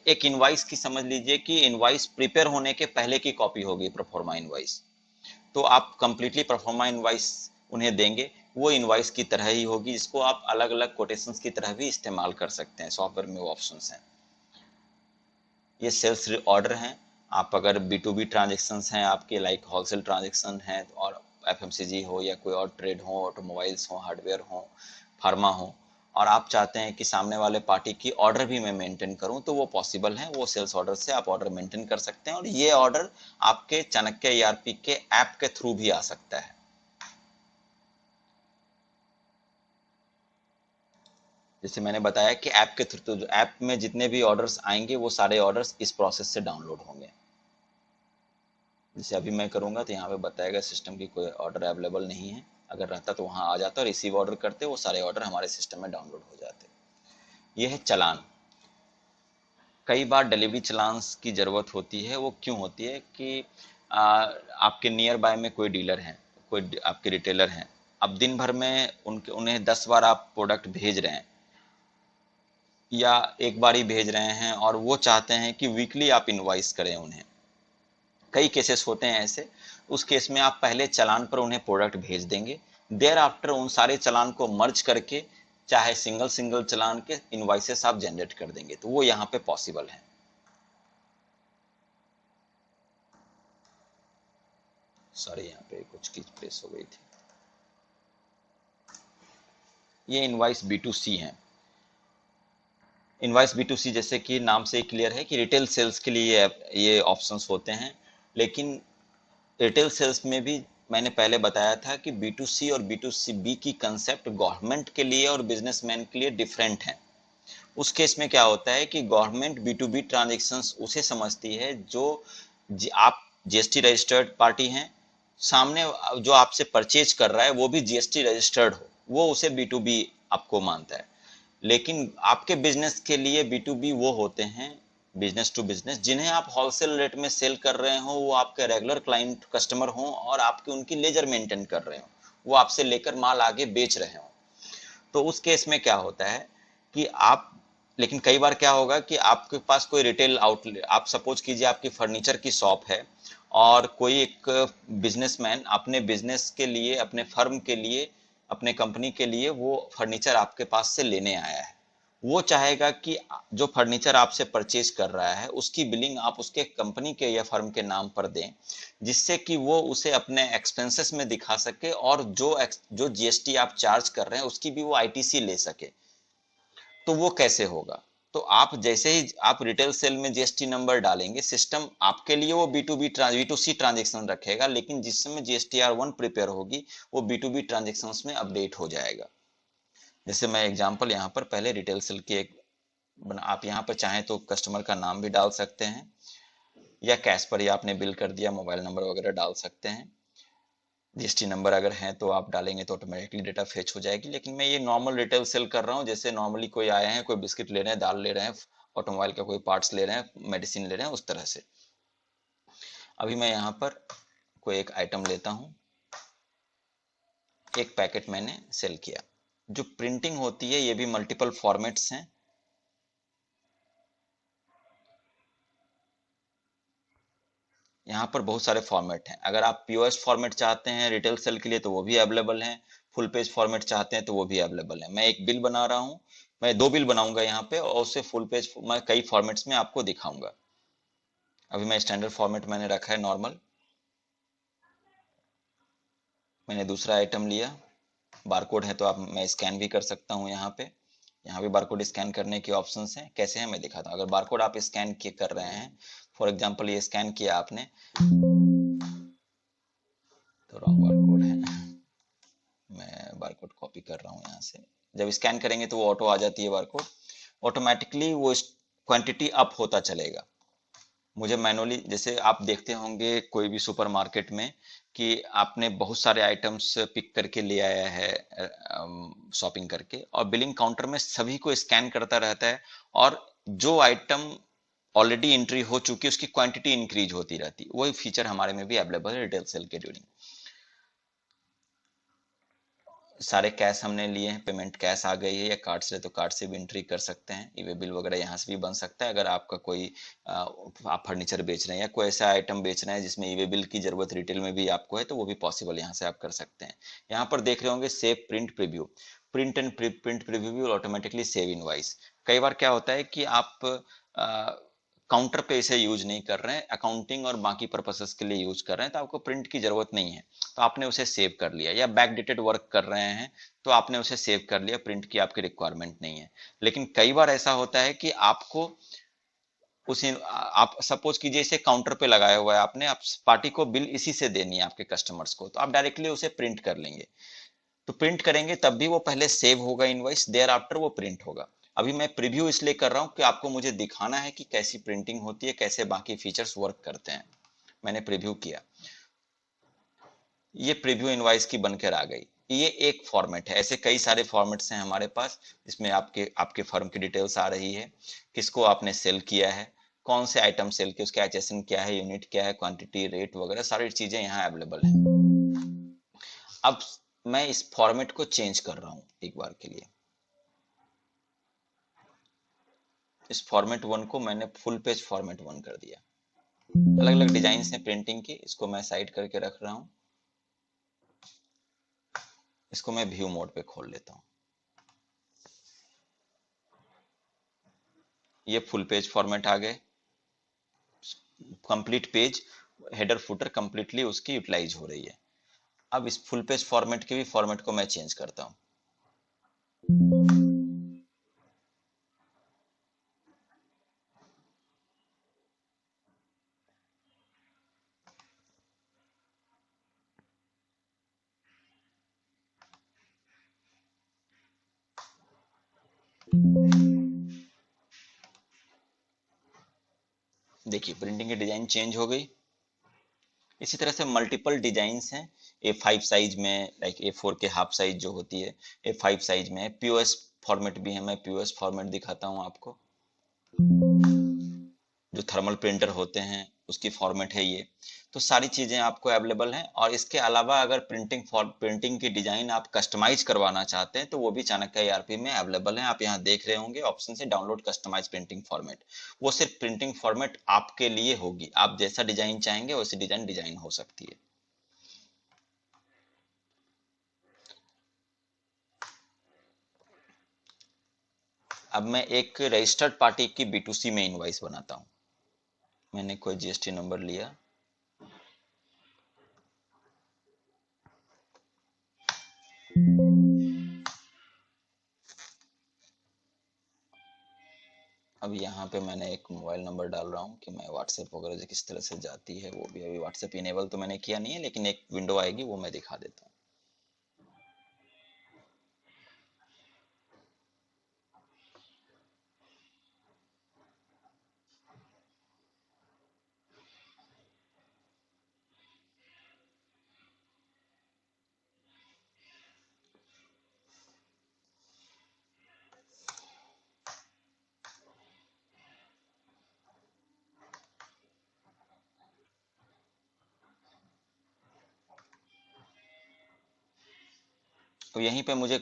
Speaker 1: एक इनवाइस की समझ लीजिए कि इनवाइस प्रिपेयर होने के पहले की कॉपी होगी प्रोफोर्मा इनवाइस। तो आप कंप्लीटली प्रोफोर्मा इनवाइस उन्हें देंगे, वो इनवाइस की तरह ही होगी जिसको आप अलग अलग कोटेशंस की तरह भी इस्तेमाल कर सकते हैं। सॉफ्टवेयर में वो ऑप्शंस हैं। ये सेल्स ऑर्डर हैं। आप अगर बी टू बी ट्रांजेक्शन हैं आपके, लाइक होलसेल ट्रांजेक्शन हैं और एफएमसीजी हो या कोई और ट्रेड हो, ऑटोमोबाइल्स हो, हार्डवेयर हो, फार्मा हो, और आप चाहते हैं कि सामने वाले पार्टी की ऑर्डर भी मैं मेंटेन करूं तो वो पॉसिबल है। वो सेल्स ऑर्डर से आप ऑर्डर मेंटेन कर सकते हैं और ये ऑर्डर आपके चाणक्य ईआरपी के ऐप के थ्रू भी आ सकता है। जैसे मैंने बताया कि ऐप के थ्रू, तो ऐप में जितने भी ऑर्डर्स आएंगे वो सारे ऑर्डर्स इस प्रोसेस से डाउनलोड होंगे। जैसे अभी मैं करूंगा तो यहाँ पे बताएगा सिस्टम की कोई ऑर्डर अवेलेबल नहीं है, अगर रहता तो वहां आ जाता और रिसीव ऑर्डर करते, वो सारे ऑर्डर हमारे सिस्टम में डाउनलोड हो जाते। ये है चालान। कई बार डिलीवरी चालान की जरूरत होती है। वो क्यों होती है कि आपके नियर बाय में कोई डीलर है, कोई आपके रिटेलर हैं, अब दिन भर में उन्हें 10 बार आप प्रोडक्ट भेज रहे हैं या एक बार ही भेज रहे हैं और वो चाहते हैं कि वीकली आप इनवाइस करें उन्हें। कई केसेस होते हैं ऐसे। उस केस में आप पहले चालान पर उन्हें प्रोडक्ट भेज देंगे, देयर आफ्टर उन सारे चालान को मर्ज करके चाहे सिंगल सिंगल चालान के इनवाइसेस आप जनरेट कर देंगे, तो वो यहाँ पे पॉसिबल है। सॉरी यहाँ पे कुछ की प्लेस हो गई थी। ये इनवाइस B2C है। इनवाइस B2C जैसे कि नाम से क्लियर है कि रिटेल सेल्स के लिए ये ऑप्शंस होते हैं, लेकिन रिटेल सेल्स में भी मैंने पहले बताया था कि B2C और B2B की कंसेप्ट गवर्नमेंट के लिए और बिजनेसमैन के लिए डिफरेंट है। उस केस में क्या होता है कि गवर्नमेंट B2B ट्रांजेक्शन्स उसे समझती है जो आप जीएसटी रजिस्टर्ड पार्टी हैं, सामने जो आपसे परचेज कर रहा है वो भी जीएसटी रजिस्टर्ड हो, वो उसे B2B आपको मानता है। लेकिन आपके बिजनेस के लिए B2B वो होते हैं, बिजनेस टू बिजनेस, जिन्हें आप होलसेल रेट में सेल कर रहे हो, वो आपके रेगुलर क्लाइंट कस्टमर हो और आपकी उनकी लेजर मेंटेन कर रहे हो, वो आपसे लेकर माल आगे बेच रहे हो। तो उस केस में क्या होता है कि आप, लेकिन कई बार क्या होगा कि आपके पास कोई रिटेल आउटलेट, आप सपोज कीजिए आपकी फर्नीचर की शॉप है और कोई एक बिजनेसमैन अपने बिजनेस के लिए, अपने फर्म के लिए, अपने कंपनी के लिए वो फर्नीचर आपके पास से लेने आया है। वो चाहेगा कि जो फर्नीचर आपसे परचेज कर रहा है उसकी बिलिंग आप उसके कंपनी के या फर्म के नाम पर दें, जिससे कि वो उसे अपने एक्सपेंसेस में दिखा सके और जो जीएसटी आप चार्ज कर रहे हैं उसकी भी वो आईटीसी ले सके। तो वो कैसे होगा? तो आप जैसे ही आप रिटेल सेल में जीएसटी नंबर डालेंगे, सिस्टम आपके लिए वो B2C ट्रांजेक्शन रखेगा, लेकिन जिस समय GSTR1 प्रिपेयर होगी वो B2B ट्रांजेक्शन में अपडेट हो जाएगा। जैसे मैं एग्जांपल यहाँ पर पहले रिटेल सेल की एक आप यहाँ पर चाहें तो कस्टमर का नाम भी डाल सकते हैं या कैश पर ही आपने बिल कर दिया, मोबाइल नंबर वगैरह डाल सकते हैं। जीएसटी नंबर अगर है तो आप डालेंगे तो ऑटोमेटिकली डेटा फेच हो जाएगी। लेकिन मैं ये नॉर्मल रिटेल सेल कर रहा हूँ, जैसे नॉर्मली कोई आए हैं, कोई बिस्किट ले रहे हैं, दाल ले रहे हैं ऑटोमोबाइल का कोई पार्ट्स ले रहे हैं, मेडिसिन ले रहे हैं, उस तरह से। अभी मैं यहाँ पर कोई एक आइटम लेता हूँ, एक पैकेट मैंने सेल किया। जो प्रिंटिंग होती है ये भी मल्टीपल फॉर्मेट्स हैं। यहाँ पर बहुत सारे फॉर्मेट हैं। अगर आप पीओएस फॉर्मेट चाहते हैं रिटेल सेल के लिए तो वो भी अवेलेबल हैं, फुल पेज फॉर्मेट चाहते हैं तो वो भी अवेलेबल है। मैं एक बिल बना रहा हूँ, मैं 2 बिल बनाऊंगा यहाँ पे, और उससे फुल पेज मैं कई फॉर्मेट्स में आपको दिखाऊंगा। अभी मैं स्टैंडर्ड फॉर्मेट मैंने रखा है, नॉर्मल। मैंने दूसरा आइटम लिया, बारकोड है तो आप मैं स्कैन भी कर सकता हूँ यहाँ पे। यहाँ भी बारकोड स्कैन करने के ऑप्शंस हैं। कैसे हैं मैं दिखाता हूँ। अगर बारकोड आप स्कैन कर रहे हैं, फॉर एग्जांपल ये स्कैन किया आपने, तो रॉन्ग बारकोड है, मैं बारकोड कॉपी कर रहा हूँ यहाँ से। जब स्कैन करेंगे तो वो ऑटो आ जाती है बारकोड, ऑटोमेटिकली वो क्वांटिटी अप होता चलेगा। मुझे मैनुअली, जैसे आप देखते होंगे कोई भी सुपरमार्केट में कि आपने बहुत सारे आइटम्स पिक करके ले आया है शॉपिंग करके, और बिलिंग काउंटर में सभी को स्कैन करता रहता है, और जो आइटम ऑलरेडी एंट्री हो चुकी है उसकी क्वांटिटी इंक्रीज होती रहती है। वही फीचर हमारे में भी अवेलेबल है रिटेल सेल के ड्यूरिंग। सारे कैश हमने लिए हैं, पेमेंट कैश आ गई है, या कार्ड से तो कार्ड से भी एंट्री कर सकते हैं। ई वे बिल वगैरह यहाँ से भी बन सकता है। अगर आपका कोई आप फर्नीचर बेच रहे हैं या कोई ऐसा आइटम बेच रहे हैं जिसमें ई वे बिल की जरूरत रिटेल में भी आपको है, तो वो भी पॉसिबल यहाँ से आप कर सकते हैं। यहाँ पर देख रहे होंगे save print preview, print and print preview will automatically save invoice. कई बार क्या होता है कि आप काउंटर पे इसे यूज नहीं कर रहे हैं, अकाउंटिंग और बाकी पर्पसेस के लिए यूज कर रहे हैं, तो आपको प्रिंट की जरूरत नहीं है, तो आपने उसे सेव कर लिया। या बैक डेटेड वर्क कर रहे हैं तो आपने उसे सेव कर लिया, प्रिंट की आपकी रिक्वायरमेंट नहीं है। लेकिन कई बार ऐसा होता है कि आपको उसी, आप सपोज कीजिए इसे काउंटर पे लगाया हुआ है आपने, आप पार्टी को बिल इसी से देनी है आपके कस्टमर्स को, तो आप डायरेक्टली उसे प्रिंट कर लेंगे। तो प्रिंट करेंगे तब भी वो पहले सेव होगा इनवॉइस, देयर आफ्टर वो प्रिंट होगा। अभी मैं प्रीव्यू इसलिए कर रहा हूं कि आपको मुझे दिखाना है कि कैसी प्रिंटिंग होती है, कैसे बाकी फीचर्स वर्क करते हैं। मैंने प्रीव्यू किया, ये प्रीव्यू इनवॉइस की बनकर आ गई। ये एक फॉर्मेट है, ऐसे कई सारे फॉर्मेट्स हैं हमारे पास। इसमें आपके आपके फर्म की डिटेल्स आ रही है, किसको आपने सेल किया है, कौन से आइटम सेल किए, उसका एचएसएन क्या है, यूनिट क्या है, क्वांटिटी, रेट वगैरह सारी चीजें यहाँ अवेलेबल है। अब मैं इस फॉर्मेट को चेंज कर रहा हूं एक बार के लिए। इस फॉर्मेट वन को मैंने फुल पेज फॉर्मेट वन कर दिया। अलग अलग डिजाइन हैं प्रिंटिंग की, इसको मैं साइड करके रख रहा हूं। इसको मैं व्यू मोड पे खोल लेता हूं। ये फुल पेज फॉर्मेट आ गए, complete page, header footer completely उसकी यूटिलाइज हो रही है। अब इस फुल पेज फॉर्मेट के भी फॉर्मेट को मैं चेंज करता हूं। देखिए प्रिंटिंग की डिजाइन चेंज हो गई। इसी तरह से मल्टीपल डिजाइन्स हैं। A5 साइज में, लाइक A4 के हाफ साइज जो होती है, A5 साइज में है। पीओएस फॉर्मेट भी है, मैं पीओएस फॉर्मेट दिखाता हूं आपको। जो थर्मल प्रिंटर होते हैं उसकी फॉर्मेट है ये। तो सारी चीजें आपको अवेलेबल हैं। और इसके अलावा अगर प्रिंटिंग की डिजाइन आप कस्टमाइज करवाना चाहते हैं तो वो भी चाणक्य ईआरपी में अवेलेबल है। आप यहाँ देख रहे होंगे ऑप्शन से डाउनलोड कस्टमाइज प्रिंटिंग फॉर्मेट। वो सिर्फ प्रिंटिंग फॉर्मेट आपके लिए होगी, आप जैसा डिजाइन चाहेंगे वैसी डिजाइन हो सकती है। अब मैं एक रजिस्टर्ड पार्टी की B2C में इनवॉइस बनाता हूँ। मैंने कोई जीएसटी नंबर लिया, अब यहाँ पे मैंने एक मोबाइल नंबर डाल रहा हूँ कि मैं व्हाट्सएप वगैरह किस तरह से जाती है, वो भी अभी व्हाट्सएप इनेबल तो मैंने किया नहीं है, लेकिन एक विंडो आएगी वो मैं दिखा देता हूँ। तो यहीं पे मुझे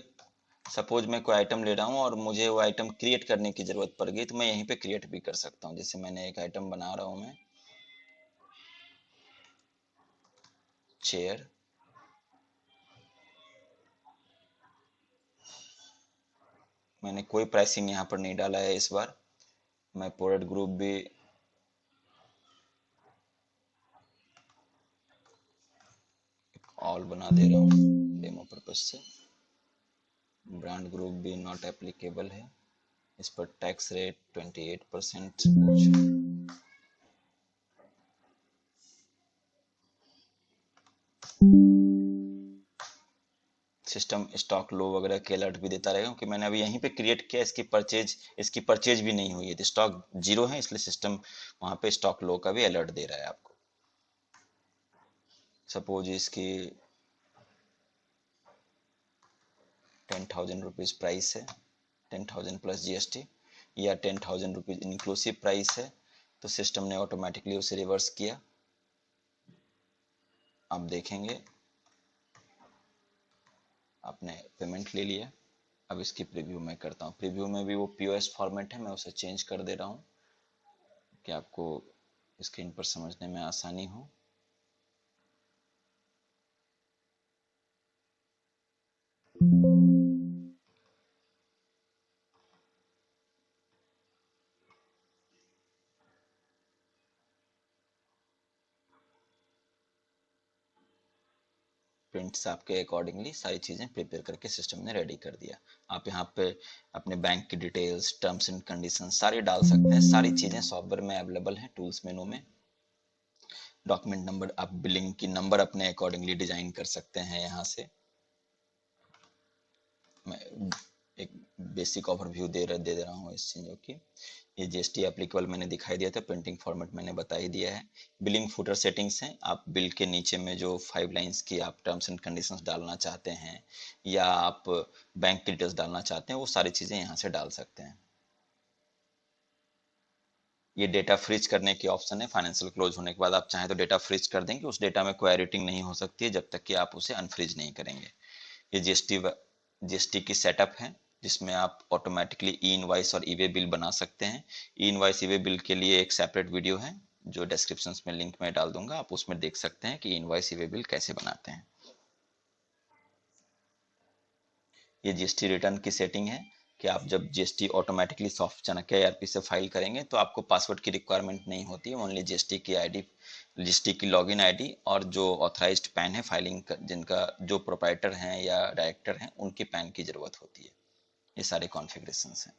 Speaker 1: सपोज मैं कोई आइटम ले रहा हूँ और मुझे वो आइटम क्रिएट करने की जरूरत पड़ गई, तो मैं यहीं पे क्रिएट भी कर सकता हूँ। जैसे मैंने एक आइटम बना रहा हूँ, मैं चेयर, मैंने कोई प्राइसिंग यहाँ पर नहीं डाला है इस बार। मैं प्रोडक्ट ग्रुप भी ऑल बना दे रहा हूँ डेमो पर्पज से। ब्रांड ग्रुप भी नॉट एप्लीकेबल है, इस पर टैक्स रेट 28%। सिस्टम स्टॉक लो वगैरह के अलर्ट भी देता रहेगा, क्योंकि मैंने अभी यहीं पे क्रिएट किया, इसकी परचेज भी नहीं हुई है, तो स्टॉक 0 है, इसलिए सिस्टम वहां पे स्टॉक लो का भी अलर्ट दे रहा है आपको। सपोज इसकी 10,000 रुपीज प्राइस है, 10,000 प्लस जीएसटी, या 10,000 रुपीज इंक्लूसिव प्राइस है, तो सिस्टम ने ऑटोमेटिकली उसे रिवर्स किया। आप देखेंगे आपने पेमेंट ले लिया। अब इसकी प्रीव्यू मैं करता हूँ। प्रीव्यू में भी वो पीओएस फॉर्मेट है, मैं उसे चेंज कर दे रहा हूँ कि आपको स्क्रीन पर समझने में आसानी हो। प्रिंट्स आपके अकॉर्डिंगली सारी चीज़ें प्रिपेयर करके सिस्टम ने रेडी कर दिया। आप यहाँ पे अपने बैंक की डिटेल्स, टर्म्स एंड कंडीशन सारी डाल सकते हैं। सारी चीज़ें सॉफ्टवेयर में अवेलेबल हैं टूल्स मेनू में। डॉक्यूमेंट नंबर, आप बिलिंग की नंबर अपने अकॉर्डिंगली डिजाइन कर सकते हैं। यहाँ से मैं एक बेसिक ओवरव्यू दे रहा हूँ इस चीज़ों की। ये जीएसटी एप्लीकेबल मैंने दिखाई दिया था, प्रिंटिंग फॉर्मेट मैंने बता ही दिया है। बिलिंग फुटर सेटिंग्स हैं, आप बिल के नीचे में जो 5 लाइंस की आप टर्म्स एंड कंडीशंस डालना चाहते हैं या आप बैंक की डिटेल्स डालना चाहते हैं, वो सारी चीज़ें यहाँ से डाल सकते हैं। ये डेटा फ्रीज करने की ऑप्शन है। फाइनेंशियल क्लोज होने के बाद आप चाहें तो डेटा फ्रीज कर देंगे, उस डेटा में कोई एडिटिंग नहीं हो सकती है जब तक कि आप उसे अनफ्रीज नहीं करेंगे। ये जीएसटी की सेटअप है, जिसमें आप ऑटोमेटिकली ई इनवॉइस और ई वे बिल बना सकते हैं। ई इनवॉइस ई वे बिल के लिए एक सेपरेट वीडियो है जो डिस्क्रिप्शन में लिंक में डाल दूंगा, आप उसमें देख सकते हैं कि ई इनवॉइस ई वे बिल कैसे बनाते हैं। ये जीएसटी रिटर्न की सेटिंग है कि आप जब GST automatically soft Chanakya ERP से फाइल करेंगे तो आपको पासवर्ड की रिक्वायरमेंट नहीं होती है। ओनली जीएसटी की आईडी, जीएसटी की लॉगिन आईडी और जो ऑथराइज्ड पैन है फाइलिंग जिनका जो प्रोप्राइटर हैं या डायरेक्टर हैं उनके पैन की जरूरत होती है। ये सारे कॉन्फ़िगरेशंस हैं।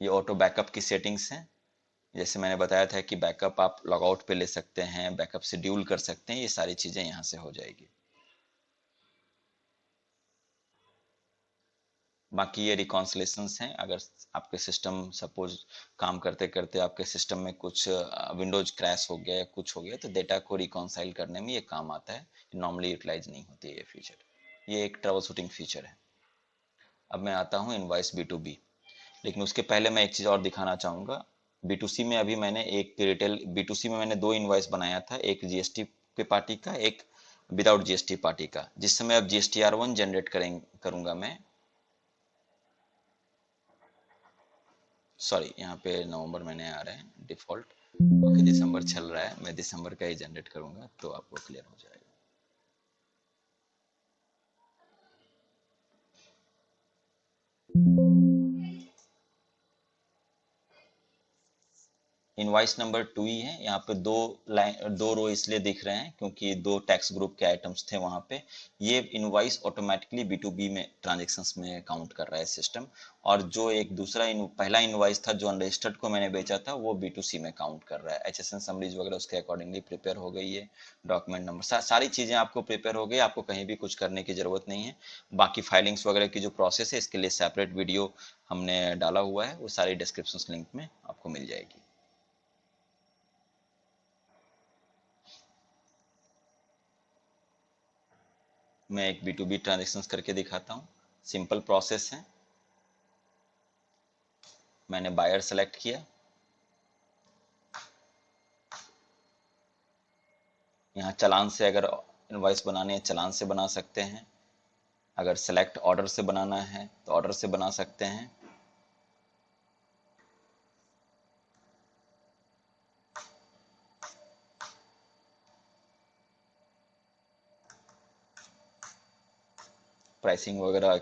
Speaker 1: ये ऑटो बैकअप की सेटिंग्स हैं। जैसे मैंने बताया था कि बैकअप आप लॉगआउट पे ले सकते हैं, बैकअप शेड्यूल कर सकते हैं, ये सारी चीज़ें यहाँ से हो जाएगी। बाकी ये रिकॉन्सिलेशंस हैं। अगर आपके सिस्टम सपोज काम करते करते आपके सिस्टम में कुछ विंडोज क्रैश हो गया या कुछ हो गया, तो डेटा को रिकॉन्साइल करने में ये काम आता है। नॉर्मली यूटिलाइज नहीं होती है ये फीचर। ये एक ट्रबल शूटिंग फीचर है। अब मैं आता हूँ इनवॉइस B2B, लेकिन उसके पहले मैं एक चीज़ और दिखाना चाहूँगा। B2C में अभी मैंने एक रिटेल B2C में मैंने 2 इनवॉइस बनाया था, एक जीएसटी के पार्टी का, एक विदाउट जीएसटी पार्टी का, जिस समय अब GSTR1 जनरेट करूँगा मैं। सॉरी, यहाँ पे नवंबर महीने आ रहे हैं डिफॉल्ट। ओके, दिसंबर चल रहा है, मैं दिसंबर का ही जनरेट करूंगा तो आपको क्लियर हो जाएगा। इनवाइस नंबर 2 ही है। यहाँ पे दो रो इसलिए दिख रहे हैं क्योंकि 2 टैक्स ग्रुप के आइटम्स थे वहां पे। ये इनवाइस ऑटोमेटिकली B2B में ट्रांजेक्शन्स में काउंट कर रहा है सिस्टम, और जो एक पहला इनवाइस था जो अनरजिस्टर्ड को मैंने बेचा था वो B2C में काउंट कर रहा है। HSN समरीज वगैरह उसके अकॉर्डिंगली प्रिपेयर हो गई है। डॉक्यूमेंट नंबर सारी चीजें आपको प्रिपेयर हो गई, आपको कहीं भी कुछ करने की जरूरत नहीं है। बाकी फाइलिंग्स वगैरह की जो प्रोसेस है इसके लिए सेपरेट वीडियो हमने डाला हुआ है, वो सारी डिस्क्रिप्शन लिंक में आपको मिल जाएगी। मैं एक B2B ट्रांजेक्शन्स करके दिखाता हूँ। सिंपल प्रोसेस है। मैंने बायर सेलेक्ट किया, यहाँ चालान से अगर इनवॉइस बनाने हैं चालान से बना सकते हैं। अगर सेलेक्ट ऑर्डर से बनाना है तो ऑर्डर से बना सकते हैं। प्राइसिंग वगैरह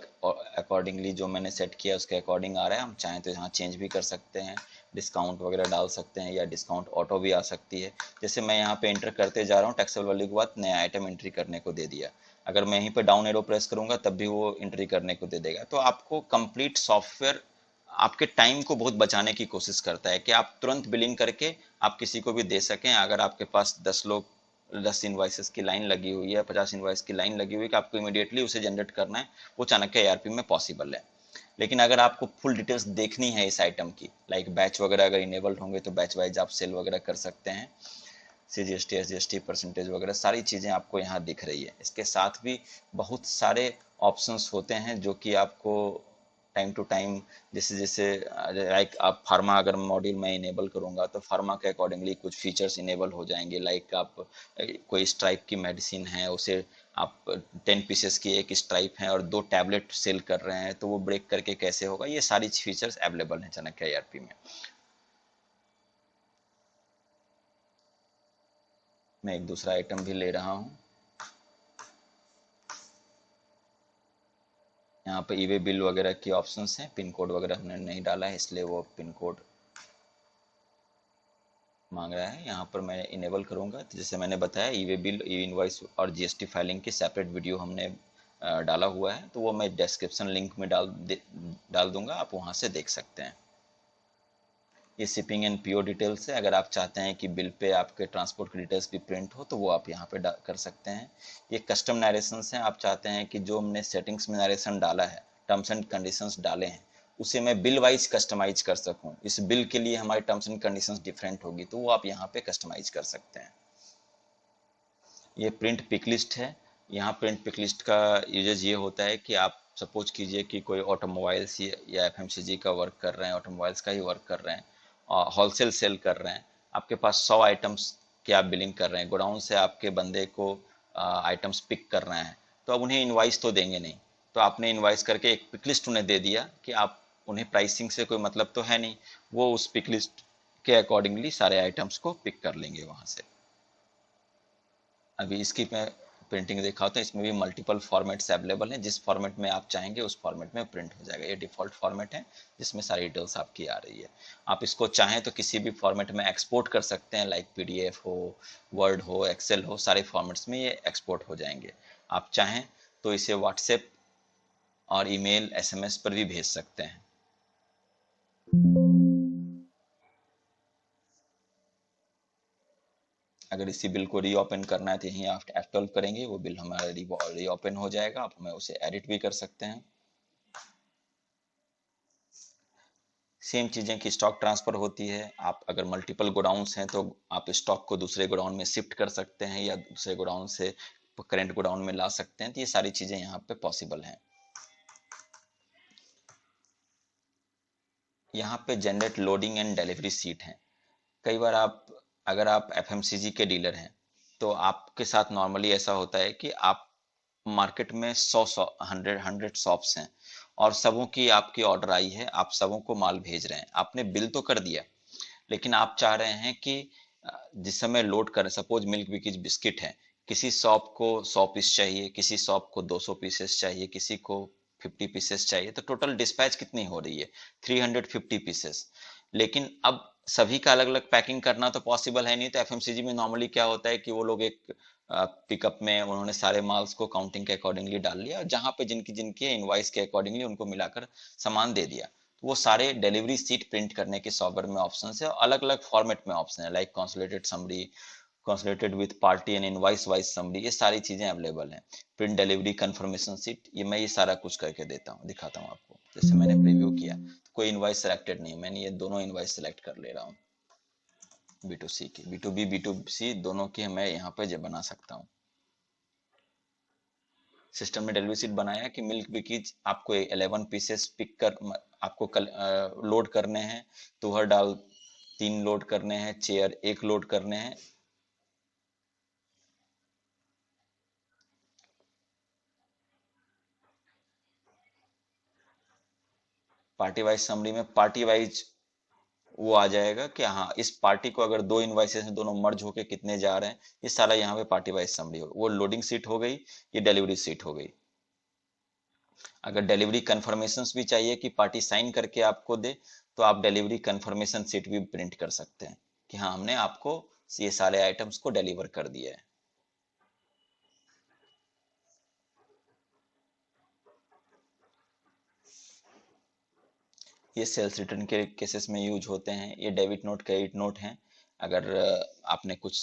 Speaker 1: अकॉर्डिंगली जो मैंने सेट किया उसके अकॉर्डिंग आ रहा है। हम चाहें तो यहाँ चेंज भी कर सकते हैं, डिस्काउंट वगैरह डाल सकते हैं या डिस्काउंट ऑटो भी आ सकती है। जैसे मैं यहाँ पे एंटर करते जा रहा हूँ, टैक्सेबल वैल्यू के बाद नया आइटम एंट्री करने को दे दिया। अगर मैं यहीं पे डाउन एरो प्रेस करूंगा तब भी वो एंट्री करने को दे देगा। तो आपको कंप्लीट सॉफ्टवेयर आपके टाइम को बहुत बचाने की कोशिश करता है कि आप तुरंत बिलिंग करके आप किसी को भी दे सकें। अगर आपके पास 10 इनवाइसेस की लाइन लगी हुई है, 50 इनवाइस की लाइन लगी हुई है कि आपको इमीडिएटली उसे जनरेट करना है, वो चाणक्य एआरपी में पॉसिबल है। लेकिन अगर आपको फुल डिटेल्स देखनी है इस आइटम की, लाइक बैच वगैरह अगर इनेबल्ड होंगे तो बैच वाइज आप सेल वगैरह कर सकते हैं। CGST SGST परसेंटेज वगैरह सारी चीज़ें आपको यहाँ दिख रही है। इसके साथ भी बहुत सारे ऑप्शंस होते हैं जो कि आपको टाइम टू टाइम, जैसे जैसे लाइक आप फार्मा अगर मॉड्यूल में इनेबल करूंगा तो फार्मा के अकॉर्डिंगली कुछ फीचर्स इनेबल हो जाएंगे। लाइक आप कोई स्ट्राइप की मेडिसिन है उसे आप 10 पीसेस की एक स्ट्राइप है और 2 टैबलेट सेल कर रहे हैं तो वो ब्रेक करके कैसे होगा, ये सारी फीचर्स अवेलेबल हैं चाणक्य ERP में। मैं एक दूसरा आइटम भी ले रहा हूँ। यहाँ पे ई वे बिल वगैरह की ऑप्शंस हैं। पिन कोड वगैरह हमने नहीं डाला है इसलिए वो पिन कोड मांग रहा है। यहाँ पर मैं इनेबल करूँगा तो जैसे मैंने बताया ई वे बिल, ई इनवॉइस और GST फाइलिंग की सेपरेट वीडियो हमने डाला हुआ है, तो वो मैं डिस्क्रिप्शन लिंक में डाल दूंगा, आप वहाँ से देख सकते हैं। ये शिपिंग एंड पीओ डिटेल्स है। अगर आप चाहते हैं कि बिल पे आपके ट्रांसपोर्ट की डिटेल्स भी प्रिंट हो तो वो आप यहाँ पे कर सकते हैं। ये कस्टम नरेशंस हैं। आप चाहते हैं कि जो हमने सेटिंग्स में नरेशन डाला है, टर्म्स एंड कंडीशंस डाले हैं, उसे मैं बिल वाइज कस्टमाइज कर सकूं। इस बिल के लिए हमारी टर्म्स एंड कंडीशंस डिफरेंट होगी तो वो आप यहाँ पे कस्टमाइज कर सकते हैं। ये प्रिंट पिक लिस्ट है। यहाँ प्रिंट पिक लिस्ट का यूजेज ये होता है कि आप सपोज कीजिए कि कोई ऑटोमोबाइल्स या FMCG का वर्क कर रहे हैं, ऑटोमोबाइल्स का ही वर्क कर रहे हैं और होलसेल सेल कर रहे हैं। आपके पास 100 आइटम्स की आप बिलिंग कर रहे हैं, गोडाउन से आपके बंदे को आइटम्स पिक कर रहे हैं, तो अब उन्हें इन्वाइस तो देंगे नहीं। तो आपने इन्वाइस करके एक पिक लिस्ट उन्हें दे दिया कि आप उन्हें प्राइसिंग से कोई मतलब तो है नहीं, वो उस पिक लिस्ट के अकॉर्डिंगली सारे आइटम्स को पिक कर लेंगे वहाँ से। अभी इसकी मैं प्रिंटिंग दिखाता हूँ। इसमें भी मल्टीपल फॉर्मेट्स अवेलेबल हैं। जिस फॉर्मेट में आप चाहेंगे उस फॉर्मेट में प्रिंट हो जाएगा। ये डिफ़ॉल्ट फॉर्मेट है जिसमें सारी डिटेल्स आपकी आ रही है। आप इसको चाहें तो किसी भी फॉर्मेट में एक्सपोर्ट कर सकते हैं, लाइक PDF हो, वर्ड हो, एक्सेल हो, सारे फॉर्मेट्स में ये एक्सपोर्ट हो जाएंगे। आप चाहें तो इसे व्हाट्सएप और ईमेल SMS पर भी भेज सकते हैं। अगर इसी बिल को रीओपन करना है तो यहीं आप F12 करेंगे, वो बिल हमारा रीओपन हो जाएगा। आप हमें उसे एडिट भी कर सकते हैं। सेम चीज़ें की स्टॉक ट्रांसफ़र होती है। आप अगर मल्टीपल गोडाउन्स हैं तो आप स्टॉक को दूसरे गोडाउन में शिफ्ट कर सकते हैं या दूसरे गोडाउन से करेंट गोडाउन में ला सकते हैं। तो ये सारी चीज़ें यहाँ पे पॉसिबल हैं। यहाँ पे generate loading and delivery seat है। कई बार आप अगर आप FMCG के डीलर हैं तो आपके साथ नॉर्मली ऐसा होता है कि आप मार्केट में 100 शॉप्स हैं और सबों की आपकी ऑर्डर आई है, आप सबों को माल भेज रहे हैं, आपने बिल तो कर दिया, लेकिन आप चाह रहे हैं कि जिस समय लोड करें, सपोज मिल्क बिकीज बिस्किट है, किसी शॉप को 100 पीस चाहिए, किसी शॉप को 200 पीसेस चाहिए, किसी को 50 पीसेस चाहिए, तो टोटल डिस्पैच कितनी हो रही है 350 पीसेस। लेकिन अब सभी का अलग अलग पैकिंग करना तो पॉसिबल है नहीं। तो FMCG में नॉर्मली क्या होता है कि वो लोग एक पिकअप में उन्होंने सारे माल्स को काउंटिंग के अकॉर्डिंगली डाल लिया और जहां पे जिनकी जिनकी इनवाइस के अकॉर्डिंगली उनको मिलाकर सामान दे दिया। वो सारे डिलीवरी सीट प्रिंट करने के सॉफ्टवेयर में ऑप्शन है और अलग अलग फॉर्मेट में ऑप्शन है, like consolidated summary, consolidated with party and invoice wise summary, ये सारी चीजें अवेलेबल हैं। प्रिंट डिलीवरी कंफर्मेशन सीट, ये मैं ये सारा कुछ करके देता हूँ, दिखाता हूँ आपको। जैसे मैंने प्रीव्यू किया तो कोई इनवाइस सेलेक्टेड नहीं है, मैंने ये दोनों इनवाइस सेलेक्ट कर ले रहा हूँ। B2C की, B2B B2C दोनों की मैं यहाँ पे बना सकता हूँ। सिस्टम में डिलीवरी सीट बनाया कि मिल्क बिकीज आपको 11 पीसेस पिक कर आपको लोड करने हैं, तुहर दाल 3 लोड करने हैं, चेयर 1 लोड करने हैं। पार्टी वाइज समरी में पार्टी वाइज वो आ जाएगा कि हाँ इस पार्टी को अगर दो इनवाइसेस हैं दोनों मर्ज होके कितने जा रहे हैं, ये सारा यहाँ पे पार्टी वाइज समरी हो, वो लोडिंग सीट हो गई, ये डिलीवरी सीट हो गई। अगर डिलीवरी कंफर्मेशंस भी चाहिए कि पार्टी साइन करके आपको दे, तो आप डिलीवरी कंफर्मेशन सीट भी प्रिंट कर सकते हैं कि हाँ हमने आपको ये सारे आइटम्स को डिलीवर कर दिया है। ये सेल्स रिटर्न के केसेस में यूज होते हैं। ये डेबिट नोट क्रेडिट नोट हैं। अगर आपने कुछ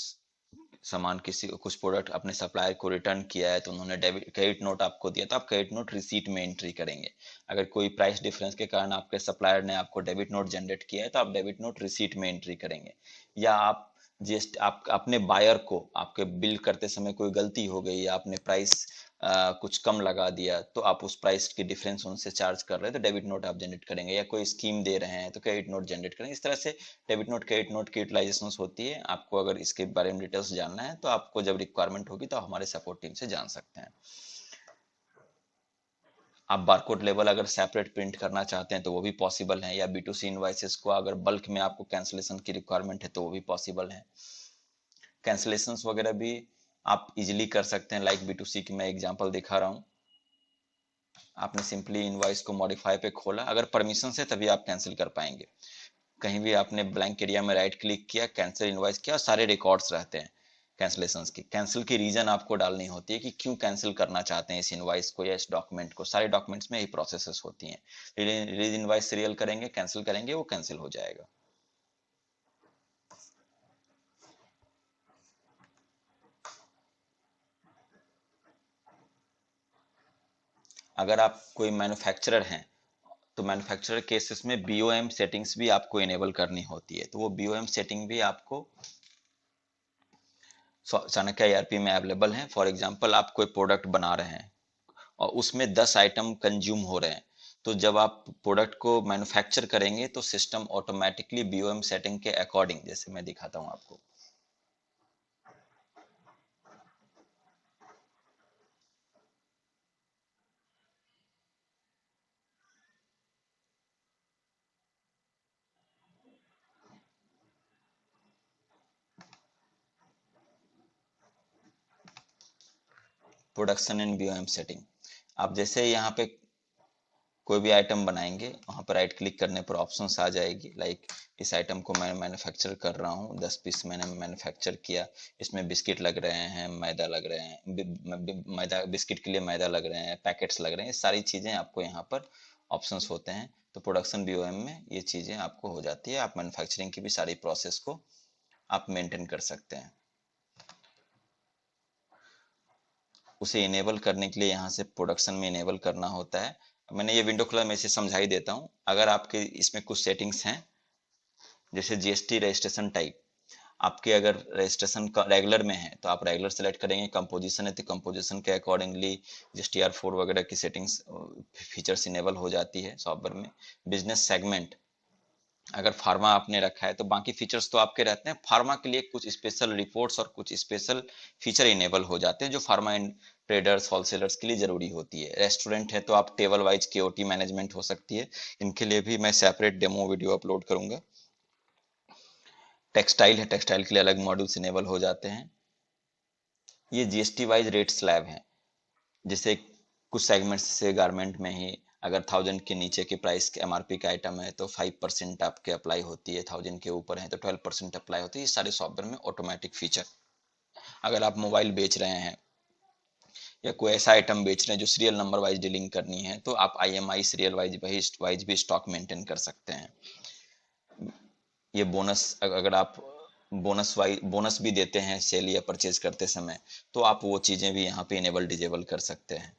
Speaker 1: सामान किसी कुछ प्रोडक्ट अपने सप्लायर को रिटर्न किया है तो उन्होंने डेबिट क्रेडिट नोट आपको दिया, तो आप क्रेडिट नोट रिसीट में एंट्री करेंगे। अगर कोई प्राइस डिफरेंस के कारण आपके सप्लायर ने आपको डेबिट नोट जनरेट किया है तो आप डेबिट नोट रिसीट में एंट्री करेंगे। या आप जिस आप अपने बायर को आपके बिल करते समय कोई गलती हो गई या आपने प्राइस कुछ कम लगा दिया तो आप उस प्राइस की डिफरेंस उनसे चार्ज कर रहे हैं तो डेबिट नोट आप जनरेट करेंगे। या कोई स्कीम दे रहे हैं तो क्रेडिट नोट जनरेट करेंगे। इस तरह से डेबिट नोट क्रेडिट नोट की यूटिलाइजेशन होती है। आपको अगर इसके बारे में डिटेल्स जानना है तो आपको जब रिक्वायरमेंट होगी तो हमारे सपोर्ट टीम से जान सकते हैं। आप बारकोड लेवल अगर सेपरेट प्रिंट करना चाहते हैं तो वो भी पॉसिबल है, या B2C इनवाइसेस को अगर बल्क में आपको कैंसिलेशन की रिक्वायरमेंट है तो वो भी पॉसिबल है। कैंसिलेशन वगैरह भी आप इजिली कर सकते हैं। लाइक B2C की मैं एग्जांपल दिखा रहा हूँ। आपने सिंपली इनवाइस को मॉडिफाई पे खोला, अगर परमिशन से तभी आप कैंसिल कर पाएंगे। कहीं भी आपने ब्लैंक एरिया में राइट क्लिक किया, कैंसिल इनवाइस किया, सारे रिकॉर्ड्स रहते हैं कैंसिलेशंस की। कैंसिल की रीजन आपको डालनी होती है कि क्यों कैंसिल करना चाहते हैं इस इनवाइस को या इस डॉक्यूमेंट को। सारे डॉक्यूमेंट्स में यही प्रोसेसेस होती हैं। रिलीज इनवाइस सीरियल करेंगे, कैंसिल करेंगे, वो कैंसिल हो जाएगा। अगर आप कोई मैन्युफैक्चरर हैं तो मैन्युफैक्चरर केसेस में BOM सेटिंग्स भी आपको इनेबल करनी होती है। तो वो BOM सेटिंग भी आपको चाणक्य ERP में अवेलेबल है। फॉर एग्जांपल आप कोई प्रोडक्ट बना रहे हैं और उसमें 10 आइटम कंज्यूम हो रहे हैं, तो जब आप प्रोडक्ट को मैन्युफैक्चर करेंगे तो सिस्टम ऑटोमेटिकली BOM सेटिंग के अकॉर्डिंग, जैसे मैं दिखाता हूँ आपको, प्रोडक्शन एंड BOM सेटिंग। आप जैसे यहाँ पे कोई भी आइटम बनाएंगे वहां पर राइट क्लिक करने पर ऑप्शंस आ जाएगी। लाइक इस आइटम को मैं मैन्युफैक्चर कर रहा हूँ, 10 पीस मैंने मैन्युफैक्चर किया। इसमें बिस्किट लग रहे हैं, मैदा लग रहे हैं, मैदा बिस्किट के लिए मैदा लग रहे हैं, पैकेट्स लग रहे हैं, ये सारी चीजें आपको यहाँ पर ऑप्शंस होते हैं। तो प्रोडक्शन BOM में ये चीजें आपको हो जाती है। आप मैन्युफैक्चरिंग की भी सारी प्रोसेस को आप मेंटेन कर सकते हैं। उसे इनेबल करने के लिए यहाँ से प्रोडक्शन में इनेबल करना होता है। मैंने ये विंडो खोला, मैं इसे समझाई देता हूँ। अगर आपके इसमें कुछ सेटिंग्स हैं जैसे GST रजिस्ट्रेशन टाइप, आपके अगर रजिस्ट्रेशन रेगुलर में है तो आप रेगुलर सेलेक्ट करेंगे। कंपोजिशन है तो कंपोजिशन के अकॉर्डिंगली GSTR4 वगैरह की सेटिंग्स फीचर्स इनेबल हो जाती है सॉफ्टवेयर में। बिजनेस सेगमेंट अगर फार्मा आपने रखा है तो बाकी फीचर्स तो आपके रहते हैं। फार्मा के लिए कुछ स्पेशल रिपोर्ट्स और कुछ स्पेशल फीचर इनेबल हो जाते हैं जो फार्मा एंड ट्रेडर्स होलसेलर्स के लिए जरूरी होती है। रेस्टोरेंट है तो आप टेबल वाइज KOT मैनेजमेंट हो सकती है। इनके लिए भी मैं सेपरेट डेमो वीडियो अपलोड करूंगा। टेक्सटाइल है, टेक्सटाइल के लिए अलग मॉड्यूल्स इनेबल हो जाते हैं। ये GST वाइज रेट स्लैब है। जैसे कुछ सेगमेंट्स से गारमेंट में ही अगर 1000 के नीचे के प्राइस के MRP का आइटम है तो 5% आपके अप्लाई होती है, 1000 के ऊपर है तो 12% अप्लाई होती है। ये सारे सॉफ्टवेयर में ऑटोमेटिक फीचर। अगर आप मोबाइल बेच रहे हैं या कोई ऐसा आइटम बेच रहे हैं जो सीरियल नंबर वाइज डीलिंग करनी है तो आप IMI सीरियल वाइज भी स्टॉक मेंटेन कर सकते हैं। ये बोनस अगर आप बोनस भी देते हैं सेल या परचेज करते समय तो आप वो चीजें भी यहाँ पे इनेबल डिजेबल कर सकते हैं।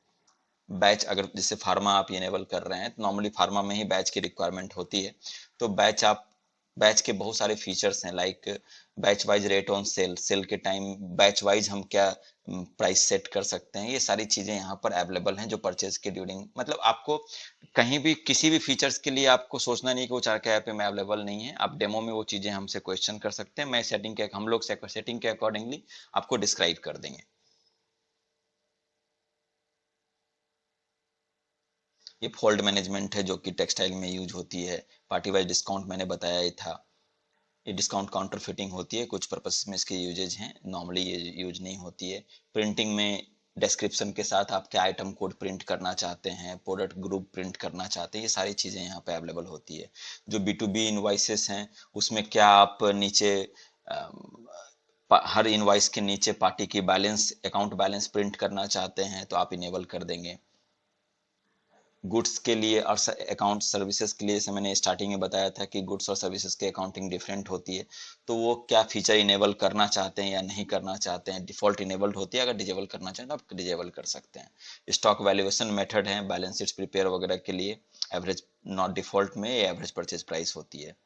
Speaker 1: बैच अगर जैसे फार्मा आप इनेबल कर रहे हैं तो नॉर्मली फार्मा में ही बैच की रिक्वायरमेंट होती है। तो बैच के बहुत सारे फीचर्स हैं। Like batch wise rate on sale, sale के टाइम बैच वाइज हम क्या प्राइस सेट कर सकते हैं। ये सारी चीजें यहाँ पर अवेलेबल हैं जो परचेज के ड्यूरिंग, मतलब आपको कहीं भी किसी भी फीचर्स के लिए आपको सोचना नहीं कि वो चार के ऐप में अवेलेबल नहीं है। आप डेमो में वो चीजें हमसे क्वेश्चन कर सकते हैं। मैं हम लोग सेटिंग के अकॉर्डिंगली आपको डिस्क्राइब कर देंगे। ये फोल्ड मैनेजमेंट है जो कि टेक्सटाइल में यूज होती है। पार्टी वाइज डिस्काउंट मैंने बताया ही था। ये डिस्काउंट काउंटर फिटिंग होती है, कुछ पर्पस में इसके यूजेज हैं, नॉर्मली ये यूज नहीं होती है। प्रिंटिंग में डिस्क्रिप्शन के साथ आप क्या आइटम कोड प्रिंट करना चाहते हैं, प्रोडक्ट ग्रुप प्रिंट करना चाहते हैं, ये सारी चीज़ें यहाँ पे अवेलेबल होती है। जो B2B इनवाइसेस हैं उसमें क्या आप नीचे हर इनवाइस के नीचे पार्टी की बैलेंस, अकाउंट बैलेंस प्रिंट करना चाहते हैं तो आप इनेबल कर देंगे। गुड्स के लिए और अकाउंट सर्विसेज के लिए, जैसे मैंने स्टार्टिंग में बताया था कि गुड्स और सर्विसेज की अकाउंटिंग डिफरेंट होती है, तो वो क्या फीचर इनेबल करना चाहते हैं या नहीं करना चाहते हैं। डिफॉल्ट इनेबल्ड होती है, अगर डिजेबल करना चाहें तो आप डिजेबल कर सकते हैं। स्टॉक वैल्यूएशन मेथड है बैलेंस शीट्स प्रिपेयर वगैरह के लिए। एवरेज नॉट डिफॉल्ट में एवरेज परचेज प्राइस होती है।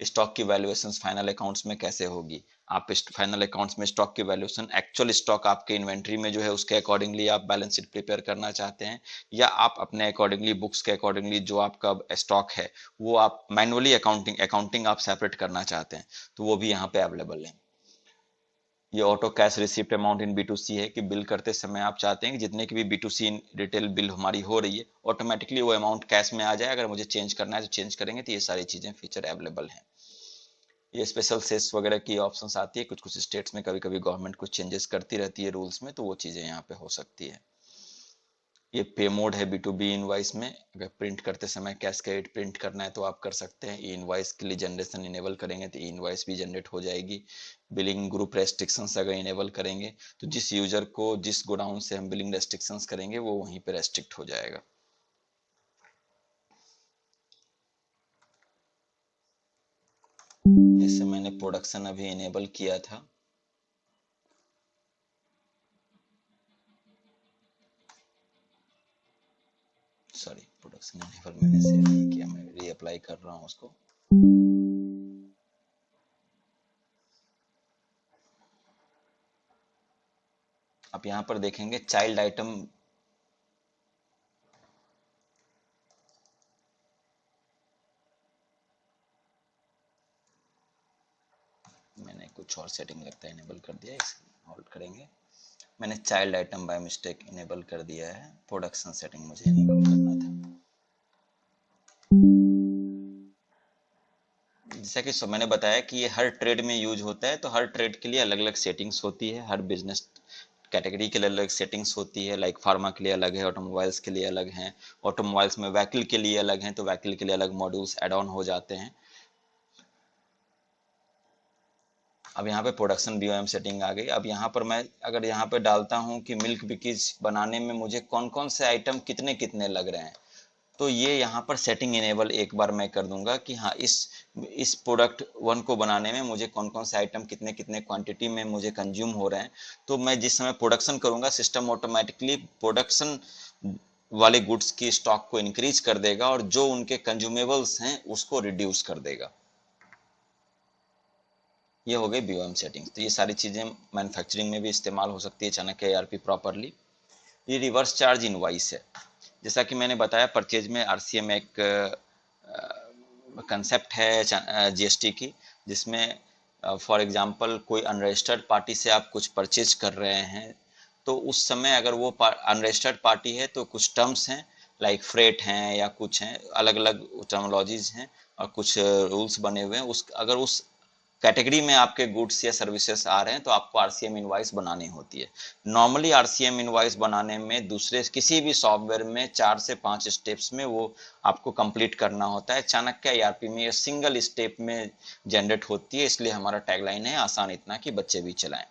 Speaker 1: स्टॉक की वैल्यूएशन फाइनल अकाउंट्स में कैसे होगी, आप फाइनल अकाउंट्स में स्टॉक की वैल्यूएशन एक्चुअल स्टॉक आपके इन्वेंट्री में जो है उसके अकॉर्डिंगली आप बैलेंस शीट प्रिपेयर करना चाहते हैं, या आप अपने अकॉर्डिंगली बुक्स के अकॉर्डिंगली जो आपका स्टॉक है वो आप मैनुअली अकाउंटिंग आप सेपरेट करना चाहते हैं, तो वो भी यहाँ पे अवेलेबल है। ये auto cash receipt amount in B2C है कि बिल करते समय आप चाहते हैं कि जितने की भी B2C रिटेल बिल हमारी हो रही है ऑटोमेटिकली वो अमाउंट कैश में आ जाए, अगर मुझे चेंज करना है तो चेंज करेंगे, तो ये सारी चीजें फीचर अवेलेबल हैं। ये स्पेशल सेस वगैरह की ऑप्शंस आती है, कुछ कुछ स्टेट्स में कभी कभी गवर्नमेंट कुछ चेंजेस करती रहती है रूल्स में, तो वो चीज़ें यहाँ पे हो सकती है। ये पे मोड है B2B इनवाइस में, अगर प्रिंट करते समय कैस्केड प्रिंट करना है तो आप कर सकते हैं। ई इनवाइस के लिए जनरेशन इनेबल करेंगे तो ई इनवाइस भी जनरेट हो जाएगी। बिलिंग ग्रुप रेस्ट्रिक्शंस अगर इनेबल करेंगे तो जिस यूजर को जिस गोडाउन से हम बिलिंग रेस्ट्रिक्शंस करेंगे वो वहीं पे रेस्ट्रिक्ट हो जाएगा। जैसे मैंने प्रोडक्शन अभी इनेबल किया था, सॉरी प्रोडक्शन इनेबल मैंने सेव नहीं किया, मैं रीअप्लाई कर रहा हूँ उसको। आप यहाँ पर देखेंगे चाइल्ड आइटम, मैंने कुछ और सेटिंग लगता है इनेबल कर दिया, इसे होल्ड करेंगे। मैंने child item by mistake enable कर दिया है, प्रोडक्शन सेटिंग मुझे इनेबल करना था। जैसा कि मैंने बताया कि ये हर ट्रेड में यूज होता है, तो हर ट्रेड के लिए अलग अलग सेटिंग्स होती है, हर बिजनेस कैटेगरी के लिए अलग सेटिंग्स होती है। लाइक फार्मा के लिए अलग है, ऑटोमोबाइल्स के लिए अलग हैं, ऑटोमोबाइल्स में व्हीकल के लिए अलग हैं, तो व्हीकल के लिए अलग मॉड्यूल्स एड ऑन हो जाते हैं। अब यहाँ पे प्रोडक्शन BOM सेटिंग आ गई। अब यहाँ पर मैं अगर यहाँ पे डालता हूँ कि मिल्क बिकीज बनाने में मुझे कौन कौन से आइटम कितने कितने लग रहे हैं, तो ये यहाँ पर सेटिंग इनेबल एक बार मैं कर दूंगा कि हाँ इस प्रोडक्ट वन को बनाने में मुझे कौन कौन से आइटम कितने कितने क्वांटिटी में मुझे कंज्यूम हो रहे हैं। तो मैं जिस समय प्रोडक्शन करूंगा सिस्टम ऑटोमेटिकली प्रोडक्शन वाले गुड्स की स्टॉक को इंक्रीज कर देगा और जो उनके कंज्यूमेबल्स हैं उसको रिड्यूस कर देगा। ये हो गई BOM सेटिंग्स। तो ये सारी चीजें मैन्युफैक्चरिंग में भी इस्तेमाल हो सकती है चाणक्य ERP प्रॉपरली। ये रिवर्स चार्ज इनवाइस है। जैसा कि मैंने बताया परचेज में RCM एक कंसेप्ट है GST की, जिसमें फॉर एग्जांपल कोई अनरजिस्टर्ड पार्टी से आप कुछ परचेज कर रहे हैं, तो उस समय अगर वो अनरजिस्टर्ड पार्टी है तो कुछ टर्म्स हैं लाइक फ्रेट हैं या कुछ हैं, अलग अलग टर्मोलॉजीज हैं और कुछ रूल्स बने हुए हैं। उस अगर उस कैटेगरी में आपके गुड्स या सर्विसेज आ रहे हैं तो आपको RCM इनवाइस बनानी होती है। नॉर्मली RCM इनवाइस बनाने में दूसरे किसी भी सॉफ्टवेयर में 4 से 5 स्टेप्स में वो आपको कंप्लीट करना होता है। चाणक्य ERP में ये सिंगल स्टेप में जनरेट होती है, इसलिए हमारा टैगलाइन है आसान इतना कि बच्चे भी चलाएं।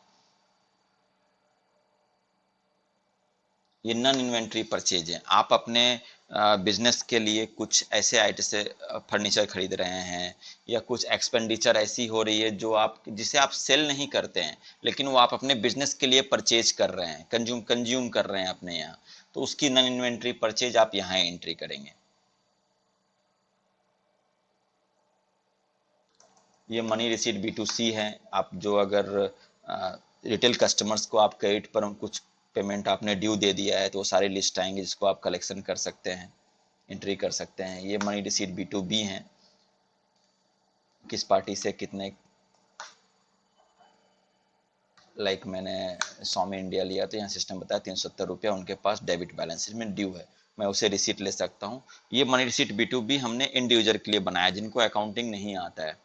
Speaker 1: ये नॉन इन्वेंट्री परचेज है। आप अपने बिजनेस के लिए कुछ ऐसे आइटम से फर्नीचर खरीद रहे हैं या कुछ एक्सपेंडिचर ऐसी हो रही है जो आप जिसे आप सेल नहीं करते हैं लेकिन वो आप अपने बिजनेस के लिए परचेज कर रहे हैं, कंज्यूम कर रहे हैं अपने यहाँ, तो उसकी नॉन इन्वेंट्री परचेज आप यहाँ एंट्री करेंगे। ये मनी रिसीट B2C है। आप जो अगर रिटेल कस्टमर्स को आप क्रेडिट पर कुछ पेमेंट आपने ड्यू दे दिया है तो वो सारी लिस्ट आएंगे जिसको आप कलेक्शन कर सकते हैं, एंट्री कर सकते हैं। ये मनी रिसीट B2B है, किस पार्टी से कितने, लाइक मैंने स्वामी इंडिया लिया तो यहाँ सिस्टम बताया 370 रुपया उनके पास डेबिट बैलेंस में ड्यू है, मैं उसे रिसीट ले सकता हूँ। ये मनी रिसीट B2B हमने इंडिविजुअल के लिए बनाया, जिनको अकाउंटिंग नहीं आता है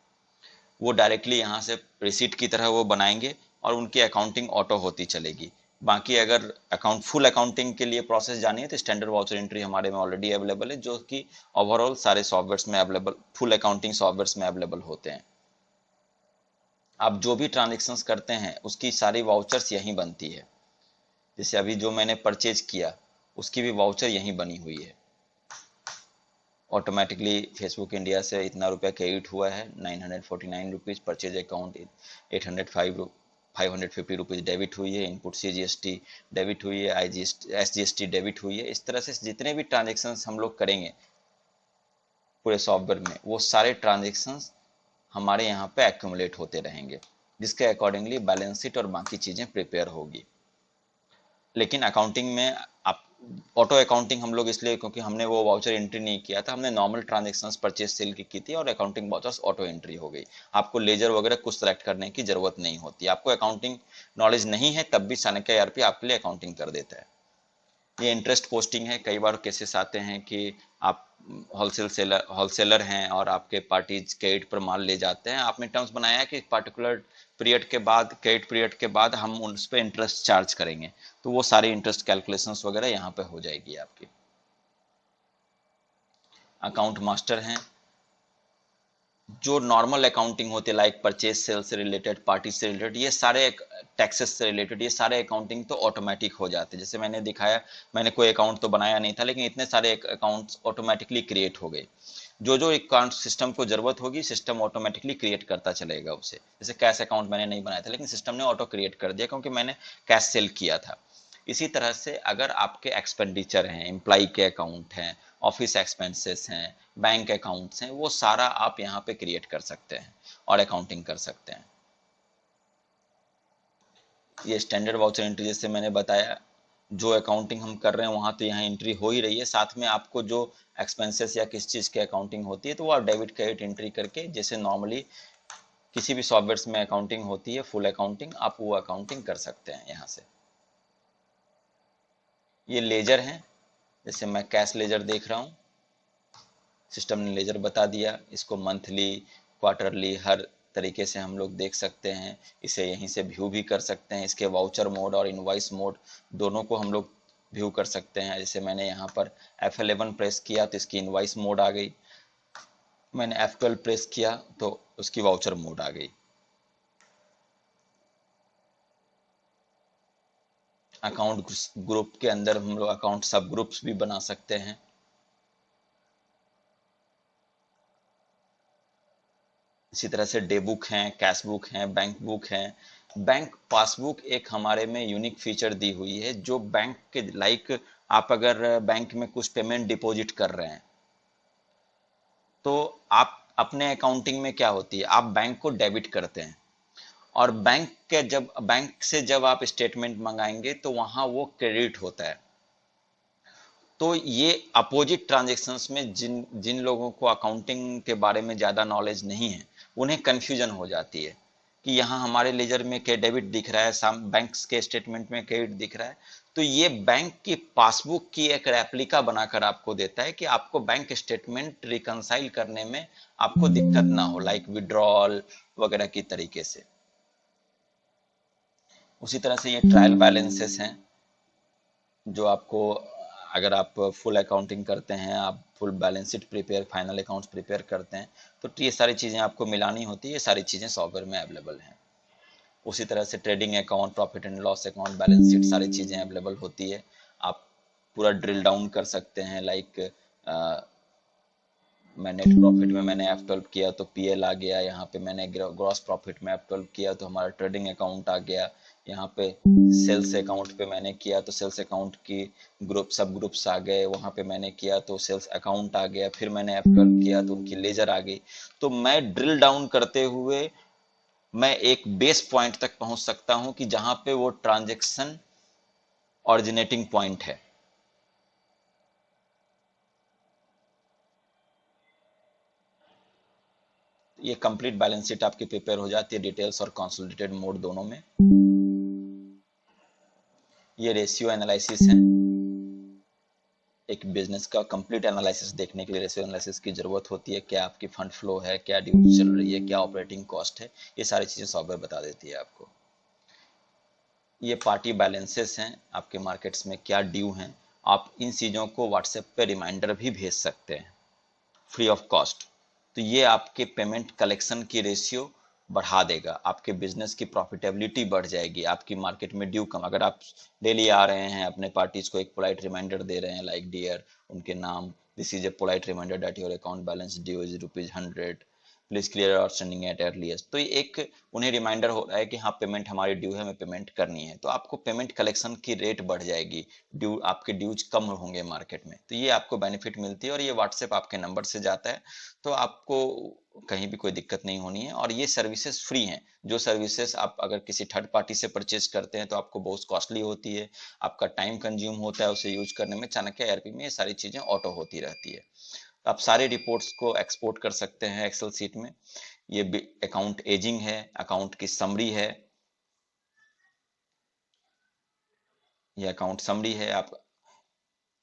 Speaker 1: वो डायरेक्टली यहाँ से रिसीट की तरह वो बनाएंगे और उनकी अकाउंटिंग ऑटो होती चलेगी। बाकी अगर फुल अकाउंटिंग के लिए प्रोसेस जानी है तो स्टैंडर्ड वाउचर एंट्री हमारे में ऑलरेडी अवेलेबल है, जो कि ओवरऑल सारे सॉफ्टवेयर्स में अवेलेबल, फुल अकाउंटिंग सॉफ्टवेयर्स में अवेलेबल होते हैं। आप जो भी ट्रांजेक्शन्स करते हैं उसकी सारी वाउचर्स यहीं बनती है। जैसे अभी जो मैंने परचेज किया उसकी भी वाउचर यहीं बनी हुई है। ऑटोमेटिकली फेसबुक इंडिया से इतना रुपया क्रेडिट हुआ है 949 rupees, purchase account 550 rupees debit हुई है, इनपुट CGST डेबिट हुई है, SGST डेबिट हुई है। इस तरह से जितने भी ट्रांजेक्शन्स हम लोग करेंगे पूरे सॉफ्टवेयर में वो सारे ट्रांजेक्शन्स हमारे यहाँ पे एक्यूमुलेट होते रहेंगे, जिसके अकॉर्डिंगली बैलेंस शीट और बाकी चीज़ें प्रिपेयर होगी। लेकिन अकाउंटिंग में आप ऑटो अकाउंटिंग हम लोग इसलिए क्योंकि हमने वो वाउचर एंट्री नहीं किया था, हमने नॉर्मल ट्रांजेक्शन्स परचेज सेल की थी और अकाउंटिंग वाउचर्स ऑटो एंट्री हो गई। आपको लेजर वगैरह कुछ सेलेक्ट करने की जरूरत नहीं होती। आपको अकाउंटिंग नॉलेज नहीं है तब भी चाणक्य ERP आपके लिए अकाउंटिंग कर देता है। ये इंटरेस्ट पोस्टिंग है। कई बार केसेस आते हैं कि आप होलसेलर हैं और आपके पार्टीज क्रेडिट पर माल ले जाते हैं, आपने टर्म्स बनाया है कि पर्टिकुलर पीरियड के बाद, क्रेडिट पीरियड के बाद हम उस पर इंटरेस्ट चार्ज करेंगे, तो वो सारी इंटरेस्ट कैलकुलेशंस वगैरह यहाँ पे हो जाएगी आपकी। अकाउंट मास्टर हैं, जो नॉर्मल अकाउंटिंग होती है लाइक परचेज सेल से रिलेटेड, पार्टी से रिलेटेड, ये सारे टैक्सेस से रिलेटेड, ये सारे अकाउंटिंग तो ऑटोमेटिक हो जाते हैं। जैसे मैंने दिखाया, मैंने कोई अकाउंट तो बनाया नहीं था लेकिन इतने सारे अकाउंट्स ऑटोमेटिकली क्रिएट हो गए। जो जो अकाउंट सिस्टम को जरूरत होगी सिस्टम ऑटोमेटिकली क्रिएट करता चलेगा उसे। जैसे कैश अकाउंट मैंने नहीं बनाया था लेकिन सिस्टम ने ऑटो क्रिएट कर दिया क्योंकि मैंने कैश सेल किया था। इसी तरह से अगर आपके एक्सपेंडिचर हैं, एम्प्लॉय के अकाउंट हैं, ऑफिस एक्सपेंसेस हैं, बैंक अकाउंट्स हैं, वो सारा आप यहाँ पे क्रिएट कर सकते हैं और अकाउंटिंग कर सकते हैं। ये स्टैंडर्ड वाउचर एंट्री जैसे मैंने बताया, जो अकाउंटिंग हम कर रहे हैं वहाँ तो यहाँ एंट्री हो ही रही है, साथ में आपको जो एक्सपेंसेस या किस चीज़ की अकाउंटिंग होती है तो वो आप डेबिट क्रेडिट एंट्री करके, जैसे नॉर्मली किसी भी सॉफ्टवेयर में अकाउंटिंग होती है फुल अकाउंटिंग, आप वो अकाउंटिंग कर सकते हैं यहाँ से। ये लेजर हैं, जैसे मैं कैश लेजर देख रहा हूँ, सिस्टम ने लेजर बता दिया। इसको मंथली, क्वार्टरली, हर तरीके से हम लोग देख सकते हैं। इसे यहीं से व्यू भी कर सकते हैं। इसके वाउचर मोड और इनवॉइस मोड दोनों को हम लोग व्यू कर सकते हैं। जैसे मैंने यहाँ पर F11 प्रेस किया तो इसकी इनवॉइस मोड आ गई, मैंने F12 प्रेस किया तो उसकी वाउचर मोड आ गई। अकाउंट ग्रुप के अंदर हम लोग अकाउंट सब ग्रुप्स भी बना सकते हैं। इसी तरह से डे बुक हैं, कैश बुक हैं, बैंक बुक हैं। बैंक पासबुक एक हमारे में यूनिक फीचर दी हुई है, जो बैंक के लाइक आप अगर बैंक में कुछ पेमेंट डिपॉजिट कर रहे हैं तो आप अपने अकाउंटिंग में क्या होती है, आप बैंक को डेबिट करते हैं और बैंक से जब आप स्टेटमेंट मंगाएंगे तो वहां वो क्रेडिट होता है। तो ये अपोजिट ट्रांजेक्शन्स में जिन जिन लोगों को अकाउंटिंग के बारे में ज़्यादा नॉलेज नहीं है उन्हें कन्फ्यूजन हो जाती है कि यहाँ हमारे लेजर में क्या डेबिट दिख रहा है, बैंक्स के स्टेटमेंट में क्रेडिट दिख रहा है। तो ये बैंक की पासबुक की एक रेप्लिका बनाकर आपको देता है कि आपको बैंक स्टेटमेंट रिकंसाइल करने में आपको दिक्कत ना हो, लाइक विड्रॉल वगैरह की तरीके से। उसी तरह से ये ट्रायल बैलेंसेस हैं, जो आपको अगर आप फुल अकाउंटिंग करते हैं, आप full balance sheet prepare, final accounts prepare करते हैं तो ये सारी चीज़ें आपको मिलानी होती है। ये सारी चीज़ें सॉफ्टवेयर में अवेलेबल हैं। उसी तरह से trading account, profit and loss account, balance sheet, सारी चीज़ें अवेलेबल होती है। आप पूरा ड्रिल डाउन कर सकते हैं। लाइक मैं नेट प्रॉफिट में मैंने F12 किया तो PL आ गया, यहाँ पे मैंने ग्रॉस प्रॉफिट में F12 किया तो हमारा ट्रेडिंग अकाउंट आ गया। यहाँ पे सेल्स अकाउंट पे मैंने किया तो सेल्स अकाउंट की सब ग्रुप्स आ गए, वहाँ पे मैंने किया तो सेल्स अकाउंट आ गया, फिर मैंने F12 किया तो उनकी लेजर आ गई। तो मैं ड्रिल डाउन करते हुए मैं एक बेस पॉइंट तक पहुंच सकता हूं कि जहां पे वो ट्रांजेक्शन ऑरिजिनेटिंग पॉइंट है। ये कंप्लीट बैलेंस शीट आपकी प्रिपेयर हो जाती है डिटेल्स और कंसोलिडेटेड मोड दोनों में। ये रेशियो एनालिसिस है। एक बिजनेस का कंप्लीट एनालिसिस देखने के लिए रेशियो एनालिसिस की जरूरत होती है। क्या आपकी फंड फ्लो है, क्या ड्यू चल रही है, क्या ऑपरेटिंग कॉस्ट है, ये सारी चीजें सॉफ्टवेयर बता देती है आपको। ये पार्टी बैलेंसेस हैं, आपके मार्केट्स में क्या ड्यू हैं। आप इन चीज़ों को व्हाट्सएप पे रिमाइंडर भी भेज सकते हैं फ्री ऑफ कॉस्ट। तो ये आपके पेमेंट कलेक्शन की रेशियो बढ़ा देगा, आपके बिजनेस की प्रॉफिटेबिलिटी बढ़ जाएगी, आपकी मार्केट में ड्यू कम। अगर आप डेली आ रहे हैं अपने पार्टीज को एक पोलाइट रिमाइंडर दे रहे हैं लाइक डियर, उनके नाम, this is a polite reminder that your account balance due is ₹100, please clear outstanding at earliest. तो ये एक उन्हें रिमाइंडर हो रहा है कि हाँ पेमेंट हमारी ड्यू है, हमें पेमेंट करनी है। तो आपको पेमेंट कलेक्शन की रेट बढ़ जाएगी, ड्यू आपके ड्यूज कम होंगे मार्केट में। तो ये आपको बेनिफिट मिलती है और ये व्हाट्सएप आपके नंबर से जाता है, तो आपको कहीं भी कोई दिक्कत नहीं होनी है। और ये सर्विसेज फ्री हैं। जो सर्विसेज आप अगर किसी थर्ड पार्टी से परचेज करते हैं तो आपको बहुत कॉस्टली होती है, आपका टाइम कंज्यूम होता है उसे यूज करने में। चाणक्य ईआरपी में ये सारी चीजें ऑटो होती रहती है। आप सारे रिपोर्ट्स को एक्सपोर्ट कर सकते हैं एक्सेल सीट में। ये अकाउंट एजिंग है, अकाउंट की समरी है, ये अकाउंट समरी है। आप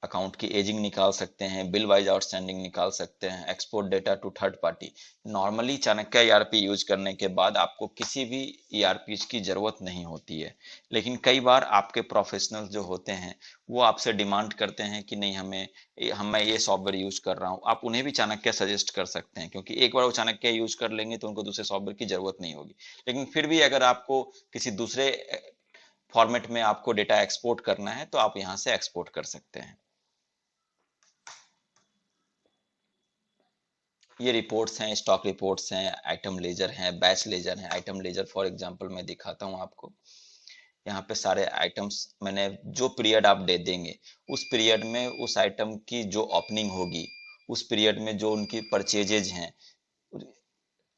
Speaker 1: अकाउंट की एजिंग निकाल सकते हैं, बिल वाइज आउटस्टैंडिंग निकाल सकते हैं, export data to third party. Normally Chanakya ERP use करने के बाद आपको किसी भी ईआरपी की जरूरत नहीं होती है। लेकिन कई बार आपके प्रोफेशनल जो होते हैं वो आपसे डिमांड करते हैं कि नहीं मैं ये सॉफ्टवेयर यूज कर रहा हूँ। आप उन्हें भी चाणक्य सजेस्ट कर सकते हैं, क्योंकि एक बार वो चाणक्य यूज कर लेंगे तो उनको दूसरे सॉफ्टवेयर की जरूरत नहीं होगी। लेकिन फिर भी अगर आपको किसी दूसरे फॉर्मेट में आपको डेटा एक्सपोर्ट करना है तो आप यहाँ से एक्सपोर्ट कर सकते हैं। ये रिपोर्ट्स हैं, स्टॉक रिपोर्ट्स हैं, आइटम लेजर हैं, बैच लेजर हैं। आइटम लेजर फॉर एग्जांपल मैं दिखाता हूँ आपको। यहाँ पे सारे आइटम्स मैंने जो पीरियड आप दे देंगे उस पीरियड में उस आइटम की जो ओपनिंग होगी, उस पीरियड में जो उनकी परचेजेज हैं,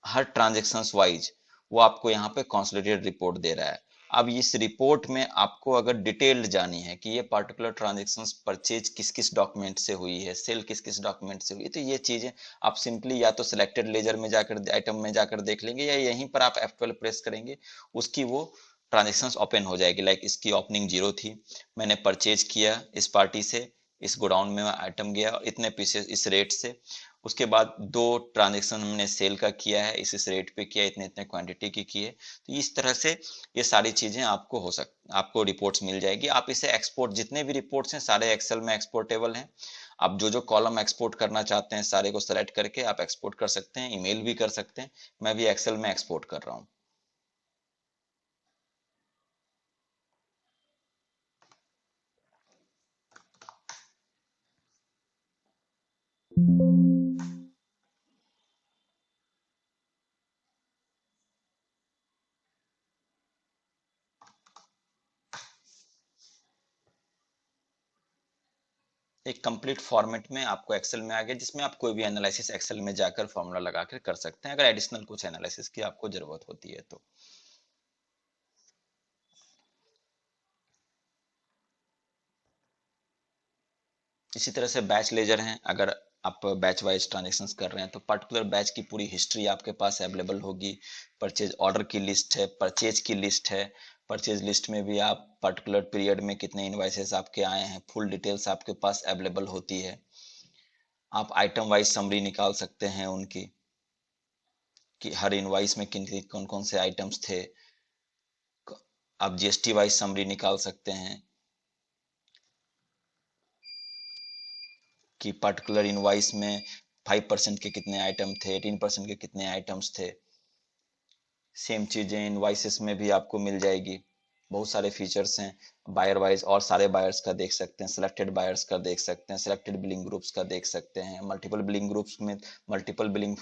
Speaker 1: हर ट्रांजेक्शंस वाइज वो आपको यहाँ पे कंसोलिडेटेड रिपोर्ट दे रहा है। अब इस रिपोर्ट में आपको अगर डिटेल्ड जानी है कि ये पर्टिकुलर ट्रांजेक्शंस परचेज किस किस डॉक्यूमेंट से हुई है, सेल किस किस डॉक्यूमेंट से हुई है, तो ये चीजें आप सिंपली या तो सिलेक्टेड लेजर में जाकर आइटम में जाकर देख लेंगे, या यहीं पर आप F12 प्रेस करेंगे, उसकी वो ट्रांजेक्शंस ओपन हो जाएगी। लाइक इसकी ओपनिंग 0 थी, मैंने परचेज किया इस पार्टी से, इस गोडाउन में आइटम गया और इतने पीसेस इस रेट से। उसके बाद 2 ट्रांजेक्शन हमने सेल का किया है, इस रेट पे किया, इतने इतने क्वांटिटी की है। तो इस तरह से ये सारी चीजें आपको रिपोर्ट्स मिल जाएगी। आप इसे एक्सपोर्ट, जितने भी रिपोर्ट्स हैं सारे एक्सेल में एक्सपोर्टेबल हैं। आप जो जो कॉलम एक्सपोर्ट करना चाहते हैं सारे को सेलेक्ट करके आप एक्सपोर्ट कर सकते हैं, ईमेल भी कर सकते हैं। मैं भी एक्सेल में एक्सपोर्ट कर रहा हूँ। एक कंप्लीट फॉर्मेट में आपको एक्सेल में आ गया, जिसमें आप कोई भी एनालिसिस एक्सेल में जाकर फॉर्मूला लगाकर कर सकते हैं, अगर एडिशनल कुछ एनालिसिस की आपको जरूरत होती है तो। इसी तरह से बैच लेजर हैं। अगर आप बैच वाइज ट्रांजेक्शन्स कर रहे हैं तो पर्टिकुलर बैच की पूरी हिस्ट्री आपके पास अवेलेबल होगी। परचेज ऑर्डर की लिस्ट है, परचेज की लिस्ट है। परचेज लिस्ट में भी आप पर्टिकुलर पीरियड में कितने इनवाइसेस आपके आए हैं, फुल डिटेल्स आपके पास अवेलेबल होती है। आप आइटम वाइज समरी निकाल सकते हैं उनकी, कि हर इनवाइस में किन कौन कौन से आइटम्स थे। आप जीएसटी वाइज समरी निकाल सकते हैं कि पर्टिकुलर इनवाइस में 5% के कितने आइटम थे, 18% के कितने आइटम्स थे। सेम चीजें इनवाइसेस में भी आपको मिल जाएगी। बहुत सारे फीचर्स हैं। बायर वाइज और सारे बायर्स का देख सकते हैं, सिलेक्टेड बायर्स का देख सकते हैं, सिलेक्टेड बिलिंग ग्रुप्स का देख सकते हैं, मल्टीपल बिलिंग ग्रुप्स में मल्टीपल बिलिंग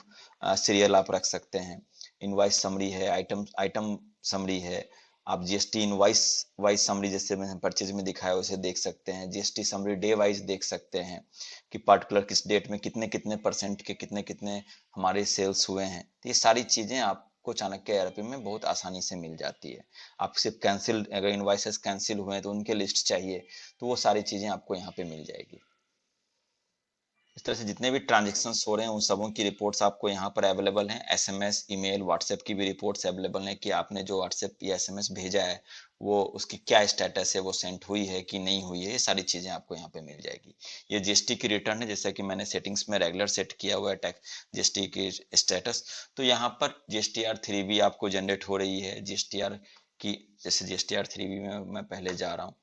Speaker 1: सीरियल आप रख सकते हैं। इनवाइस समरी है, आइटम आइटम समरी है। आप जीएसटी इनवाइस वाइज समरी जैसे मैंने परचेज में दिखाया उसे देख सकते हैं। जीएसटी समरी डे वाइज देख सकते हैं कि पर्टिकुलर किस डेट में कितने कितने परसेंट के कितने कितने हमारे सेल्स हुए हैं। तो ये सारी चीजें आपको चाणक्य ईआरपी में बहुत आसानी से मिल जाती है। आप सिर्फ कैंसिल, अगर इनवाइसेस कैंसिल हुए हैं तो उनके लिस्ट चाहिए, तो वो सारी चीजें आपको यहाँ पे मिल जाएगी। इस तरह से जितने भी ट्रांजेक्शन्स हो रहे हैं उन सबों की रिपोर्ट्स आपको यहाँ पर अवेलेबल हैं। एसएमएस, ईमेल, व्हाट्सएप की भी रिपोर्ट्स अवेलेबल हैं कि आपने जो व्हाट्सएप या एसएमएस भेजा है वो उसकी क्या स्टेटस है, वो सेंड हुई है कि नहीं हुई है, ये सारी चीजें आपको यहाँ पे मिल जाएगी। ये जीएसटी की रिटर्न है, जैसा कि मैंने सेटिंग्स में रेगुलर सेट किया हुआ है टैक्स जीएसटी की स्टेटस। तो यहाँ पर GSTR 3B आपको जनरेट हो रही है। जीएसटीआर की जैसे GSTR 3B में मैं पहले जा रहा हूँ,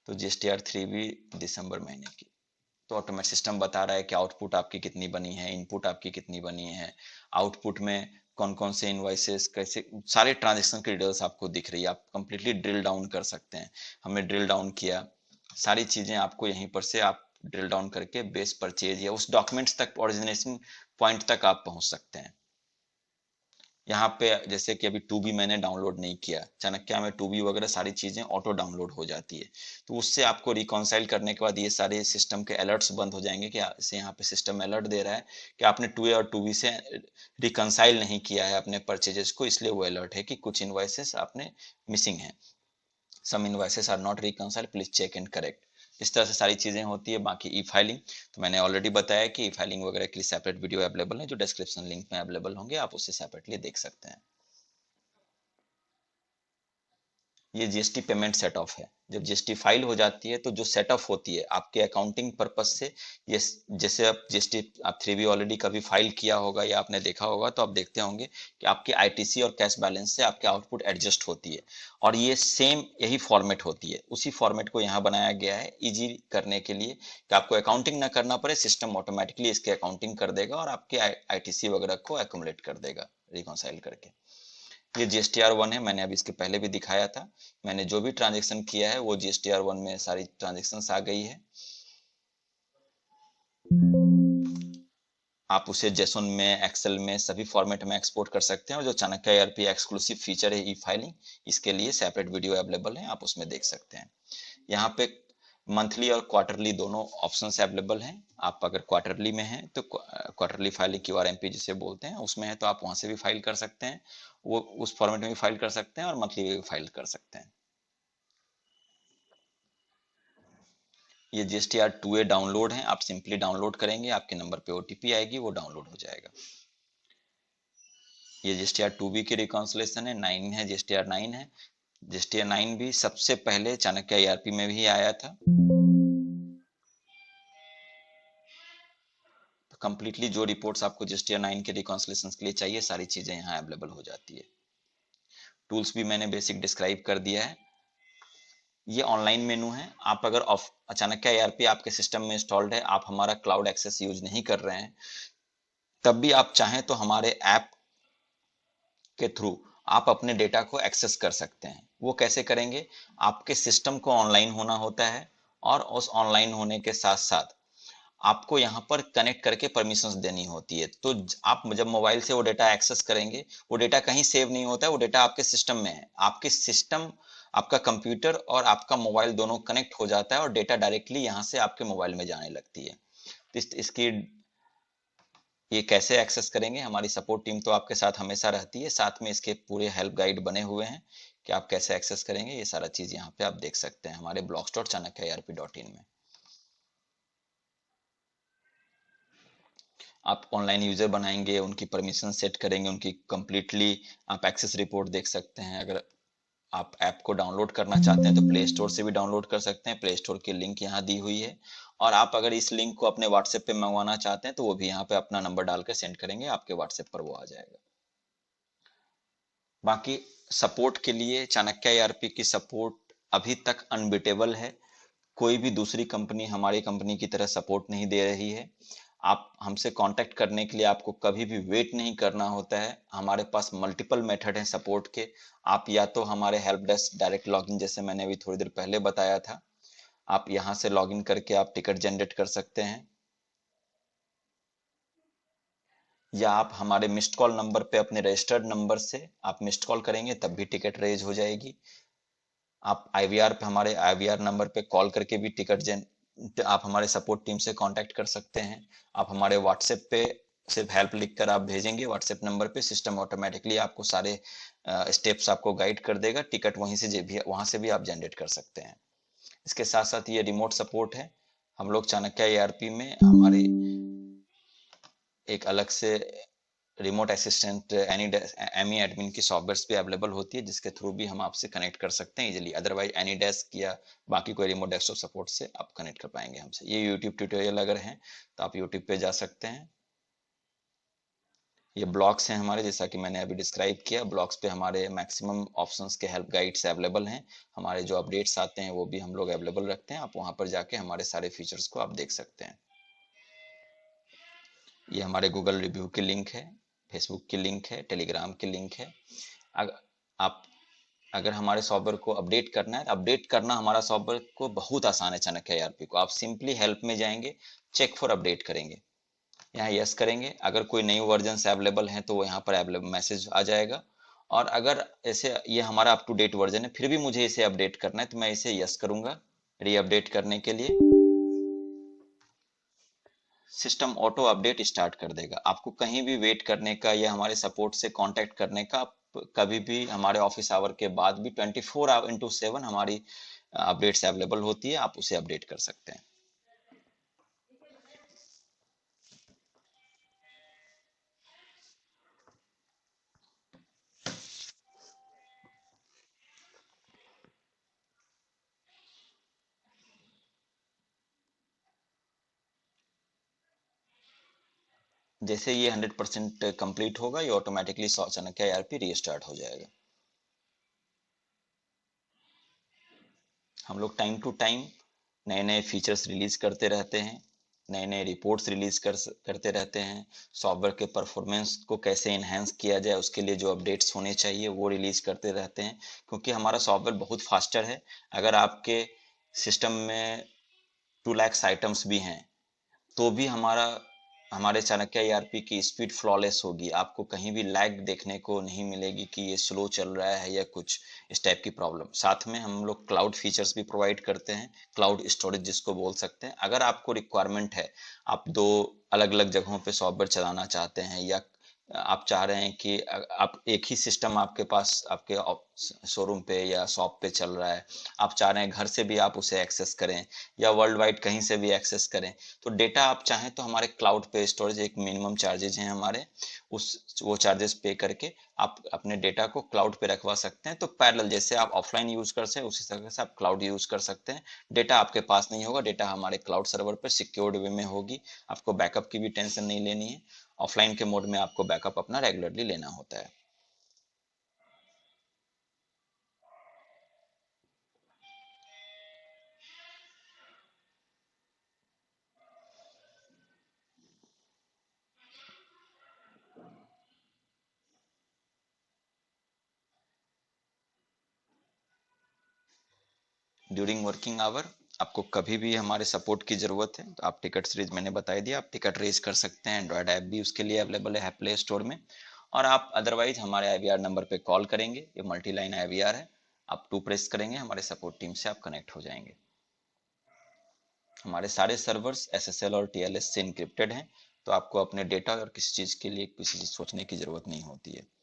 Speaker 1: तो GSTR 3B दिसंबर महीने की, तो ऑटोमेटिक सिस्टम बता रहा है कि आउटपुट आपकी कितनी बनी है, इनपुट आपकी कितनी बनी है, आउटपुट में कौन कौन से इनवॉइसेस, कैसे, सारे ट्रांजेक्शन की डिटेल्स आपको दिख रही है। आप कंप्लीटली ड्रिल डाउन कर सकते हैं। हमने ड्रिल डाउन किया, सारी चीजें आपको यहीं पर से आप ड्रिल डाउन करके बेस परचेज या उस डॉक्यूमेंट्स तक, ओरिजिनेशन पॉइंट तक आप पहुंच सकते हैं। यहाँ पे जैसे कि अभी 2B मैंने डाउनलोड नहीं किया, चाणक्य में 2B वगैरह सारी चीजें ऑटो डाउनलोड हो जाती है, तो उससे आपको रिकॉन्साइल करने के बाद ये सारे सिस्टम के अलर्ट्स बंद हो जाएंगे कि इसे यहाँ पे सिस्टम अलर्ट दे रहा है कि आपने 2A और 2B से रिकॉन्साइल नहीं किया है अपने परचेजेस को, इसलिए वो अलर्ट है कि कुछ इनवॉइसेस आपने मिसिंग है, some invoices are not reconciled, please check and correct. इस तरह से सारी चीजें होती है। बाकी ई फाइलिंग तो मैंने ऑलरेडी बताया कि ई फाइलिंग वगैरह के लिए सेपरेट वीडियो अवेलेबल है, जो डिस्क्रिप्शन लिंक में अवेलेबल होंगे, आप उससे सेपरेटली देख सकते हैं। ये जीएसटी पेमेंट सेट ऑफ है। जब जीएसटी फाइल हो जाती है तो जो सेट ऑफ होती है आपके अकाउंटिंग पर्पस से, ये जैसे आप जीएसटी आप 3B ऑलरेडी कभी फाइल किया होगा या आपने देखा होगा, तो आप देखते होंगे कि आपके आईटीसी और कैश बैलेंस से आपके आउटपुट एडजस्ट होती है, और ये सेम यही फॉर्मेट होती है। उसी फॉर्मेट को यहाँ बनाया गया है इजी करने के लिए कि आपको अकाउंटिंग ना करना पड़े, सिस्टम ऑटोमेटिकली इसके अकाउंटिंग कर देगा और आपके आईटीसी वगैरह को एक्युमुलेट कर देगा रिकॉन्साइल करके। ये GSTR 1 है, मैंने अभी इसके पहले भी दिखाया था। मैंने जो भी ट्रांजेक्शन किया है वो GSTR 1 में सारी ट्रांजेक्शन आ गई है। आप उसे जेसोन में, एक्सेल में, सभी फॉर्मेट में एक्सपोर्ट कर सकते हैं, और जो चाणक्य ERP एक्सक्लूसिव फीचर है ई फाइलिंग, इसके लिए सेपरेट वीडियो अवेलेबल है, आप उसमें देख सकते हैं। यहाँ पे मंथली और क्वार्टरली दोनों ऑप्शंस अवेलेबल हैं। आप अगर क्वार्टरली में हैं तो क्वार्टरली फाइलिंग QRMP जिसे बोलते हैं उसमें है, तो आप वहां से भी फाइल कर सकते हैं, वो उस फॉर्मेट में भी फाइल कर सकते हैं, और मंथली में भी फाइल कर सकते हैं। ये GSTR 2A डाउनलोड है, आप सिंपली डाउनलोड करेंगे, आपके नंबर पे OTP आएगी, वो डाउनलोड हो जाएगा। ये GSTR 2B की रिकॉन्सिलेशन है, 9 है, GSTR 9 है। GSTR 9 भी सबसे पहले चाणक्य ERP में भी आया था। तो कंप्लीटली जो रिपोर्ट्स आपको GSTR 9 के रिकॉन्सिलेशन के लिए चाहिए, सारी चीजें यहाँ अवेलेबल हो जाती है। टूल्स भी मैंने बेसिक डिस्क्राइब कर दिया है। ये ऑनलाइन मेनू है। आप अगर चाणक्य ERP आपके सिस्टम में इंस्टॉल्ड है, आप हमारा क्लाउड एक्सेस यूज नहीं कर रहे हैं, तब भी आप चाहें तो हमारे ऐप के थ्रू आप अपने डेटा को एक्सेस कर सकते हैं। वो कैसे करेंगे? आपके सिस्टम को ऑनलाइन होना होता है, और उस ऑनलाइन होने के साथ साथ आपको यहाँ पर कनेक्ट करके परमिशंस देनी होती है। तो आप जब मोबाइल से वो डेटा एक्सेस करेंगे, वो डेटा कहीं सेव नहीं होता है, वो डेटा आपके सिस्टम में है। आपके सिस्टम, आपका कंप्यूटर और आपका मोबाइल दोनों कनेक्ट हो जाता है, और डेटा डायरेक्टली यहाँ से आपके मोबाइल में जाने लगती है। इसकी ये कैसे एक्सेस करेंगे? हमारी सपोर्ट टीम तो आपके साथ हमेशा रहती है, साथ में इसके पूरे हेल्प गाइड बने हुए हैं कि आप कैसे एक्सेस करेंगे। ये सारा चीज यहाँ पे आप देख सकते हैं हमारे blogs.chanakyaerp.in में। आप ऑनलाइन यूजर बनाएंगे, उनकी परमिशन सेट करेंगे, उनकी कंप्लीटली आप एक्सेस रिपोर्ट देख सकते हैं। अगर आप ऐप को डाउनलोड करना चाहते हैं तो प्ले स्टोर से भी डाउनलोड कर सकते हैं, प्ले स्टोर की लिंक यहाँ दी हुई है। और आप अगर इस लिंक को अपने व्हाट्सएप पे मंगवाना चाहते हैं तो वो भी यहाँ पे अपना नंबर डाल के सेंड करेंगे, आपके व्हाट्सएप पर वो आ जाएगा। बाकी सपोर्ट के लिए चाणक्य ERP की सपोर्ट अभी तक अनबिटेबल है। कोई भी दूसरी कंपनी हमारी कंपनी की तरह सपोर्ट नहीं दे रही है। आप हमसे कांटेक्ट करने के लिए आपको कभी भी वेट नहीं करना होता है। हमारे पास मल्टीपल मेथड हैं सपोर्ट के। आप या तो हमारे हेल्प डेस्क डायरेक्ट लॉगिन, जैसे मैंने अभी थोड़ी देर पहले बताया था, आप यहाँ से लॉगिन करके आप टिकट जनरेट कर सकते हैं, या आप हमारे मिस्ड कॉल नंबर पे अपने रजिस्टर्ड नंबर से आप मिस्ड कॉल करेंगे तब भी टिकट रेज हो जाएगी। आप IVR पे, हमारे IVR नंबर पे कॉल करके भी आप हमारे सपोर्ट टीम से कांटेक्ट कर सकते हैं। आप हमारे व्हाट्सएप पे सिर्फ हेल्प लिखकर आप भेजेंगे व्हाट्सएप नंबर पे, सिस्टम ऑटोमेटिकली आपको सारे स्टेप्स आपको गाइड कर देगा। टिकट वहां से भी आप जनरेट कर सकते हैं। इसके साथ साथ ये रिमोट सपोर्ट है। हम लोग चाणक्य ERP में हमारी एक अलग से रिमोट असिस्टेंट एनी एडमिन की सॉफ्टवेयर भी अवेलेबल होती है, जिसके थ्रू भी हम आपसे कनेक्ट कर सकते हैं इजीली। अदरवाइज एनी डेस्क या बाकी कोई रिमोट डेस्कटॉप सपोर्ट से आप कनेक्ट कर पाएंगे हमसे। ये यूट्यूब ट्यूटोरियल अगर हैं तो आप यूट्यूब पे जा सकते हैं। ये ब्लॉग्स हैं हमारे, जैसा कि मैंने अभी डिस्क्राइब किया। ब्लॉग्स पे हमारे मैक्सिमम ऑप्शंस के हेल्प गाइड्स अवेलेबल हैं। हमारे जो अपडेट्स आते हैं वो भी हम लोग अवेलेबल रखते हैं। आप वहाँ पर जाके हमारे सारे फीचर्स को आप देख सकते हैं। ये हमारे गूगल रिव्यू की लिंक है, फेसबुक की लिंक है, टेलीग्राम की लिंक है। अगर आप अगर हमारे सॉफ्टवेयर को अपडेट करना है, अपडेट करना हमारा सॉफ्टवेयर को बहुत आसान है। चाणक्य ईआरपी को आप सिंपली हेल्प में जाएंगे, चेक फॉर अपडेट करेंगे, यहाँ यस करेंगे। अगर कोई नई वर्जन अवेलेबल है तो वो यहाँ पर अवेलेबल मैसेज आ जाएगा। और अगर ऐसे ये हमारा अप टू डेट वर्जन है फिर भी मुझे इसे अपडेट करना है तो मैं इसे यस करूंगा री अपडेट करने के लिए। सिस्टम ऑटो अपडेट स्टार्ट कर देगा। आपको कहीं भी वेट करने का या हमारे सपोर्ट से कांटेक्ट करने का, कभी भी हमारे ऑफिस आवर के बाद भी 24/7 हमारी अपडेट्स अवेलेबल होती है, आप उसे अपडेट कर सकते हैं। जैसे ये 100% कंप्लीट होगा, ये ऑटोमेटिकली चाणक्य ईआरपी रीस्टार्ट हो जाएगा। हम लोग टाइम टू टाइम नए नए फीचर्स रिलीज करते रहते हैं, नए नए रिपोर्ट्स रिलीज करते रहते हैं। सॉफ्टवेयर के परफॉर्मेंस को कैसे इनहेंस किया जाए उसके लिए जो अपडेट्स होने चाहिए वो रिलीज करते रहते हैं, क्योंकि हमारा सॉफ्टवेयर बहुत फास्टर है। अगर आपके सिस्टम में 2 लाख आइटम्स भी हैं तो भी हमारे चाणक्य ईआरपी की स्पीड फ्लॉलेस होगी। आपको कहीं भी लैग देखने को नहीं मिलेगी कि ये स्लो चल रहा है या कुछ इस टाइप की प्रॉब्लम। साथ में हम लोग क्लाउड फीचर्स भी प्रोवाइड करते हैं, क्लाउड स्टोरेज जिसको बोल सकते हैं। अगर आपको रिक्वायरमेंट है, आप 2 अलग अलग जगहों पे सॉफ्टवेयर चलाना चाहते हैं, या आप चाह रहे हैं कि आप एक ही सिस्टम आपके पास आपके शोरूम पे या शॉप पे चल रहा है, आप चाह रहे हैं घर से भी आप उसे एक्सेस करें या वर्ल्ड वाइड कहीं से भी एक्सेस करें, तो डेटा आप चाहें तो हमारे क्लाउड पे स्टोरेज एक मिनिमम चार्जेज हैं हमारे, उस वो चार्जेस पे करके आप अपने डेटा को क्लाउड पे रखवा सकते हैं। तो पैरेलल जैसे आप ऑफलाइन यूज कर सकते हैं उसी तरह से आप क्लाउड यूज कर सकते हैं। डेटा आपके पास नहीं होगा, डेटा हमारे क्लाउड सर्वर पर सिक्योर्ड वे में होगी। आपको बैकअप की भी टेंशन नहीं लेनी है। ऑफलाइन के मोड में आपको बैकअप अपना रेगुलरली लेना होता है। ड्यूरिंग वर्किंग आवर आपको कभी भी हमारे सपोर्ट की जरूरत है तो आप टिकट सीरीज मैंने बताई दिया, आप टिकट रेज कर सकते हैं। एंड्रॉयड ऐप भी उसके लिए अवेलेबल है प्ले स्टोर में। और आप अदरवाइज हमारे आईवीआर नंबर पे कॉल करेंगे, ये मल्टी लाइन आईवीआर है। आप 2 प्रेस करेंगे, हमारे सपोर्ट टीम से आप कनेक्ट हो जाएंगे। हमारे सारे सर्वर्स एसएसएल और टीएलएस से इनक्रिप्टेड हैं, तो आपको अपने डेटा और किसी चीज के लिए किसी चीज सोचने की जरूरत नहीं होती है।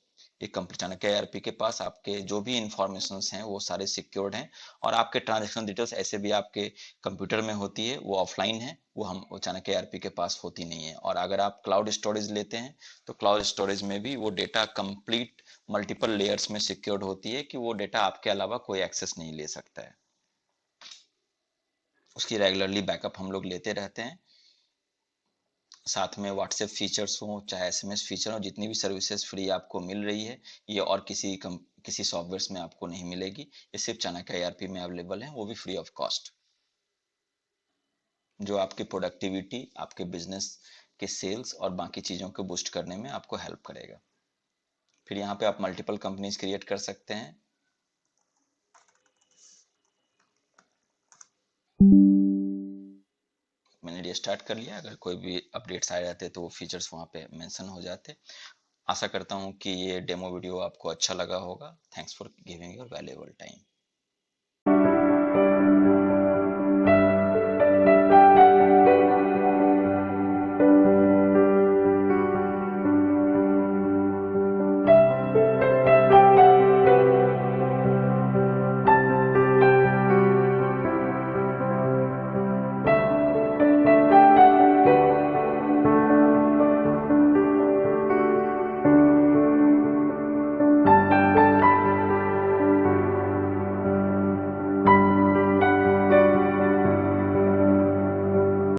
Speaker 1: एक कंप्लीट चाणक्य ईआरपी के पास आपके जो भी इंफॉर्मेशन हैं वो सारे सिक्योर्ड हैं। और आपके ट्रांजेक्शन डिटेल्स ऐसे भी आपके कंप्यूटर में होती है, वो ऑफलाइन है, वो चाणक्य ईआरपी के पास होती नहीं है। और अगर आप क्लाउड स्टोरेज लेते हैं तो क्लाउड स्टोरेज में भी वो डेटा कंप्लीट मल्टीपल लेयर्स में सिक्योर्ड होती है कि वो डेटा आपके अलावा कोई एक्सेस नहीं ले सकता है। उसकी रेगुलरली बैकअप हम लोग लेते रहते हैं। साथ में व्हाट्सएप फीचर्स हो चाहे एसएमएस फीचर हो, जितनी भी सर्विसेज फ्री आपको मिल रही है ये और किसी सॉफ्टवेयर में आपको नहीं मिलेगी। ये सिर्फ चाणक्य ईआरपी में अवेलेबल है, वो भी फ्री ऑफ कॉस्ट, जो आपकी प्रोडक्टिविटी, आपके बिजनेस के सेल्स और बाकी चीज़ों को बूस्ट करने में आपको हेल्प करेगा। फिर यहाँ पे आप मल्टीपल कंपनीज क्रिएट कर सकते हैं। मैंने रिस्टार्ट कर लिया। अगर कोई भी अपडेट्स आ जाते तो वो फीचर्स वहाँ पे मेंशन हो जाते। आशा करता हूँ कि ये डेमो वीडियो आपको अच्छा लगा होगा। Thanks for giving your valuable time.